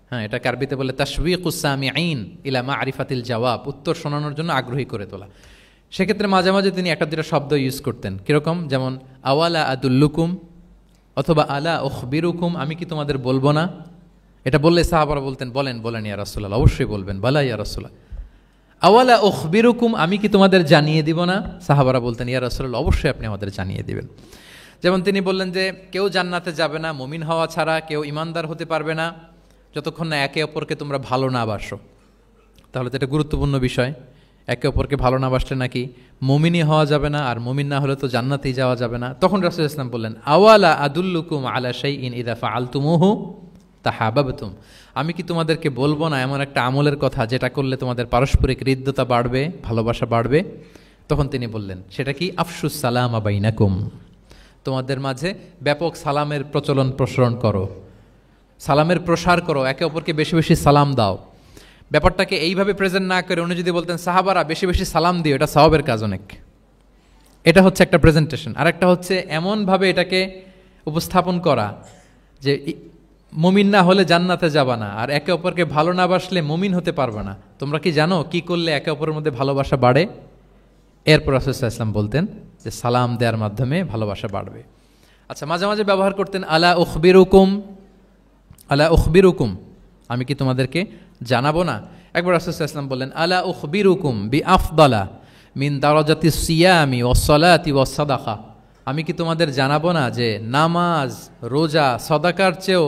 হ্যাঁ, এটা আরবিতে বলে তাশওয়ীকুস সামিঈন ইলা মা'রিফাতিল জাওয়াব, উত্তর শোনানোর জন্য আগ্রহী করে তোলা। সেক্ষেত্রে মাঝে মাঝে তিনি একটা দুটা শব্দ ইউজ করতেন। কীরকম? যেমন আওয়ালা আদুল্লুকুম, অথবা আলা উখবিরুকুম, আমি কি তোমাদের বলবো না। এটা বললে সাহাবারা বলতেন, বলেন বলেন ইয়া রাসূলুল্লাহ, অবশ্যই বলবেন, বালা ইয়া রাসূলুল্লাহ। আওয়ালা উখবিরুকুম, আমি কি তোমাদের জানিয়ে দিব না। সাহাবারা বলতেন, ইয়া রাসূলুল্লাহ, অবশ্যই আপনি আমাদের জানিয়ে দিবেন। যেমন তিনি বললেন যে কেউ জান্নাতে যাবে না মুমিন হওয়া ছাড়া, কেউ ইমানদার হতে পারবে না যতক্ষণ না একে অপরকে তোমরা ভালো না বাসো। তাহলে তো এটা গুরুত্বপূর্ণ বিষয়। একে অপরকে ভালো না বাসলে নাকি মুমিনই হওয়া যাবে না, আর মুমিন না হলে তো জান্নাতেই যাওয়া যাবে না। তখন রাসূল সাল্লাল্লাহু আলাইহি ওয়াসাল্লাম বললেন, আওয়ালা আদুল্লুকুম আলা শাইইন ইযা ফাআলতুমুহু তাহাবাবতুম, আমি কি তোমাদেরকে বলবো না এমন একটা আমলের কথা যেটা করলে তোমাদের পারস্পরিক হৃদ্যতা বাড়বে, ভালোবাসা বাড়বে। তখন তিনি বললেন, সেটা কি? আফশুস সালামা বাইনাকুম, তোমাদের মাঝে ব্যাপক সালামের প্রসারণ করো, সালামের প্রসার করো, একে অপরকে বেশি বেশি সালাম দাও। ব্যাপারটাকে এইভাবে প্রেজেন্ট না করে উনি যদি বলতেন সাহাবারা বেশি বেশি সালাম দিও, এটা সওয়াবের কাজ অনেক। এটা হচ্ছে একটা প্রেজেন্টেশন। আর একটা হচ্ছে এমনভাবে এটাকে উপস্থাপন করা যে মুমিন না হলে জান্নাতে যাবা না, আর একে অপরকে ভালো না বাসলে মুমিন হতে পারবে না। তোমরা কি জানো কি করলে একে অপরের মধ্যে ভালোবাসা বাড়ে? এরপর রাসূল সাল্লাল্লাহু আলাইহি ওয়াসাল্লাম বলতেন যে সালাম দেওয়ার মাধ্যমে ভালোবাসা বাড়বে। আচ্ছা, মাঝে মাঝে ব্যবহার করতেন আলা উখবিরুকুম, আলা উখবিরুকুম, আমি কি তোমাদেরকে জানাবো না। একবার রাসূল সাল্লাল্লাহু আলাইহি ওয়াসাল্লাম বললেন, আলা উখবিরুকুম বিআফদালা মিন দারাজাতিস সিয়ামি ওয়াস সালাতি ওয়াস সাদাকা, আমি কি তোমাদের জানাবো না যে নামাজ, রোজা, সাদাকার চেয়েও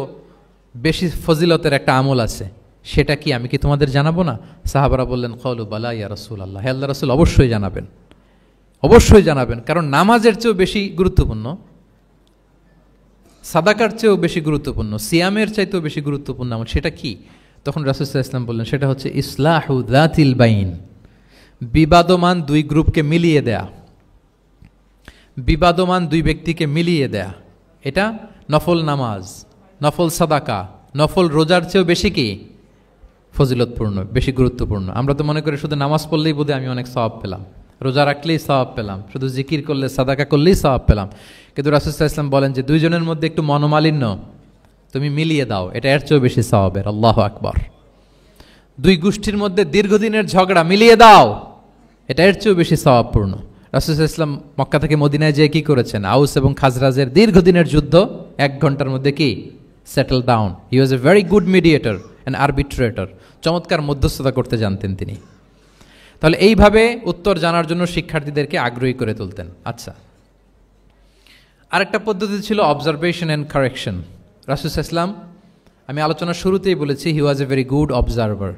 বেশি ফজিলতের একটা আমল আছে, সেটা কি আমি কি তোমাদের জানাবো না। সাহাবারা বললেন, ক্বালু বালা ইয়া রাসূলুল্লাহ, হে আল্লাহর রাসূল, অবশ্যই জানাবেন, অবশ্যই জানাবেন, কারণ নামাজের চেয়েও বেশি গুরুত্বপূর্ণ, সাদাকার চেয়েও বেশি গুরুত্বপূর্ণ, সিয়ামের চাইতেও বেশি গুরুত্বপূর্ণ আমল। সেটা কি? তখন রাসূল সাল্লাল্লাহু আলাইহি ওয়াসাল্লাম বললেন, সেটা হচ্ছে ইসলাহু যাতিল বাইন, বিবাদমান দুই গ্রুপকে মিলিয়ে দেয়া, বিবাদমান দুই ব্যক্তিকে মিলিয়ে দেয়া। এটা নফল নামাজ, নফল সাদাকা, নফল রোজার চেয়েও বেশি কি ফজিলতপূর্ণ, বেশি গুরুত্বপূর্ণ। আমরা তো মনে করি শুধু নামাজ পড়লেই বোধহয় আমি অনেক সওয়াব পেলাম, রোজা রাখলেই সওয়াব পেলাম, শুধু জিকির করলে সাদাকা করলেই সওয়াব পেলাম। কিন্তু রাসূল সাল্লাল্লাহু আলাইহি ওয়াসাল্লাম বলেন যে দুইজনের মধ্যে একটু মনোমালিন্য তুমি মিলিয়ে দাও, এটা এর চেয়েও বেশি সওয়াবের। আল্লাহু আকবার। দুই গোষ্ঠীর মধ্যে দীর্ঘদিনের ঝগড়া মিলিয়ে দাও, এটা এর চেয়েও বেশি সওয়াবপূর্ণ। রাসূল সাল্লাল্লাহু আলাইহি ওয়াসাল্লাম মক্কা থেকে মদিনায় যেয়ে কি করেছেন? আউস এবং খাজরাজের দীর্ঘদিনের যুদ্ধ 1 ঘন্টার মধ্যে কি settle down. He was a very good mediator and arbitrator. চমৎকার মধ্যস্থতা করতে জানতেন তিনি। তাহলে এইভাবে উত্তর জানার জন্য শিক্ষার্থীদেরকে আগ্রহী করে তুলতেন। আচ্ছা, আরেকটা পদ্ধতি ছিল অবজারভেশন অ্যান্ড কারেকশন। রাসূল সাল্লাল্লাহু আলাইহি ওয়াসাল্লাম, আমি আলোচনার শুরুতেই বলেছি, হি was a very good observer.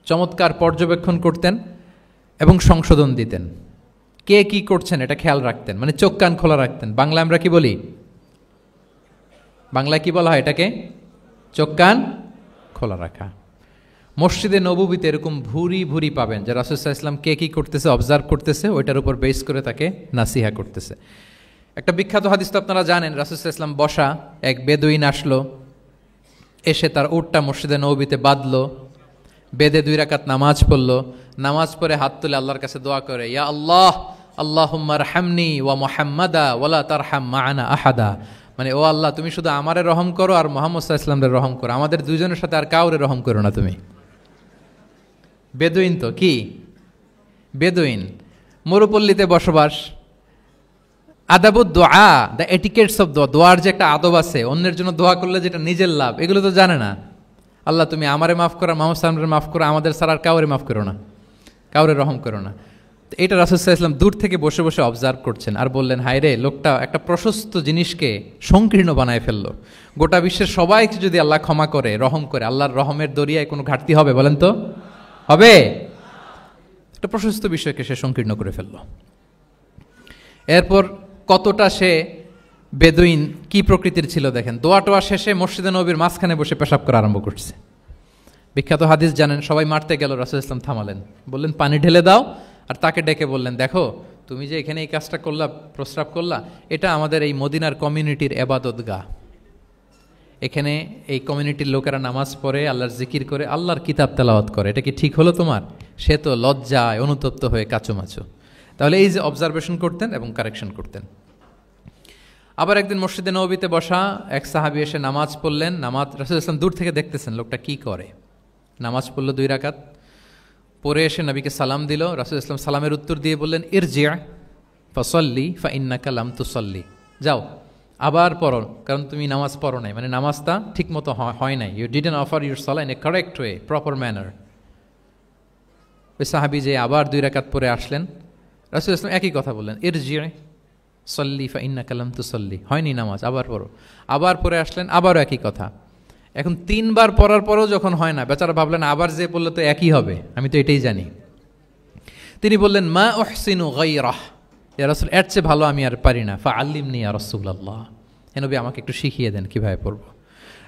চমৎকার পর্যবেক্ষণ করতেন এবং সংশোধন দিতেন। কে কি করছেন এটা খেয়াল রাখতেন, মানে চোখ কান খোলা রাখতেন। বাংলায় আমরা কি বলি? বাংলায় কি বলা হয় এটাকে? চোখ কান খোলা রাখা। মসজিদে নববীতে এরকম ভুরি ভুরি পাবেন যে রাসূল সাল্লাল্লাহু আলাইহি ওয়াসাল্লাম কে কি করতেছে অবজার্ভ করতেছে, ওইটার উপর বেস করে তাকে নাসিহা করতেছে। একটা বিখ্যাত হাদিস তো আপনারা জানেন, রাসূল সাল্লাল্লাহু আলাইহি ওয়াসাল্লাম বসা, এক বেদুইন আসলো, এসে তার উটটা মসজিদে নববীতে বাঁধলো, বেদে 2 রাকাত নামাজ পড়লো, নামাজ পড়ে হাত তুলে আল্লাহর কাছে দোয়া করে, ইয়া আল্লাহ আল্লাহুম্মা আরহামনি ওয়া মুহাম্মাদা ওয়ালা তারহাম মা'ানা আহাদা। মানে ও আল্লাহ, তুমি শুধু আমারে রহম করো আর মুহাম্মদ সাল্লাল্লাহু আলাইহি ওয়াসাল্লামের রহম করো, আমাদের দুইজনের সাথে আর কাউরে রহম করো না তুমি। বেদুইন তো কি, বেদুইন, মরুপল্লীতে বসবাস। আদাবুদ দোয়া, দ্য এটিকেটস অফ দোয়া, দোয়ার যে একটা আদব আছে, অন্যের জন্য দোয়া করলে যেটা নিজের লাভ, এগুলো তো জানে না। আল্লাহ তুমি আমারে মাফ করো, মুহাম্মদ সাল্লাল্লাহু আলাইহি ওয়াসাল্লামকে মাফ করো, আমাদের ছাড়া আর কাউরে মাফ করো না, কাউরে রহম করো না। এটা রাসূল সাল্লাল্লাহু আলাইহি ওয়াসাল্লাম দূর থেকে বসে বসে অবজার্ভ করছেন আর বললেন, হায় রে, লোকটা একটা প্রশস্ত জিনিসকে সংকীর্ণ বানায় ফেললো। গোটা বিশ্বের সবাইকে যদি আল্লাহ ক্ষমা করে, রহম করে, আল্লাহর রহমের দরিয়ায় কোনো ঘাটতি হবে বলেন তো? হবে? একটা প্রশস্ত বিষয়কে সে সংকীর্ণ করে ফেললো। এরপর কতটা সে বেদুইন, কি প্রকৃতির ছিল দেখেন। দোয়া টোয়া শেষে মসজিদে নববীর মাঝখানে বসে পেশাব করা আরম্ভ করছে। বিখ্যাত হাদিস জানেন, সবাই মারতে গেল, রাসূল সাল্লাল্লাহু আলাইহি ওয়াসাল্লাম থামালেন, বললেন পানি ঢেলে দাও, আর তাকে ডেকে বললেন, দেখো তুমি যে এখানে এই কাজটা করলা, প্রস্রাব করলা, এটা আমাদের এই মদিনার কমিউনিটির এবাদতগাহ। এখানে এই কমিউনিটির লোকেরা নামাজ পড়ে, আল্লাহর জিকির করে, আল্লাহর কিতাব তেলাওয়াত করে, এটা কি ঠিক হলো তোমার? সে তো লজ্জায় অনুতপ্ত হয়ে কাচুমাচু। তাহলে এই যে অবজারভেশন করতেন এবং কারেকশন করতেন। আবার একদিন মসজিদে নববীতে বসা এক সাহাবী এসে নামাজ পড়লেন। নামাজ রাসূল সাল্লাল্লাহু আলাইহি ওয়াসাল্লাম দূর থেকে দেখতেছেন লোকটা কি করে। নামাজ পড়লো 2 রাকাত, পরে এসে নবীকে সালাম দিল। রাসূল সাল্লাল্লাহু আলাইহি ওয়াসাল্লাম সালামের উত্তর দিয়ে বললেন, ইরজি' ফাসাল্লি ফাইন্নাকা লাম তুসাল্লি, যাও আবার পড়ো, কারণ তুমি নামাজ পড়ো নাই, মানে নামাজটা ঠিক মতো হয় নাই। ইউ ডিডন্ট অফার ইউর সালাহ in a correct way, proper manner. ওই সাহাবী যে আবার 2 রাকাত পরে আসলেন, রাসূল সাল্লাল্লাহু আলাইহি ওয়াসাল্লাম একই কথা বললেন, ইরজি' সল্লি ফাইন্নাকা লাম তুসাল্লি, হয়নি নামাজ, আবার পড়ো। আবার পরে আসলেন, আবারও একই কথা। এখন 3 বার পড়ার পরও যখন হয় না, বেচারা ভাবলেন আবার যে পড়লে তো একই হবে, আমি তো এটাই জানি। তিনি বললেন, মা উহসিনু গায়রাহ, ইয়া রাসূল, এর চেয়ে ভালো আমি আর পারি না, ফাআল্লিমনি ইয়া রাসূলুল্লাহ, হে নবী আমাকে একটু শিখিয়ে দেন কিভাবে পড়ব।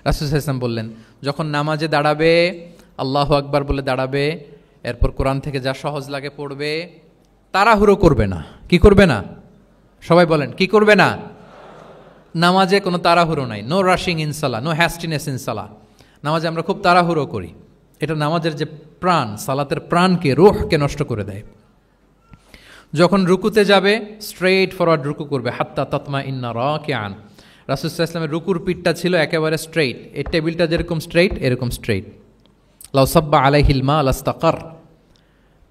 রাসূল সাল্লাল্লাহু আলাইহি ওয়াসাল্লাম বললেন, যখন নামাজে দাঁড়াবে, আল্লাহু আকবার বলে দাঁড়াবে, এরপর কোরআন থেকে যা সহজ লাগে পড়বে, তাড়াহুড়ো করবে না। কি করবে না? সবাই বলেন, কি করবে না? নামাজে কোনো তাড়াহুড়ো নাই, নো রাশিং ইন সালাহ, নো হ্যাস্টিনেস ইন সালাহ। নামাজে আমরা খুব তাড়াহুড়ো করি, এটা নামাজের যে প্রাণ, সালাতের প্রাণকে, রূহকে নষ্ট করে দেয়। যখন রুকুতে যাবে, স্ট্রেইট ফরওয়ার্ড রুকু করবে, হাত্তা তাতমা ইন্না রাকিআন। রাসূল সাল্লাল্লাহু আলাইহি ওয়াসাল্লামের রুকুর পিঠটা ছিল একেবারে স্ট্রেইট, এই টেবিলটা যেরকম স্ট্রেইট, এরকম স্ট্রেইট। লাউ সাব্বা আলাইহিল মা লাস্তাকার,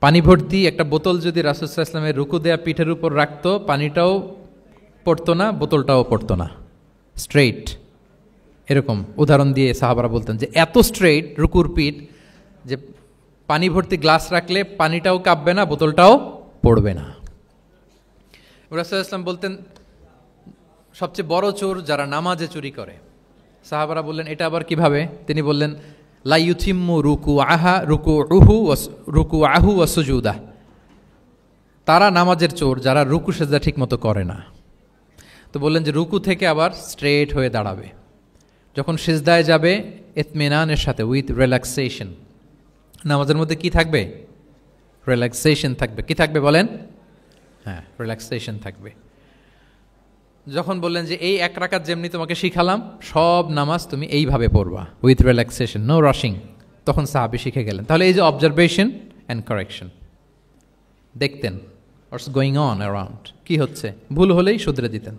পানি ভর্তি একটা বোতল যদি রাসূল সাল্লাল্লাহু আলাইহি ওয়াসাল্লামের রুকু দেয়া পিঠের উপর রাখতো, পানিটাও পড়তো না, বোতলটাও পড়তো না, স্ট্রেইট। এরকম উদাহরণ দিয়ে সাহাবারা বলতেন যে এত স্ট্রেইট রুকুর পিঠ যে পানি ভর্তি গ্লাস রাখলে পানিটাও কাঁপবে না, বোতলটাও পড়বে না। রাসূল সাল্লাল্লাহু আলাইহি ওয়াসাল্লাম বলতেন, সবচেয়ে বড় চোর যারা নামাজে চুরি করে। সাহাবারা বললেন, এটা আবার কিভাবে? তিনি বললেন, লা ইউতিম্মু রুকুআহু ওয়া সুজুদাহ, তারা নামাজের চোর যারা রুকু সেজদা ঠিক মতো করে না। তো বললেন যে রুকু থেকে আবার স্ট্রেট হয়ে দাঁড়াবে, যখন সিজদায় যাবে ইতমিনানের সাথে, উইথ রিল্যাক্সেশন। নামাজের মধ্যে কি থাকবে? রিল্যাক্সেশন থাকবে। কি থাকবে বলেন? হ্যাঁ, রিল্যাক্সেশন থাকবে। যখন বললেন যে এই 1 রাকাত যেমনি তোমাকে শিখালাম, সব নামাজ তুমি এইভাবে পড়বা, উইথ রিল্যাক্সেশন, নো রাশিং, তখন সাহাবী শিখে গেলেন। তাহলে এই যে অবজারভেশন অ্যান্ড কারেকশন, দেখতেন হোয়াটস গোয়িং অন অ্যারাউন্ড, কি হচ্ছে, ভুল হলেই শুধরে দিতেন।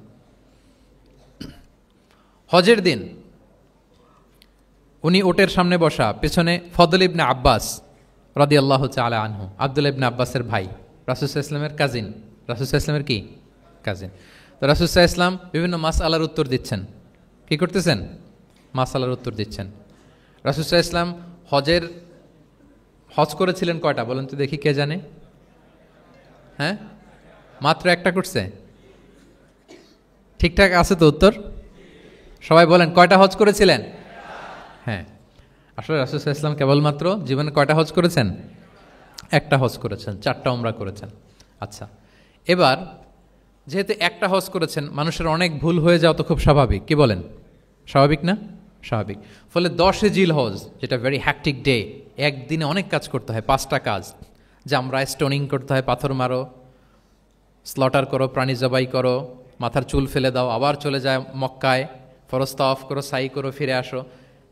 হজের দিন উনি ওটের সামনে বসা, পেছনে ফদল ইবনে আব্বাস রাদিয়াল্লাহু তাআলা আনহু, আব্দুল্লাহ ইবনে আব্বাসের ভাই, রাসূল সাল্লাল্লাহু আলাইহি ওয়াসাল্লামের কাজিন, রাসূল সাল্লাল্লাহু আলাইহি ওয়াসাল্লামের কি কাজিন। তো রাসূল সাল্লাল্লাহু আলাইহি ওয়াসাল্লাম বিভিন্ন মাসআলার উত্তর দিচ্ছেন। কি করতেছেন? মাসআলার উত্তর দিচ্ছেন। রাসূল সাল্লাল্লাহু আলাইহি ওয়াসাল্লাম হজ করেছিলেন কয়টা বলেন তো দেখি, কে জানে? হ্যাঁ, মাত্র একটা করছে। ঠিকঠাক আছে তো উত্তর? সবাই বলেন কয়টা হজ করেছিলেন? হ্যাঁ, আসলে রাসূল সাল্লাল্লাহু আলাইহি ওয়াসাল্লাম কেবলমাত্র জীবনে কয়টা হজ করেছেন? একটা হজ করেছেন, 4টা উমরা করেছেন। আচ্ছা, এবার যেহেতু একটা হজ করেছেন, মানুষের অনেক ভুল হয়ে যাওয়া তো খুব স্বাভাবিক, কি বলেন? স্বাভাবিক না? স্বাভাবিক। ফলে 10 জিলহজ, যেটা ভেরি হ্যাকটিক ডে, একদিনে অনেক কাজ করতে হয়, 5টা কাজ। জামরায় স্টোনিং করতে হয়, পাথর মারো, স্লটার করো, প্রাণী জবাই করো, মাথার চুল ফেলে দাও, আবার চলে যায় মক্কায়, ফরজ তাওয়াফ করো, সাই করো, ফিরে আসো।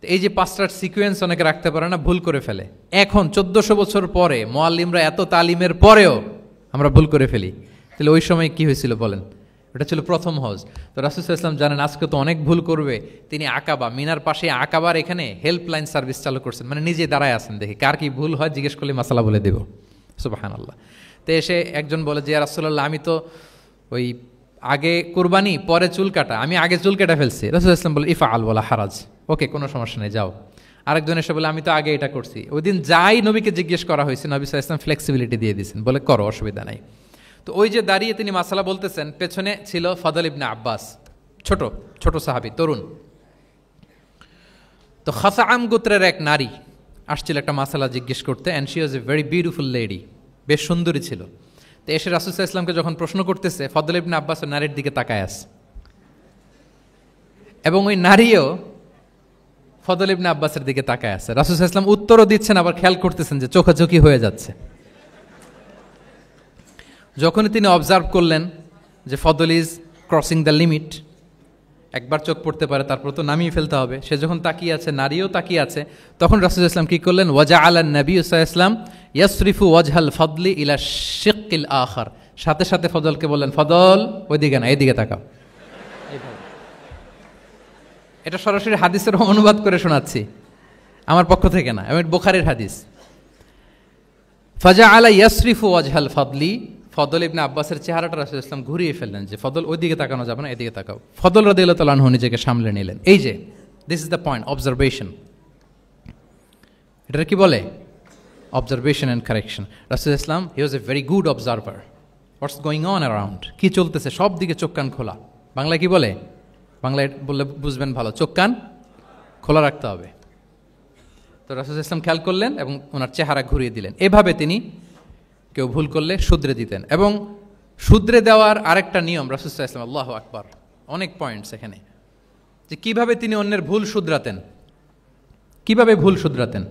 এই যে 5টার সিকোয়েন্স অনেকে রাখতে পারে না, ভুল করে ফেলে। এখন 1400 বছর পরে, মুআল্লিমরা এত তালিমের পরেও আমরা ভুল করে ফেলি। তাহলে ওই সময় কি হয়েছিল বলেন? এটা ছিল প্রথম হজ। তো রাসূল সাল্লাল্লাহু আলাইহি ওয়াসাল্লাম জানেন আজকে তো অনেক ভুল করবে, তিনি আকাবা, মিনার পাশে আকাবার এখানে হেল্পলাইন সার্ভিস চালু করছেন, মানে নিজে দাঁড়ায় আছেন, দেখি কার কি ভুল হয় জিজ্ঞেস করলে মাসালা বলে দেব। সুবহানাল্লাহ। তো এসে একজন বলে যে ইয়া রাসূলুল্লাহ, আমি তো ওই আগে কুরবানি পরে চুল কাটা, আমি আগে চুল কেটে ফেলছি। রাসূল সাল্লাল্লাহু আলাইহি ওয়াসাল্লাম বলে ইফআল ওয়ালা হারাজ, ওকে কোনো সমস্যা নেই, যাও। আরেকজন এসে বলে আমি তো আগে এটা করছি। ওই দিন যাই নবীকে জিজ্ঞেস করা হয়েছে, নবী সাল্লাল্লাহু আলাইহি ওয়াসাল্লাম ফ্লেক্সিবিলিটি দিয়ে দিয়েছেন, বলে করো, অসুবিধা নাই। তো ওই যে দাঁড়িয়ে তিনি মাসালা বলতেছেন, পেছনে ছিল ফদল ইবনে আব্বাস, ছোট ছোট সাহাবী, তরুণ। তো খাসাআম গোত্রের এক নারী আসছিল একটা মাসালা জিজ্ঞেস করতে, and she was a very beautiful lady, বেশ সুন্দরী ছিল। তো এসে রাসূল সাল্লাল্লাহু আলাইহি ওয়াসাল্লামকে যখন প্রশ্ন করতেছে, ফদল ইবনে আব্বাস ওই নারীর দিকে তাকায় আছে, এবং ওই নারীও ফদল ইবনে আব্বাসের দিকে তাকায় আছে। রাসূল সাল্লাল্লাহু আলাইহি ওয়াসাল্লাম উত্তরও দিচ্ছেন, আবার খেয়াল করতেছেন যে চোখাচোখি হয়ে যাচ্ছে। যখনই তিনি অবজার্ভ করলেন যে ফদল ইজ ক্রসিং দ্য লিমিট, একবার চোখ পড়তে পারে, তারপর তো নামিয়ে ফেলতে হবে, সে যখন তাকিয়ে আছে, নারীও তাকিয়ে আছে, তখন রাসূল সাল্লাল্লাহু আলাইহি ওয়াসাল্লাম কি করলেন? ওয়াজআলা নবী সাল্লাল্লাহু আলাইহি ওয়াসাল্লাম ইয়াসরিফু ওয়াজহাল ফদলি ইলা শিক্কিল আখার, সাথে সাথে ফদলকে বললেন, ফদল ওইদিকে না, এদিকে তাকাও। এটা সরাসরি হাদিসের অনুবাদ করে শোনাচ্ছি, আমার পক্ষ থেকে না, আমি বুখারীর হাদিস। ফাজআলা ইয়াসরিফু ওয়াজহাল ফদলি, ফদল ইবনে আব্বাসের চেহারাটা রাসূল সাল্লাল্লাহু আলাইহি ওয়াসাল্লাম ঘুরিয়ে ফেললেন যে ফদল ওইদিকে তাকানো যাবে না, এদিকে তাকাও। ফদল রাদিয়াল্লাহু তাআলা আনহু নিজেকে সামলে নিলেন। এই যে this is the point, observation. এটা কি বলে? Observation and correction. রাসূল সাল্লাল্লাহু আলাইহি ওয়াসাল্লাম he was a very good observer, what's going on around, কি চলতেছে সব দিকে চোখ কান খোলা। বাংলায় কি বলে? বাংলায় বললে বুঝবেন ভালো, চোখ কান খোলা রাখতে হবে। তো রাসূল সাল্লাল্লাহু আলাইহি ওয়াসাল্লাম খেয়াল করলেন এবং ওনার চেহারা ঘুরিয়ে দিলেন। এভাবে তিনি কেউ ভুল করলে শুধরে দিতেন। এবং শুধরে দেওয়ার আরেকটা নিয়ম রাসূল সাল্লাল্লাহু আলাইহি ওয়াসাল্লাম, আল্লাহু আকবার, অনেক পয়েন্টস এখানে, যে কিভাবে তিনি অন্যের ভুল শুধরাতেন, কিভাবে ভুল শুধরাতেন।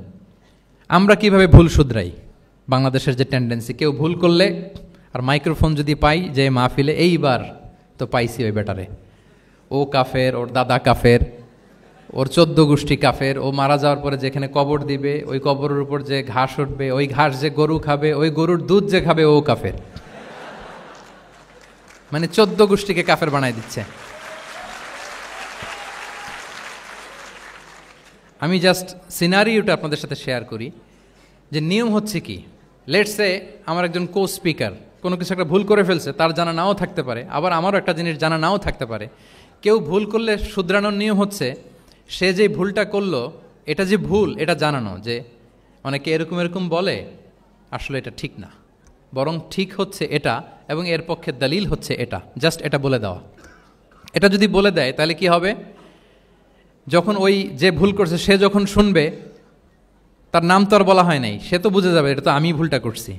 আমরা কিভাবে ভুল শুধরাই? বাংলাদেশের যে টেন্ডেন্সি, কেউ ভুল করলে আর মাইক্রোফোন যদি পাই যে মাহফিলে, এইবার তো পাইছি ওই বেটারে, ও কাফের, ওর দাদা কাফের, ওর 14 গোষ্ঠী কাফের, ও মারা যাওয়ার পরে যেখানে কবর দিবে ওই কবরের উপর যে ঘাস উঠবে, ওই ঘাস যে গরু খাবে, ওই গরুর দুধ যে খাবে ও কাফের। মানে 14 গোষ্ঠীকে কাফের বানায় দিচ্ছে। আমি জাস্ট সিনারিওটা আপনাদের সাথে শেয়ার করি যে নিয়ম হচ্ছে কি। লেটস সে আমার একজন কো স্পিকার কোনো কিছু একটা ভুল করে ফেলছে, তার জানা নাও থাকতে পারে, আবার আমারও একটা জিনিস জানা নাও থাকতে পারে। কেউ ভুল করলে শুধরানোর নিয়ম হচ্ছে সে যে ভুলটা করলো এটা যে ভুল এটা জানানো, যে অনেকে এরকম এরকম বলে, আসলে এটা ঠিক না, বরং ঠিক হচ্ছে এটা এবং এর পক্ষে দলিল হচ্ছে এটা, জাস্ট এটা বলে দেওয়া। এটা যদি বলে দেয় তাহলে কি হবে, যখন ওই যে ভুল করছে সে যখন শুনবে, তার নাম তো আর বলা হয় নাই, সে তো বুঝে যাবে এটা তো আমি ভুলটা করছি,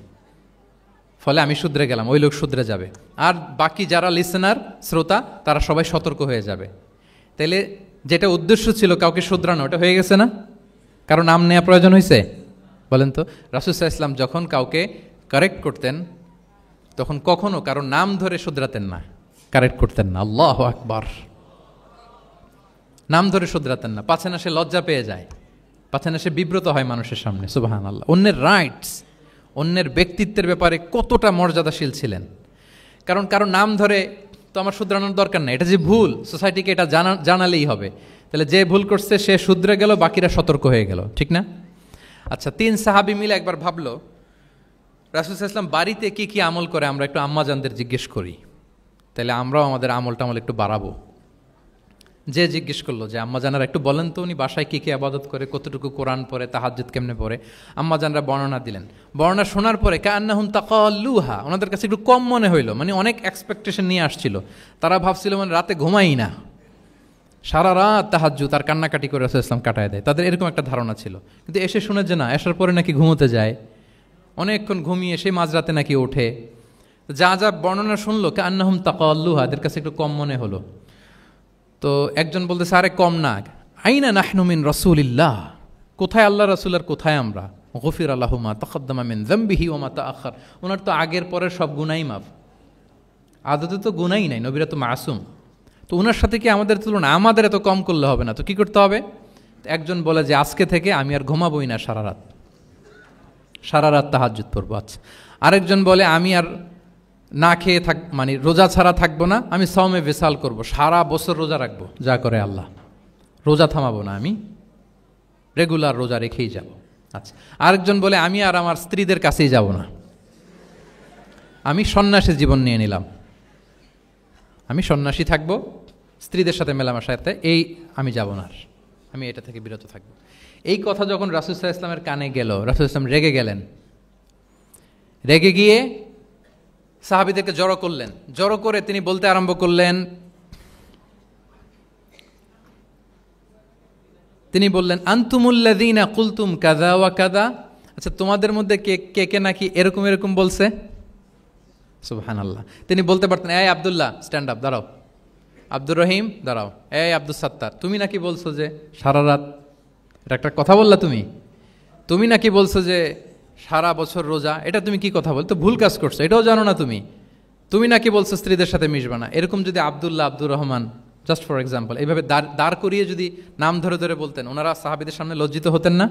ফলে আমি শুধরে গেলাম, ওই লোক শুধরে যাবে, আর বাকি যারা লিসেনার শ্রোতা তারা সবাই সতর্ক হয়ে যাবে। তাইলে যেটা উদ্দেশ্য ছিল কাউকে শুধরানো, ওটা হয়ে গেছে না? কারো নাম নেওয়া প্রয়োজন হয়েছে? বলেন তো। রাসূল সাল্লাল্লাহু আলাইহি ওয়াসাল্লাম যখন কাউকে কারেক্ট করতেন তখন কখনো কারো নাম ধরে শুধরাতেন না, কারেক্ট করতেন না। আল্লাহু আকবার। নাম ধরে শুধরাতেন না, পাছে না সে লজ্জা পেয়ে যায়, পাচ্ছে না, সে বিব্রত হয় মানুষের সামনে। সুবহানাল্লাহ। অন্যের রাইটস, অন্যের ব্যক্তিত্বের ব্যাপারে কতটা মর্যাদাশীল ছিলেন। কারণ কারো নাম ধরে তো আমার শুধরানোর দরকার নেই, এটা যে ভুল সোসাইটিকে এটা জানালেই হবে। তাহলে যে ভুল করছে সে শুধরে গেল, বাকিরা সতর্ক হয়ে গেল, ঠিক না? আচ্ছা, 3 সাহাবী মিলে একবার ভাবলো রাসূল সাল্লাল্লাহু আলাইহি ওয়াসাল্লাম বাড়িতে কি কি আমল করে, আমরা একটু আম্মাজানদের জিজ্ঞেস করি, তাহলে আমরাও আমাদের আমল একটু বাড়াবো। যে জিজ্ঞেস করলো যে আম্মাজানারা একটু বলেন তো উনি বাসায় কি কি আবাদত করে, কতটুকু কোরআন পড়ে, তাহাজ্জুদ কেমনে পড়ে। আম্মাজানরা বর্ণনা দিলেন। বর্ণনা শোনার পরে কান্নাহুম তাকাল্লুহা, ওনাদের কাছে একটু কম মনে হইলো, মানে অনেক এক্সপেকটেশন নিয়ে আসছিল। তারা ভাবছিল মানে রাতে ঘুমাই না, সারা রাত তাহাজ্জুদ আর কান্নাকাটি করে রাসূল ইসলাম কাটায় দেয়, তাদের এরকম একটা ধারণা ছিল। কিন্তু এসে শুনে যে না, আসার পরে নাকি ঘুমোতে যায়, অনেকক্ষণ ঘুমিয়ে সেই মাঝরাতে নাকি ওঠে। যা যা বর্ণনা শুনলো কান্নাহুম তাকাল্লুহা, এদের কাছে একটু কম মনে হলো। তো একজন বলতেছে আরে কম না, আইনা নাহনু মিন রাসূলিল্লাহ, কোথায় আল্লাহ রাসূল আর কোথায় আমরা। গফির লাহু মা তাকদ্দামা মিন যামবিহি ওয়া মা তাআখার, ওনার তো আগের পরের সব গুনাহই মাফ। আদতে তো গুনাহই নাই, নবীরা তো মাসুম। তো ওনার সাথে কি আমাদের তুলনা, আমাদের এত কম করলে হবে না, তো কি করতে হবে? একজন বলে যে আজকে থেকে আমি আর ঘুমাবোই না সারা রাত তাহাজ্জুদ পড়বো। আচ্ছা, আরেকজন বলে আমি আর না খেয়ে মানে রোজা ছাড়া থাকবো না, আমি সওমে ভিসাল করব, সারা বছর রোজা রাখবো, যা করে আল্লাহ, রোজা থামাবো না, আমি রেগুলার রোজা রেখেই যাব। আচ্ছা, আরেকজন বলে আমি আর আমার স্ত্রীদের কাছেই যাব না, আমি সন্ন্যাসী জীবন নিয়ে নিলাম, আমি সন্ন্যাসী থাকবো, স্ত্রীদের সাথে মেলামেশাতে এই আমি যাব না, আমি এটা থেকে বিরত থাকবো। এই কথা যখন রাসূল সাল্লাল্লাহু আলাইহি ওয়াসাল্লামের কানে গেল, রাসূল সাল্লাল্লাহু আলাইহি ওয়াসাল্লাম রেগে গেলেন। রেগে গিয়ে সাহাবীদেরকে জড়ো করলেন। জড়ো করে তিনি বলতে আরম্ভ করলেন, তিনি বললেন আনতুমুল্লাযীনা কুলতুম কাযা ওয়া কাযা, আচ্ছা তোমাদের মধ্যে কে কে নাকি এরকম এরকম বলছে। সুবহানাল্লাহ। তিনি বলতে পারতেন এই আব্দুল্লাহ স্ট্যান্ড আপ, দাঁড়াও, আব্দুর রহিম দাঁড়াও, এই আব্দুস সাত্তার তুমি নাকি বলছো যে সারা রাত, এটা একটা কথা বললা তুমি নাকি বলছো যে সারা বছর রোজা, এটা তুমি কি কথা বল, তো ভুল কাজ করছো, এটাও জানো না তুমি নাকি বলছো স্ত্রীদের সাথে মিশবা না। এরকম যদি Abdullah, Abdur Rahman, just for example, এইভাবে দাঁড় করিয়ে যদি নাম ধরে ধরে বলতেন, ওনারা সাহাবীদের সামনে লজ্জিত হতেন না?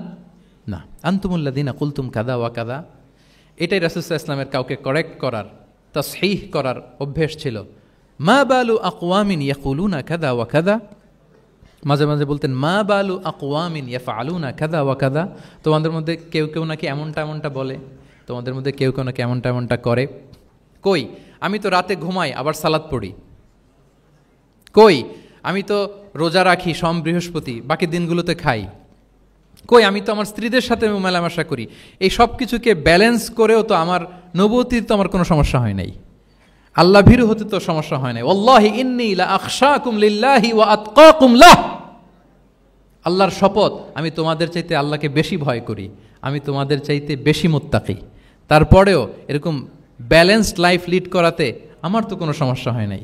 না। আনতুমুল্লাযীনা কুলতুম কাযা ওয়া কাযা, এটাই রাসূল সাল্লাল্লাহু আলাইহি ওয়াসাল্লামের কাউকে কারেক্ট করার, তাসহিহ করার অভ্যেস ছিল। মা বালু আকওয়ামিন ইয়াকুলুনা কাযা ওয়া কাযা, মাঝে মাঝে বলতেন মা বালু আকওয়ামিন ইয়াফআলুনা কাযা ওয়া কাযা, তোমাদের মধ্যে কেউ কেউ নাকি এমনটা বলে, তোমাদের মধ্যে কেউ কেউ নাকি এমনটা করে। কই আমি তো রাতে ঘুমাই আবার সালাত পড়ি, কই আমি তো রোজা রাখি সোম বৃহস্পতি, বাকি দিনগুলোতে খাই, কই আমি তো আমার স্ত্রীদের সাথে মেলামেশা করি, এই সব কিছুকে ব্যালেন্স করেও তো আমার নবুয়তির তো আমার কোনো সমস্যা হয় নাই, আল্লাহ ভীরু হতে তো সমস্যা হয় নাই। ওয়াল্লাহি ইন্নী লা আখশাকুম লিল্লাহি ওয়া আতকাকুম লাহ, আল্লাহর শপথ আমি তোমাদের চাইতে আল্লাহকে বেশি ভয় করি, আমি তোমাদের চাইতে বেশি মুত্তাকি। তারপরেও এরকম ব্যালেন্সড লাইফ লিড করাতে আমার তো কোনো সমস্যা হয় নাই,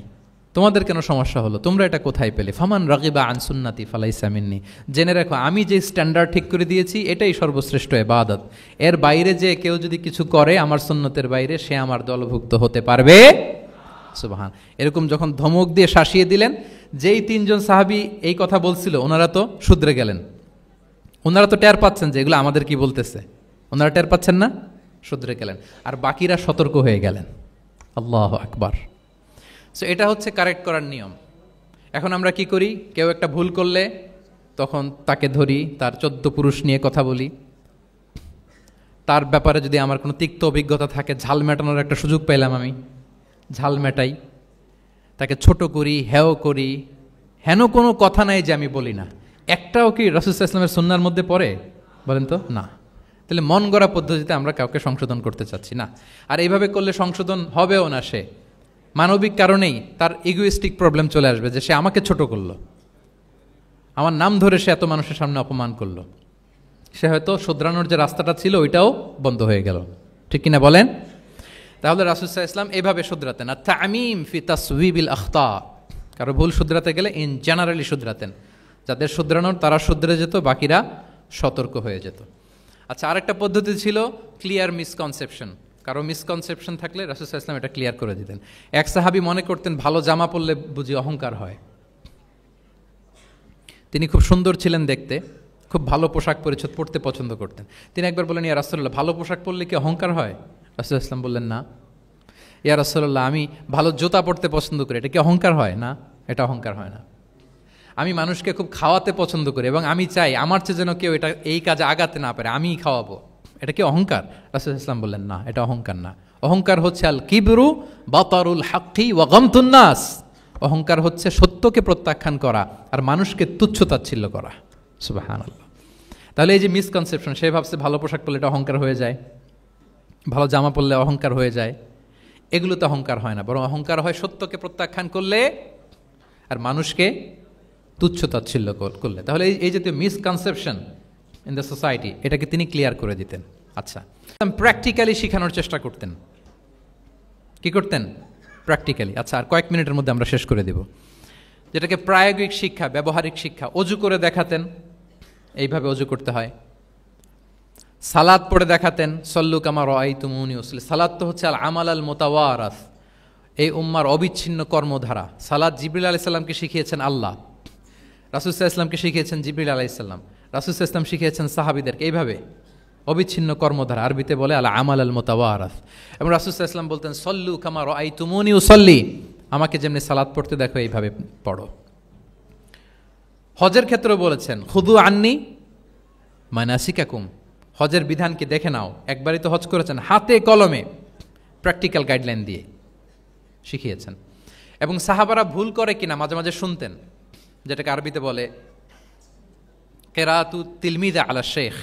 তোমাদের কেন সমস্যা হলো, তোমরা এটা কোথায় পেলে? ফামান রাগিবা আন সুন্নতি ফালাইসা মিন্নি, জেনে রাখো আমি যে স্ট্যান্ডার্ড ঠিক করে দিয়েছি এটাই সর্বশ্রেষ্ঠ ইবাদত, এর বাইরে যে কেউ যদি কিছু করে আমার সুন্নতের বাইরে, সে আমার দলভুক্ত হতে পারবে। সুবহান। এরকম যখন ধমক দিয়ে শাসিয়ে দিলেন, যেই 3 জন সাহাবী এই কথা বলছিল ওনারা তো শুধরে গেলেন, ওনারা তো টের পাচ্ছেন যে এগুলো আমাদের কি বলতেছে, ওনারা টের পাচ্ছেন না, শুধরে গেলেন, আর বাকিরা সতর্ক হয়ে গেলেন। আল্লাহু আকবার। সো এটা হচ্ছে কারেক্ট করার নিয়ম। এখন আমরা কি করি, কেউ একটা ভুল করলে তখন তাকে ধরি, তার 14 পুরুষ নিয়ে কথা বলি, তার ব্যাপারে যদি আমার কোনো তিক্ত অভিজ্ঞতা থাকে, ঝাল মেটানোর একটা সুযোগ পেলাম, আমি ঝাল মেটাই, তাকে ছোট করি, হেয় করি, হেন কোনো কথা নাই যে আমি বলি না। একটাও কি রাসূল সাল্লাল্লাহু আলাইহি ওয়াসাল্লামের সুন্নাহর মধ্যে পড়ে বলেন তো? না। তাহলে মন গড়া পদ্ধতিতে আমরা কাউকে সংশোধন করতে চাচ্ছি না, আর এইভাবে করলে সংশোধন হবেও না। সে মানবিক কারণেই তার ইগোইস্টিক প্রবলেম চলে আসবে যে সে আমাকে ছোট করলো, আমার নাম ধরে সে এত মানুষের সামনে অপমান করলো, সে হয়তো শুধরানোর যে রাস্তাটা ছিল ওইটাও বন্ধ হয়ে গেল, ঠিক কিনা বলেন? তাহলে রাসূল সাল্লাল্লাহু আলাইহি ওয়াসাল্লাম এইভাবে শুধরাতেন। আর তামিম ফি তাসওয়িবিল আখতা, কারো ভুল শুধরাতে গেলে ইন জেনারেলি শুধরাতেন, যাদের শুধরানোর তারা শুধরে যেত, বাকিরা সতর্ক হয়ে যেত। আচ্ছা, আরেকটা পদ্ধতি ছিল ক্লিয়ার মিসকনসেপশন। কারো মিসকনসেপশন থাকলে রাসূল সাল্লাল্লাহু আলাইহি ওয়াসাল্লাম এটা ক্লিয়ার করে দিতেন। এক সাহাবী মনে করতেন ভালো জামা পরলে বুঝি অহংকার হয়, তিনি খুব সুন্দর ছিলেন দেখতে, খুব ভালো পোশাক পরিচ্ছদ পরতে পছন্দ করতেন। তিনি একবার বললেন, ইয়া রাসূলুল্লাহ, ভালো পোশাক পরলে কি অহংকার হয়? রাসূলুল্লাহ সাল্লাল্লাহু আলাইহি ওয়াসাল্লাম বললেন, না। ইয়া রাসূলুল্লাহ, আমি ভালো জুতা পরতে পছন্দ করি, এটা কি অহংকার হয়? না, এটা অহংকার হয় না। আমি মানুষকে খুব খাওয়াতে পছন্দ করি এবং আমি চাই আমার চেয়ে যেন কেউ এই কাজে আগাতে না পারে, আমিই খাওয়াবো, এটা কি অহংকার? রাসূলুল্লাহ সাল্লাল্লাহু আলাইহি ওয়াসাল্লাম বললেন, না, এটা অহংকার না। অহংকার হচ্ছে আল কিবরু বাতারুল হাক্কি ওয়া গামতুন নাস। অহংকার হচ্ছে সত্যকে প্রত্যাখ্যান করা আর মানুষকে তুচ্ছ-তাচ্ছিল্য করা। সুবহানাল্লাহ। তাহলে এই যে মিসকনসেপশন, সে ভাবছে ভালো পোশাক পরলে এটা অহংকার হয়ে যায়, ভালো জামা পরলে অহংকার হয়ে যায়, এগুলো তো অহংকার হয় না, বরং অহংকার হয় সত্যকে প্রত্যাখ্যান করলে আর মানুষকে তুচ্ছ-তাচ্ছিল্য করলে। তাহলে এই জাতীয় মিসকনসেপশন ইন দ্য সোসাইটি, এটাকে তিনি ক্লিয়ার করে দিতেন। আচ্ছা, প্র্যাকটিক্যালি শেখানোর চেষ্টা করতেন। কি করতেন? প্র্যাকটিক্যালি। আচ্ছা, আর কয়েক মিনিটের মধ্যে আমরা শেষ করে দেব। যেটাকে প্রায়োগিক শিক্ষা, ব্যবহারিক শিক্ষা, অজু করে দেখাতেন, এইভাবে অজু করতে হয়। সালাত পড়ে দেখাতেন, সল্লু কামা রাআইতুমুনি উসাল্লি। সালাত তো হচ্ছে আল আমাল আল মুতাওয়ারাস, এই উম্মার অবিচ্ছিন্ন কর্মধারা। সালাত জিবরিল আলাইহিস সালামকে শিখিয়েছেন আল্লাহ, রাসূল সাল্লাল্লাহু আলাইহি ওয়াসাল্লামকে শিখিয়েছেন জিবরিল আলাইহিস সালাম, রাসূল সাল্লাল্লাহু আলাইহি ওয়াসাল্লাম শিখিয়েছেন সাহাবীদেরকে। এইভাবে অবিচ্ছিন্ন কর্মধারা, আরবিতে বলে আল আমাল আল মুতাওয়ারাস। এবং রাসূল সাল্লাল্লাহু আলাইহি ওয়াসাল্লাম বলতেন, সল্লু কামা রাআইতুমুনি উসাল্লি, আমাকে যেমনি সালাত পড়তে দেখো এইভাবে পড়ো। হজের ক্ষেত্রে বলেছেন, খুদু আন্নি মানাসিকাকুম, হজের বিধানকে দেখে নাও। একবারই তো হজ করেছেন, হাতে কলমে প্র্যাকটিক্যাল গাইডলাইন দিয়ে শিখিয়েছেন। এবং সাহাবারা ভুল করে কিনা মাঝে মাঝে শুনতেন, যেটাকে আরবিতে বলে কেরাতু তিলমিদা আলা শেখ।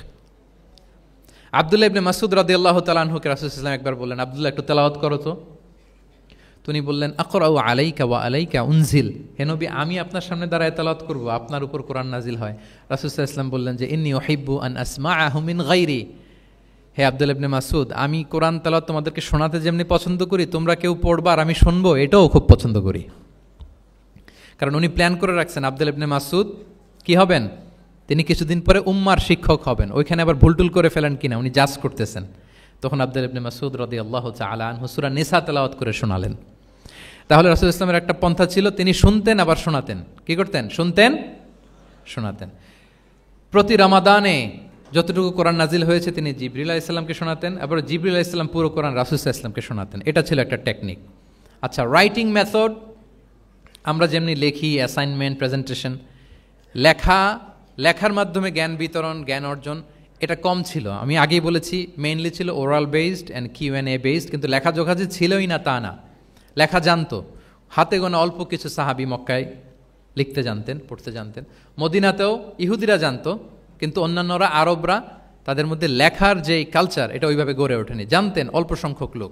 আব্দুল্লাহ ইবনে মাসউদ রাদিয়াল্লাহু তাআলা আনহুকে রাসূল সাল্লাল্লাহু আলাইহি ওয়াসাল্লাম একবার বললেন, আব্দুল্লাহ একটু তেলাওয়াত করো তো। তিনি বললেন, আকরাউ আলাইকা ওয়া আলাইকা উনজিল, হে নবী, আমি আপনার সামনে দাঁড়ায় তেলাওয়াত করব, আপনার উপর কোরআন নাজিল হয়। রাসূল সাল্লাল্লাহু আলাইহি ওয়াসাল্লাম বললেন যে, ইন্নী উহিব্বু আন আসমাআহু মিন গায়রি, হে আব্দুল্লাহ ইবনে মাসউদ, আমি কোরআন তেলাওয়াত তোমাদেরকে শোনাতে যেমনি পছন্দ করি, তোমরা কেউ পড়বা আর আমি শুনবো, এটাও খুব পছন্দ করি। কারণ উনি প্ল্যান করে রাখছেন আব্দুল্লাহ ইবনে মাসউদ কি হবেন, তিনি কিছুদিন পরে উম্মার শিক্ষক হবেন। ওইখানে আবার ভুলটুল করে ফেলেন কিনা উনি জাজ করতেছেন। তখন আব্দুল্লাহ ইবনে মাসউদ রাদিয়াল্লাহু তাআলা আনহু সূরা নিসা তেলাওয়াত করে শোনালেন। তাহলে রাসূল ইসলামের একটা পন্থা ছিল, তিনি শুনতেন আবার শোনাতেন। কি করতেন? শুনতেন, শোনাতেন। প্রতি রমাদানে যতটুকু কোরআন নাজিল হয়েছে তিনি জিবরিল আলাইহিস সালামকে শোনাতেন, আবার জিবরিল আলাইহিস সালাম পুরো কোরআন রাসূল সাল্লাল্লাহু আলাইহি ওয়াসাল্লামকে শোনাতেন। এটা ছিল একটা টেকনিক। আচ্ছা, রাইটিং মেথড, আমরা যেমনি লেখি, অ্যাসাইনমেন্ট, প্রেজেন্টেশন, লেখার মাধ্যমে জ্ঞান বিতরণ, জ্ঞান অর্জন, এটা কম ছিল। আমি আগেই বলেছি, মেইনলি ছিল ওরাল বেসড অ্যান্ড কিউ&এ বেসড, কিন্তু লেখাজোখা যে ছিলই না তা না, লেখা জানতো। হাতে গোনা অল্প কিছু সাহাবী মক্কায় লিখতে জানতেন, পড়তে জানতেন। মদিনাতেও ইহুদিরা জানতো, কিন্তু অন্যান্যরা, আরবরা, তাদের মধ্যে লেখার যে কালচার, এটা ওইভাবে গড়ে ওঠেনি। জানতেন অল্প সংখ্যক লোক।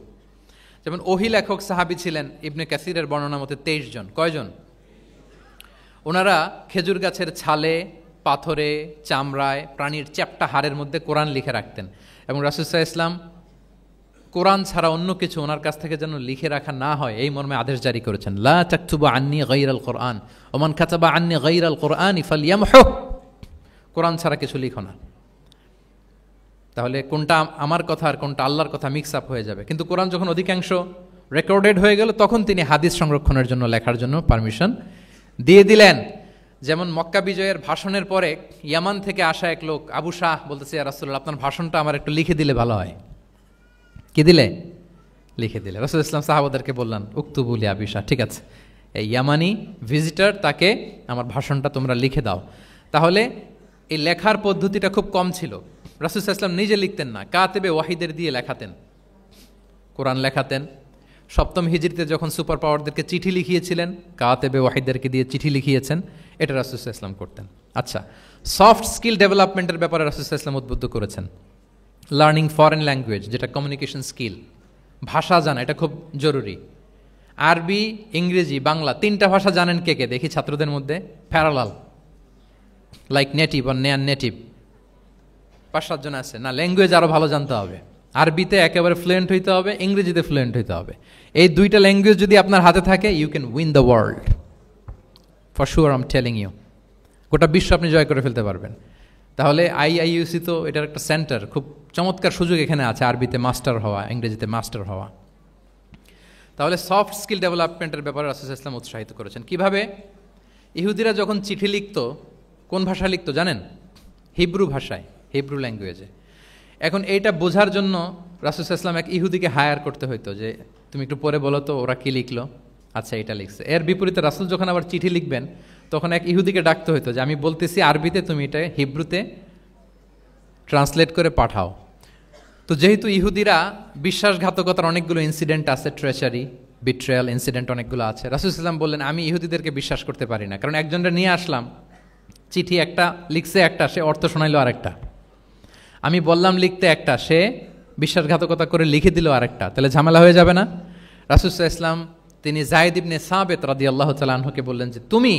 যেমন ওহী লেখক সাহাবী ছিলেন ইবনে কাসিরের বর্ণনা মতে 23 জন। কয়জন? ওনারা খেজুর গাছের ছালে, পাথরে, চামড়ায়, প্রাণীর চ্যাপ্টা হাড়ের মধ্যে কোরআন লিখে রাখতেন। এবং রাসূল সাল্লাল্লাহু আলাইহি ওয়াসাল্লাম কোরআন ছাড়া অন্য কিছু ওনার কাছ থেকে যেন লিখে রাখা না হয়, এই মর্মে আদেশ জারি করেছেন, লা তাকতুবু আন্নী গায়রাল কোরআন ওয়া মান কাতাবা আন্নী গায়রাল কোরআনি ফালইয়ামহু, কোরআন ছাড়া কিছু লিখো না। তাহলে কোনটা আমার কথা আর কোনটা আল্লাহর কথা মিক্স আপ হয়ে যাবে। কিন্তু কোরআন যখন অধিকাংশ রেকর্ডেড হয়ে গেল, তখন তিনি হাদিস সংরক্ষণের জন্য, লেখার জন্য পারমিশন দিয়ে দিলেন। যেমন মক্কা বিজয়ের ভাষণের পরে ইয়ামান থেকে আসা এক লোক আবু শাহ বলতেছে, ইয়া রাসূলুল্লাহ, আপনার ভাষণটা আমার একটু লিখে দিলে ভালো হয়। কি দিলে? লিখে দিলে। রাসূল ইসলাম সাহাবাদেরকে বললেন, উক্তুবু লি আবি শাহ, ঠিক আছে, এই ইয়ামানি ভিজিটর, তাকে আমার ভাষণটা তোমরা লিখে দাও। তাহলে এই লেখার পদ্ধতিটা খুব কম ছিল। রাসূল সাল্লাল্লাহু আলাইহি ওয়াসাল্লাম নিজে লিখতেন না, কাতেবে ওয়াহিদের দিয়ে লেখাতেন, কোরআন লেখাতেন। 7ম হিজরিতে যখন সুপার পাওয়ারদেরকে চিঠি লিখিয়েছিলেন, কাতেবে ওয়াহিদদেরকে দিয়ে চিঠি লিখিয়েছেন, এটা রাসূল সাল্লাল্লাহু আলাইহি ওয়াসাল্লাম করতেন। আচ্ছা, সফট স্কিল ডেভেলপমেন্টের ব্যাপারে রাসূল সাল্লাল্লাহু আলাইহি ওয়াসাল্লাম উদ্বুদ্ধ করেছেন। লার্নিং ফরেন ল্যাঙ্গুয়েজ, যেটা কমিউনিকেশন স্কিল, ভাষা জানা, এটা খুব জরুরি। আরবি, ইংরেজি, বাংলা, 3টা ভাষা জানেন কে কে? দেখি ছাত্রদের মধ্যে প্যারালাল, লাইক নেটিভ আর নেয়ার নেটিভ, 5-7 জন আছে না? ল্যাঙ্গুয়েজ আরও ভালো জানতে হবে। আরবিতে একেবারে ফ্লুয়েন্ট হইতে হবে, ইংরেজিতে ফ্লুয়েন্ট হইতে হবে। এই 2টা ল্যাঙ্গুয়েজ যদি আপনার হাতে থাকে, you can win the world for sure, I am telling you. গোটা বিশ্ব আপনি জয় করে ফেলতে পারবেন। তাহলে আইইউসি তো এটার একটা সেন্টার, খুব চমৎকার সুযোগ এখানে আছে আরবিতে মাস্টার হওয়া, ইংরেজিতে মাস্টার হওয়া। তাহলে সফট স্কিল ডেভেলপমেন্টের ব্যাপারে রাসূল সাল্লাল্লাহু আলাইহি ওয়াসাল্লাম উৎসাহিত করেছেন। কিভাবে? ইহুদিরা যখন চিঠি লিখত, কোন ভাষা লিখত জানেন? হিব্রু ভাষায়, হিব্রু ল্যাঙ্গুয়েজে। এখন এইটা বোঝার জন্য রাসূল সাল্লাল্লাহু আলাইহি ওয়াসাল্লাম এক ইহুদিকে হায়ার করতে হইতো, যে তুমি একটু পরে বলো তো ওরা কি লিখলো, আচ্ছা এটা লিখছে। এর বিপরীতে রাসূল যখন আবার চিঠি লিখবেন তখন এক ইহুদিকে ডাকতে হইতো, যে আমি বলতেছি আরবিতে, তুমি এটা হিব্রুতে ট্রান্সলেট করে পাঠাও। তো যেহেতু ইহুদিরা বিশ্বাসঘাতকতার অনেকগুলো ইনসিডেন্ট আছে, ট্রেচারি, বিট্রেয়াল ইনসিডেন্ট অনেকগুলো আছে, রাসূল সাল্লাল্লাহু আলাইহি ওয়াসাল্লাম বললেন আমি ইহুদিদেরকে বিশ্বাস করতে পারি না, কারণ একজনটা নিয়ে আসলাম, চিঠি একটা লিখছে একটা, সে অর্থ শোনাইলো আরেকটা, আমি বললাম লিখতে একটা, সে বিশ্বাসঘাতকতা করে লিখে দিল আরেকটা, তাহলে ঝামেলা হয়ে যাবে না? রাসূল সাল্লাল্লাহু আলাইহি ওয়াসাল্লাম তিনি যায়েদ ইবনে সাবিত রাদিয়াল্লাহু তাআলা আনহুকে বললেন যে তুমি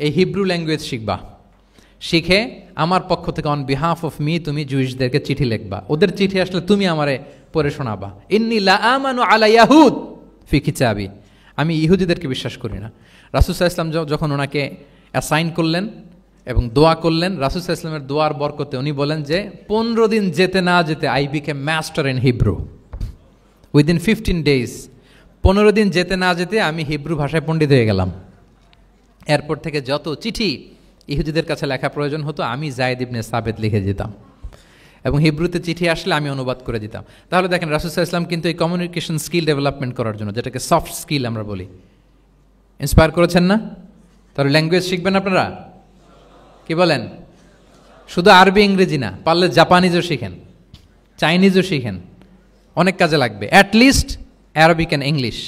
এই হিব্রু ল্যাঙ্গুয়েজ শিখবা, শিখে আমার পক্ষ থেকে অন বিহাফ অফ মি তুমি জুইশদেরকে চিঠি লিখবা, ওদের চিঠি আসলে তুমি আমারে পড়ে শোনাবা। ইন্নী লা আমানু আলা ইয়াহুদ ফি কিতাবি, আমি ইহুদিদেরকে বিশ্বাস করি না। রাসূল সাল্লাল্লাহু আলাইহি ওয়াসাল্লাম যখন ওনাকে অ্যাসাইন করলেন এবং দোয়া করলেন, রাসূল সাল্লাল্লাহু আলাইহি ওয়াসাল্লামের দোয়ার বরকতে উনি বলেন যে 15 দিন যেতে না যেতে I became master in Hebrew within 15 days. 15 দিন যেতে না যেতে আমি হিব্রু ভাষায় পণ্ডিত হয়ে গেলাম। এরপর থেকে যত চিঠি ইহুদিদের কাছে লেখা প্রয়োজন হতো আমি যায়েদ ইবনে সাবিত লিখে দিতাম, এবং হিব্রুতে চিঠি আসলে আমি অনুবাদ করে দিতাম। তাহলে দেখেন রাসূল সাল্লাল্লাহু আলাইহি ওয়াসাল্লাম কিন্তু এই কমিউনিকেশন স্কিল ডেভেলপমেন্ট করার জন্য, যেটাকে সফট স্কিল আমরা বলি, ইন্সপায়ার করেছেন না? তাহলে ল্যাঙ্গুয়েজ শিখবেন আপনারা, কি বলেন? শুধু আরবি ইংরেজি না, পারলে জাপানিজও শিখেন, চাইনিজও শিখেন, অনেক কাজে লাগবে। অ্যাটলিস্ট অ্যারাবিক অ্যান্ড ইংলিশ,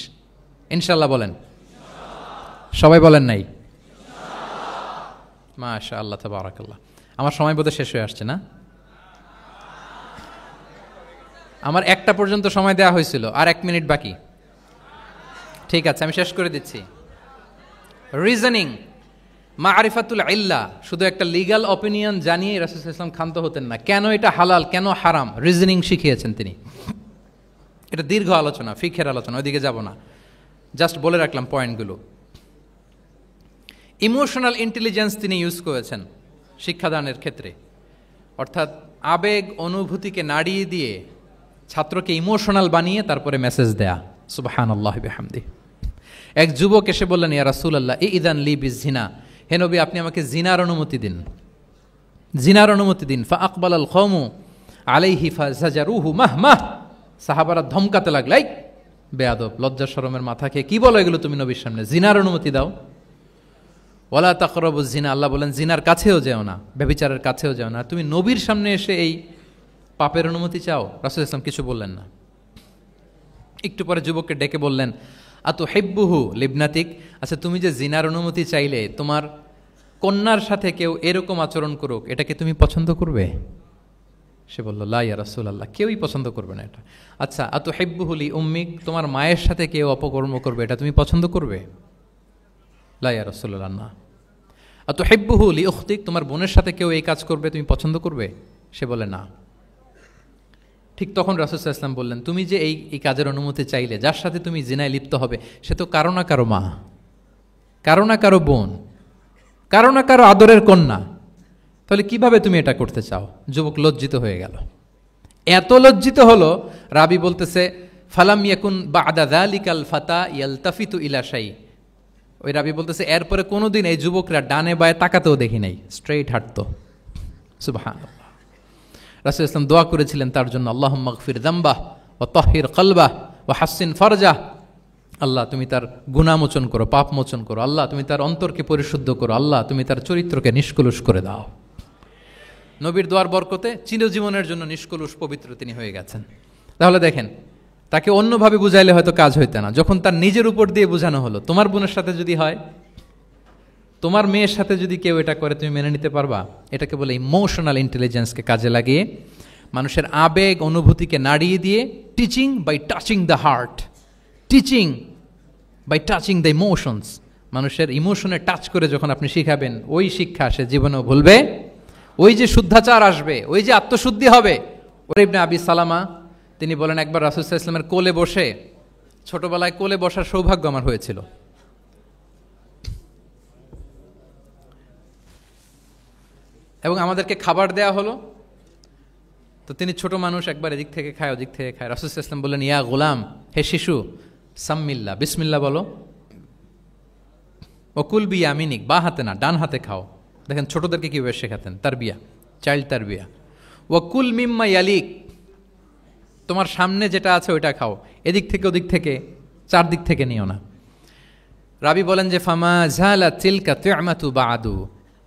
ইনশাল্লাহ বলেন, সবাই বলেন নাই? মাশাআল্লাহ তাবারাকাল্লাহ। আমার সময় বোধহয় শেষ হয়ে আসছে না? আমার 1টা পর্যন্ত সময় দেওয়া হয়েছিল, আর 1 মিনিট বাকি। ঠিক আছে, আমি শেষ করে দিচ্ছি। রিজনিং, মারিফাতুল ইল্লা, শুধু একটা লিগ্যাল অপিনিয়ন জানিয়ে রাসূল সাল্লাল্লাহু আলাইহি ওয়াসাল্লাম ক্ষান্ত হতেন না। কেন এটা হালাল, কেন হারাম, রিজনিং শিখিয়েছেন তিনি। এটা দীর্ঘ আলোচনা, ফিকহের আলোচনা, ওইদিকে যাব না, জাস্ট বলে রাখলাম পয়েন্টগুলো। ইমোশনাল ইন্টেলিজেন্স তিনি ইউজ করেছেন শিক্ষাদানের ক্ষেত্রে, অর্থাৎ আবেগ অনুভূতিকে নাড়িয়ে দিয়ে ছাত্রকে ইমোশনাল বানিয়ে তারপরে মেসেজ দেয়া। সুবহানাল্লাহি ওয়া বিহামদিহি। এক যুবক এসে বললেন, ইয়া রাসূলুল্লাহ ইযান লি বিজিনা, হে নবী আপনি আমাকে জিনার অনুমতি দিন, জিনার অনুমতি দিন। ফা আকবালাল কওমু আলাইহি ফাজাজারুহু মাহমাহ, সাহাবারা ধমকাতে লাগলাই, বেয়াদব, লজ্জা শরমের মাথা খেয়ে কি বলো এগুলো তুমি নবীর সামনে, জিনার অনুমতি দাও। ওয়ালা তাকরাবুজ জিনা, আল্লাহ বলেন জিনার কাছেও যেও না, ব্যভিচারের কাছেও যেও না। তুমি নবীর সামনে এসে এই পাপের অনুমতি চাও? রাসূল সাল্লাল্লাহু আলাইহি ওয়াসাল্লাম কিছু বললেন না। একটু পরে যুবককে ডেকে বললেন, আতুহিব্বুহু লিবনাতিক, আচ্ছা তুমি যে জিনার অনুমতি চাইলে তোমার কন্যার সাথে কেউ এরকম আচরণ করুক, এটাকে তুমি পছন্দ করবে? সে বলল, লা ইয়া রাসূলুল্লাহ, কেউই পছন্দ করবে না এটা। আচ্ছা, আতুহিব্বুহু লি উম্মিক, তোমার মায়ের সাথে কেউ অপকর্ম করবে, এটা তুমি পছন্দ করবে? লা ইয়া রাসূলুল্লাহ, না। আতুহিব্বুহু লি উখতিক, তোমার বোনের সাথে কেউ এই কাজ করবে, তুমি পছন্দ করবে? সে বলে না। ঠিক তখন রাসূল সাল্লাল্লাহু আলাইহি ওয়াসাল্লাম বললেন, তুমি যে এই কাজের অনুমতি চাইলে, যার সাথে তুমি জিনায় লিপ্ত হবে, সে তো কারো না কারো মা, কারো না কারো বোন, কারো না কারো আদরের কন্যা, তাহলে কিভাবে তুমি এটা করতে চাও? যুবক লজ্জিত হয়ে গেল। এত লজ্জিত হলো, রাবি বলতেছে ফালাম ইয়াকুন বা'দা যালিকাল ফাতা ইয়ালতাফিতু ইলা শাই, ওই রাবি বলতেছে এরপরে কোনোদিন এই যুবকরা ডানে বায়ে তাকাতেও দেখি নাই, স্ট্রেইট হাঁটতো। সুবহানাল্লাহ। রাসূল ইসলাম দোয়া করেছিলেন তার জন্য, আল্লাহুম্মা গফির যামবাহ ওয়া তাহহির কলবাহ ওয়া হাসসিন ফারজাহ, আল্লাহ তুমি তার গুনাহ মোচন করো, পাপ মোচন করো, আল্লাহ তুমি তার অন্তরকে পরিশুদ্ধ করো, আল্লাহ তুমি তার চরিত্রকে নিষ্কলুষ করে দাও। নবীর দোয়ার বরকতে চিরজীবনের জন্য নিষ্কলুষ পবিত্র তিনি হয়ে গেছেন। তাহলে দেখেন, তাকে অন্যভাবে বুঝাইলে হয়তো কাজ হইতো না, যখন তার নিজের উপর দিয়ে বোঝানো হলো। তোমার বোনের সাথে যদি হয়, তোমার মেয়ের সাথে যদি কেউ এটা করে, তুমি মেনে নিতে পারবা? এটাকে বলে ইমোশনাল ইন্টেলিজেন্সকে কাজে লাগিয়ে মানুষের আবেগ অনুভূতিকে নাড়িয়ে দিয়ে, teaching by touching the heart, teaching by touching the emotions, মানুষের ইমোশনে টাচ করে যখন আপনি শিখাবেন, ওই শিক্ষা সে জীবনেও ভুলবে, ওই যে শুদ্ধাচার আসবে, ওই যে আত্মশুদ্ধি হবে। ওরে ইবনে আবি সালামা তিনি বলেন, একবার রাসূল সাল্লাল্লাহু আলাইহি ওয়াসাল্লামের কোলে বসে, ছোটবেলায় কোলে বসার সৌভাগ্য আমার হয়েছিল, এবং আমাদেরকে খাবার দেয়া হলো, তো তিনি ছোট মানুষ, একবার এদিক থেকে খায় ওদিক থেকে খায়। রাসূল সাল্লাল্লাহু আলাইহি ওয়াসাল্লাম বললেন, ইয়া গোলাম, হে শিশু, সাম্মিল্লাহ, বিসমিল্লাহ বলো, ওকুল বিয়ামিনিক, বা হাতে না ডান হাতে খাও। দেখেন ছোটদেরকে কিভাবে শেখাতেন, তারবিয়া, চাইল্ড তারবিয়া। ওয়াকুল মিম্মা ইয়ালিক, তোমার সামনে যেটা আছে ওইটা খাও, এদিক থেকে ওদিক থেকে চারদিক থেকে নিও না। রাবি বলেন যে ফামা ঝালা চিলকা তু'মাতু বাদু,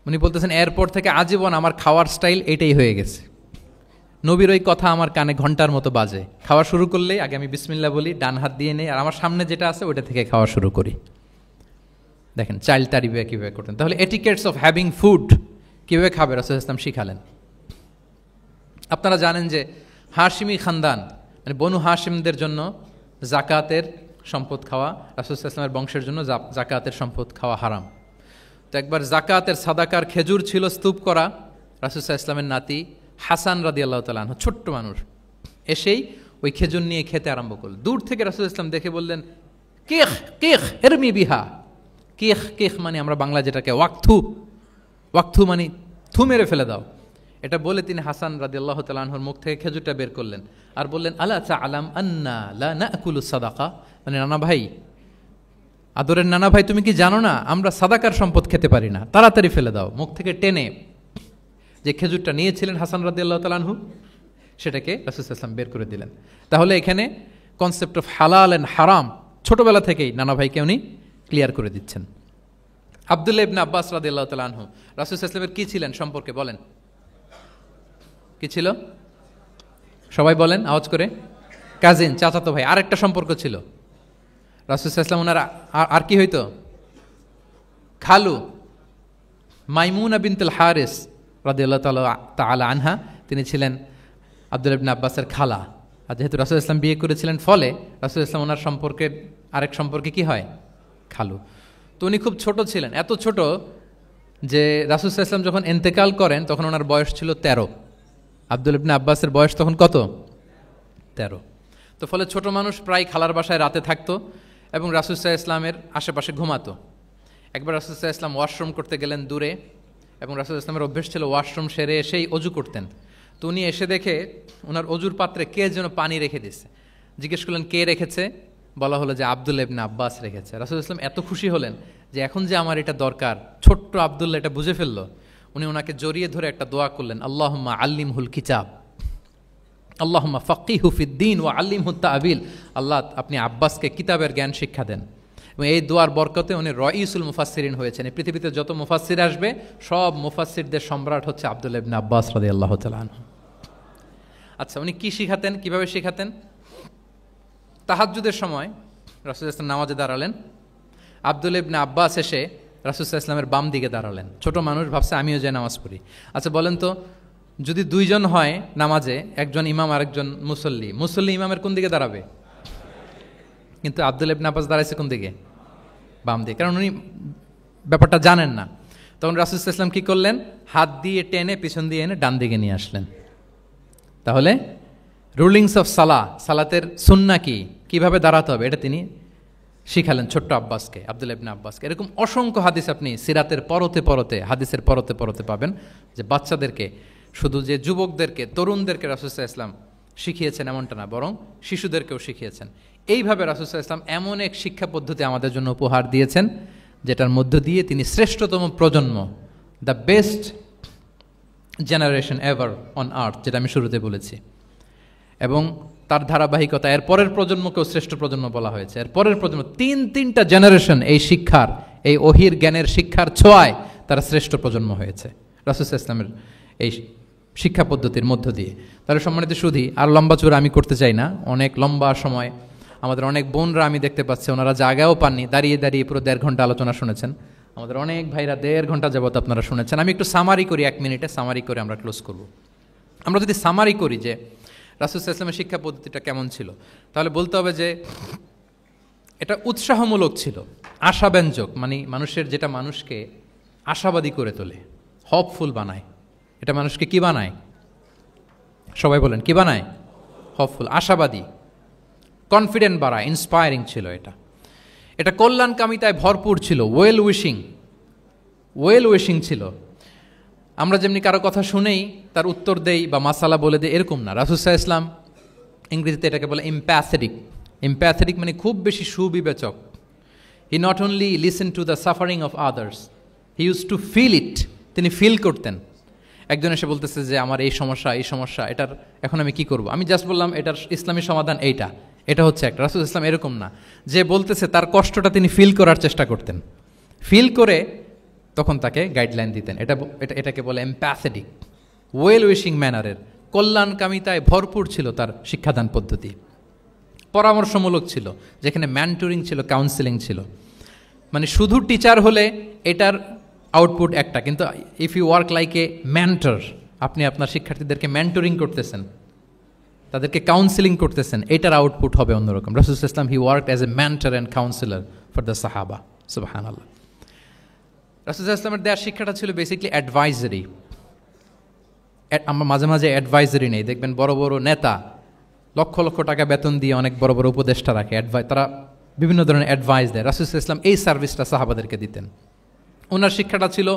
উনি বলতেছেন এরপর থেকে আজীবন আমার খাওয়ার স্টাইল এটাই হয়ে গেছে। নবীর ওই কথা আমার কানে ঘন্টার মতো বাজে, খাওয়া শুরু করলেই আগে আমি বিসমিল্লাহ বলি, ডান হাত দিয়ে নেই, আর আমার সামনে যেটা আছে ওইটা থেকে খাওয়া শুরু করি। দেখেন চাইল্ড তারবিয়া কীভাবে করতেন। তাহলে এটিকেটস অফ হ্যাভিং ফুড কীভাবে খাবে রাসূল ইসলাম শিখালেন। আপনারা জানেন যে হাশিমি খানদান মানে বনু হাশিমদের জন্য জাকাতের সম্পদ খাওয়া, রাসূল ইসলামের বংশের জন্য জাকাতের সম্পদ খাওয়া হারাম। তো একবার জাকাতের সাদাকার খেজুর ছিল স্তূপ করা, রাসূল ইসলামের নাতি হাসান রাদিয়াল্লাহু তাআলা আনহু ছোট্ট মানুষ এসেই ওই খেজুর নিয়ে খেতে আরম্ভ করল। দূর থেকে রাসূল ইসলাম দেখে বললেন কিখ কিখ এরমি বিহা। কিখ কিখ মানে আমরা বাংলা যেটাকে ওয়াক্থু, ওয়াক্থু মানে থু মেরে ফেলে দাও। এটা বলে তিনি হাসান রাদিয়াল্লাহু তাআলা আনহুর মুখ থেকে খেজুরটা বের করলেন আর বললেন আলা তা'লাম আন্না লা নাকুলু সাদাকা, মানে নানা ভাই, আদরের নানা ভাই, তুমি কি জানো না আমরা সাদাকার সম্পদ খেতে পারি না, তাড়াতাড়ি ফেলে দাও। মুখ থেকে টেনে যে খেজুরটা নিয়েছিলেন হাসান রাদিয়াল্লাহু তাআলা আনহু সেটাকে রাসূল সাল্লাল্লাহু আলাইহি ওয়াসাল্লাম বের করে দিলেন। তাহলে এখানে কনসেপ্ট অফ হালাল এন্ড হারাম ছোটবেলা থেকেই নানা ভাইকে উনি ক্লিয়ার করে দিচ্ছেন। আব্দুল্লাহ ইবনে আব্বাস রাদিয়াল্লাহু তাআলা আনহু রাসূল সাল্লাল্লাহু আলাইহি ওয়াসাল্লামের কি ছিলেন সম্পর্কে বলেন, কি ছিল? সবাই বলেন আওয়াজ করে। কাজিন, চাচাতো ভাই। আরেকটা সম্পর্ক ছিল রাসূল সাল্লাল্লাহু আলাইহি ওয়াসাল্লাম ওনার আর কি হইতো? খালু মাইমুনা বিনতুল হারিস রাদিয়াল্লাহু তাআলা আনহা, তিনি ছিলেন আব্দুল্লাহ ইবনে আব্বাসের খালা। আর যেহেতু রাসূল ইসলাম বিয়ে করেছিলেন ফলে রাসূল ইসলাম ওনার সম্পর্কের আরেক সম্পর্কে কি হয়? খালু। তো উনি খুব ছোট ছিলেন, এত ছোট যে রাসূল ইসলাম যখন ইন্তেকাল করেন তখন ওনার বয়স ছিল 13। আব্দুল্লাহ ইবনে আব্বাসের বয়স তখন কত? 13। তো ফলে ছোট মানুষ প্রায় খালার বাসায় রাতে থাকতো এবং রাসূল ইসলামের আশেপাশে ঘুমাতো। একবার রাসূল ইসলাম ওয়াশরুম করতে গেলেন দূরে এবং রাসূল ইসলামের অভ্যেস ছিল ওয়াশরুম সেরে এসেই অজু করতেন। তো উনি এসে দেখে ওনার অজুর পাত্রে কে যেন পানি রেখে দিচ্ছে। জিজ্ঞেস করলেন কে রেখেছে? বলা হলো যে আব্দুল্লাহ ইবনে আব্বাস রেখেছে। রাসূল ইসলাম এত খুশি হলেন যে এখন যে আমার এটা দরকার, ছোট্ট আব্দুল্লাহ এটা বুঝে ফেললো। উনি ওনাকে জড়িয়ে ধরে একটা দোয়া করলেন, আল্লাহুম্মা আল্লিমহুল কিতাব, আল্লাহুম্মা ফাক্কিহু ফিদ্দীন ওয়া আল্লিমহু তা'বীল। আল্লাহ আপনি আব্বাসকে কিতাবের জ্ঞান শিক্ষা দেন। এবং এই দোয়ার বরকতে উনি রাইসুল মুফাসসিরিন হয়েছেন। এই পৃথিবীতে যত মুফাসসির আসবে সব মুফাসসিরদের সম্রাট হচ্ছে আব্দুল্লাহ ইবনে আব্বাস রাদিয়াল্লাহু তাআলা আনহু। আচ্ছা, উনি কি শিখাতেন, কিভাবে শিখাতেন? তাহাজ্জুদের সময় রাসূল ইসলাম নামাজে দাঁড়ালেন, আব্দুল্লাহ ইবনে আব্বাস এসে রাসূল ইসলামের বাম দিকে দাঁড়ালেন। ছোট মানুষ ভাবছে আমিও যে নামাজ পড়ি। আচ্ছা বলেন তো, যদি দুইজন হয় নামাজে, একজন ইমাম আর একজন মুসল্লি, মুসল্লি ইমামের কোন দিকে দাঁড়াবে? কিন্তু আব্দুল্লাহ ইবনে আব্বাস দাঁড়াইছে কোন দিকে? বাম দিকে, কারণ উনি ব্যাপারটা জানেন না। তখন রাসূল ইসলাম কি করলেন? হাত দিয়ে টেনে পিছন দিয়ে এনে ডান দিকে নিয়ে আসলেন। তাহলে রুলিংস অফ সালাতের সুন্নাহ কি, কিভাবে দাঁড়াতে হবে, এটা তিনি শিখালেন ছোট্ট আব্বাসকে, আব্দুল্লাহ ইবনে আব্বাসকে। এরকম অসংখ্য হাদিস আপনি সিরাতের পরতে পরতে, হাদিসের পরতে পরতে পাবেন যে বাচ্চাদেরকে, শুধু যে যুবকদেরকে, তরুণদেরকে রাসূল সাল্লাল্লাহু আলাইহি ওয়াসাল্লাম শিখিয়েছেন এমনটা না, বরং শিশুদেরকেও শিখিয়েছেন। এইভাবে রাসূল সাল্লাল্লাহু আলাইহি ওয়াসাল্লাম এমন এক শিক্ষা পদ্ধতি আমাদের জন্য উপহার দিয়েছেন যেটার মধ্য দিয়ে তিনি শ্রেষ্ঠতম প্রজন্ম, the best generation ever on আর্থ, যেটা আমি শুরুতে বলেছি, এবং তার ধারাবাহিকতা এর পরের প্রজন্মকেও শ্রেষ্ঠ প্রজন্ম বলা হয়েছে। এর পরের প্রজন্ম তিনটা জেনারেশন এই শিক্ষার, এই ওহির জ্ঞানের শিক্ষার ছোঁয়ায় তারা শ্রেষ্ঠ প্রজন্ম হয়েছে রাসূল সাল্লাল্লাহু আলাইহি ওয়াসাল্লামের এই শিক্ষা পদ্ধতির মধ্য দিয়ে। তাহলে সম্মানিত সুধী, আর লম্বা চূড়া আমি করতে চাই না, অনেক লম্বা সময় আমাদের অনেক বোনরা আমি দেখতে পাচ্ছি ওনারা জায়গাও পাননি, দাঁড়িয়ে দাঁড়িয়ে পুরো 1.5 ঘন্টা আলোচনা শুনেছেন। আমাদের অনেক ভাইরা 1.5 ঘন্টা যাবত আপনারা শুনেছেন। আমি একটু সামারি করি, 1 মিনিটে সামারি করে আমরা ক্লোজ করব। আমরা যদি সামারি করি যে রাসূল সাল্লাল্লাহু আলাইহি ওয়াসাল্লামের শিক্ষা পদ্ধতিটা কেমন ছিল, তাহলে বলতে হবে যে এটা উৎসাহমূলক ছিল, আশাব্যঞ্জক, মানে মানুষের, যেটা মানুষকে আশাবাদী করে তোলে, হপফুল বানায়। এটা মানুষকে কি বানায়? সবাই বলেন কি বানায়? হপফুল, আশাবাদী, কনফিডেন্ট বাড়ায়, ইন্সপায়ারিং ছিল এটা কল্যাণকামিতায় ভরপুর ছিল, ওয়েল উইশিং ছিল। আমরা যেমনি কারো কথা শুনেই তার উত্তর দেই বা মাসালা বলে দেই, এরকম না। রাসূল সাল্লাল্লাহু আলাইহি ওয়াসাল্লাম, ইংরেজিতে এটাকে বলে এমপ্যাথেটিক, মানে খুব বেশি সুবিবেচক। He not only listen to the suffering of others, he use to feel it, তিনি ফিল করতেন। একজন এসে বলতেছে যে আমার এই সমস্যা, এটার এখন আমি কি করব? আমি জাস্ট বললাম এটার ইসলামী সমাধান এটা হচ্ছে একটা। রাসূল ইসলাম এরকম না, যে বলতেছে তার কষ্টটা তিনি ফিল করার চেষ্টা করতেন, ফিল করে তখন তাকে গাইডলাইন দিতেন। এটাকে বলে এমপ্যাথেটিক, ওয়েল উইশিং ম্যানারের, কল্যাণকামিতায় ভরপুর ছিল তার শিক্ষাদান পদ্ধতি। পরামর্শমূলক ছিল, যেখানে ম্যান্টরিং ছিল, কাউন্সেলিং ছিল। মানে শুধু টিচার হলে এটার আউটপুট একটা, কিন্তু if you work like a mentor, আপনি আপনার শিক্ষার্থীদেরকে ম্যান্টরিং করতেছেন, তাদেরকে কাউন্সেলিং করতেছেন, এটার আউটপুট হবে অন্যরকম। রাসূল ইসলাম he worked as a mentor and counsellor for the সাহাবা। সুবহানাল্লাহ। রাসূল ইসলামের দেওয়ার শিক্ষাটা ছিল বেসিকলি অ্যাডভাইজারি। আমরা মাঝে মাঝে অ্যাডভাইজারি নেই, দেখবেন বড় বড় নেতা লক্ষ লক্ষ টাকা বেতন দিয়ে অনেক বড় বড় উপদেষ্টা রাখে, তারা বিভিন্ন ধরনের অ্যাডভাইস দেয়। রাসূল ইসলাম এই সার্ভিসটা সাহাবাদেরকে দিতেন। ওনার শিক্ষাটা ছিল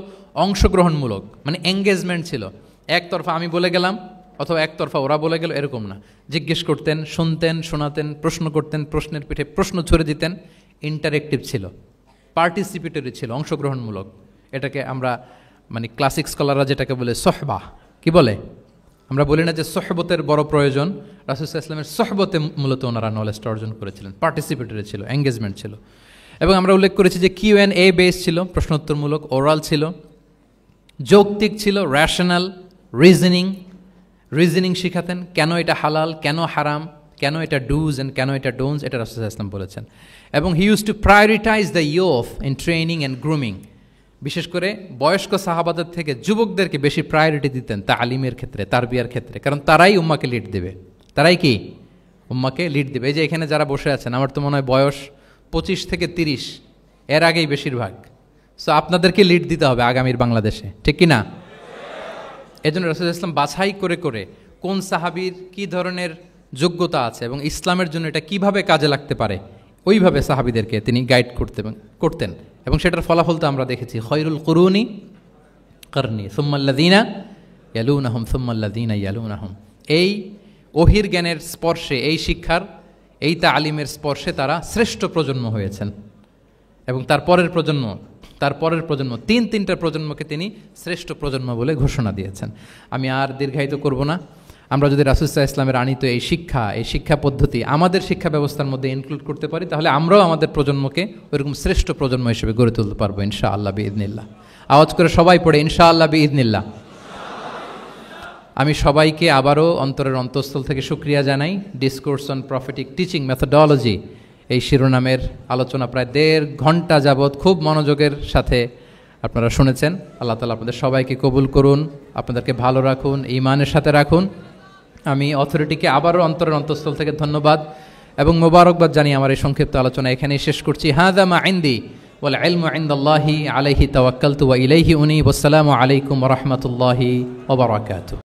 অংশগ্রহণমূলক, মানে এঙ্গেজমেন্ট ছিল। একতরফা আমি বলে গেলাম অথবা একতরফা ওরা বলে গেল, এরকম না। জিজ্ঞেস করতেন, শুনতেন, শোনাতেন, প্রশ্ন করতেন, প্রশ্নের পিঠে প্রশ্ন ছড়ে দিতেন। ইন্টারেক্টিভ ছিল, পার্টিসিপেটরি ছিল, অংশগ্রহণমূলক। এটাকে আমরা মানে ক্লাসিক স্কলাররা যেটাকে বলে সোহবা, কি বলে? আমরা বলি না যে সোহবতের বড় প্রয়োজন? রাসূল ইসলামের সোহবতে মূলত ওনারা নলেজটা অর্জন করেছিলেন। পার্টিসিপেটরি ছিল, এঙ্গেজমেন্ট ছিল। এবং আমরা উল্লেখ করেছি যে Q&A বেস ছিল, প্রশ্নোত্তরমূলক, ওরাল ছিল, যৌক্তিক ছিল, র্যাশনাল, রিজনিং শিখাতেন। কেন এটা হালাল, কেন হারাম, কেন এটা ডুজ অ্যান্ড কেন এটা ডোন্টস, এটা রাসূল ইসলাম বলেছেন। এবং হি use two prioritise the youth in training and grooming. বিশেষ করে বয়স্ক সাহাবাদের থেকে যুবকদেরকে বেশি প্রায়োরিটি দিতেন তালিমের ক্ষেত্রে, তারবিয়ার ক্ষেত্রে, কারণ তারাই উম্মাকে লিড দেবে। তারাই কি উম্মাকে লিড দেবে। এই যে এখানে যারা বসে আছেন, আমার তো মনে হয় বয়স 25 থেকে 30, এর আগেই বেশিরভাগ। সো আপনাদেরকে লিড দিতে হবে আগামীর বাংলাদেশে, ঠিক কি না? এই জন্য রাসূল ইসলাম বাছাই করে করে কোন সাহাবীর কি ধরনের যোগ্যতা আছে এবং ইসলামের জন্য এটা কিভাবে কাজে লাগতে পারে, ওইভাবে সাহাবীদেরকে তিনি গাইড করতেন। এবং সেটার ফলাফল তো আমরা দেখেছি, খয়রুল কুরুনি করনি সুম্মাল্লাযীনা ইয়ালুনাহুম সুম্মাল্লাযীনা ইয়ালুনাহুম। এই ওহির জ্ঞানের স্পর্শে, এই শিক্ষার, এই তালিমের স্পর্শে তারা শ্রেষ্ঠ প্রজন্ম হয়েছেন। এবং তার পরের প্রজন্ম, তিনটা প্রজন্মকে তিনি শ্রেষ্ঠ প্রজন্ম বলে ঘোষণা দিয়েছেন। আমি আর দীর্ঘায়িত করব না। আমরা যদি রাসূল সাল্লাল্লাহু আলাইহি ওয়াসাল্লামের আনিত এই শিক্ষা পদ্ধতি আমাদের শিক্ষা ব্যবস্থার মধ্যে ইনক্লুড করতে পারি, তাহলে আমরাও আমাদের প্রজন্মকে ওইরকম শ্রেষ্ঠ প্রজন্ম হিসেবে গড়ে তুলতে পারবো ইনশাআল্লাহ বিইذনিল্লাহ। আওয়াজ করে সবাই পড়ে ইনশাআল্লাহ বিইذনিল্লাহ। আমি সবাইকে আবারও অন্তরের অন্তঃস্থল থেকে শুকরিয়া জানাই। Discourse on prophetic teaching methodology, এই শিরোনামের আলোচনা প্রায় 1.5 ঘন্টা যাবৎ খুব মনোযোগের সাথে আপনারা শুনেছেন। আল্লাহ তাআলা আপনাদের সবাইকে কবুল করুন, আপনাদেরকে ভালো রাখুন, ঈমানের সাথে রাখুন। আমি অথরিটিকে আবারও অন্তরের অন্তঃস্থল থেকে ধন্যবাদ এবং মোবারকবাদ জানিয়ে আমার এই সংক্ষিপ্ত আলোচনা এখানেই শেষ করছি। হাযা মা ইনদি ওয়াল ইলমু ইনদাল্লাহি আলাইহি তাওয়াক্কালতু ওয়া ইলাইহি উনীব। আসসালামু আলাইকুম ওয়া রাহমাতুল্লাহি ওয়া বারাকাতুহু।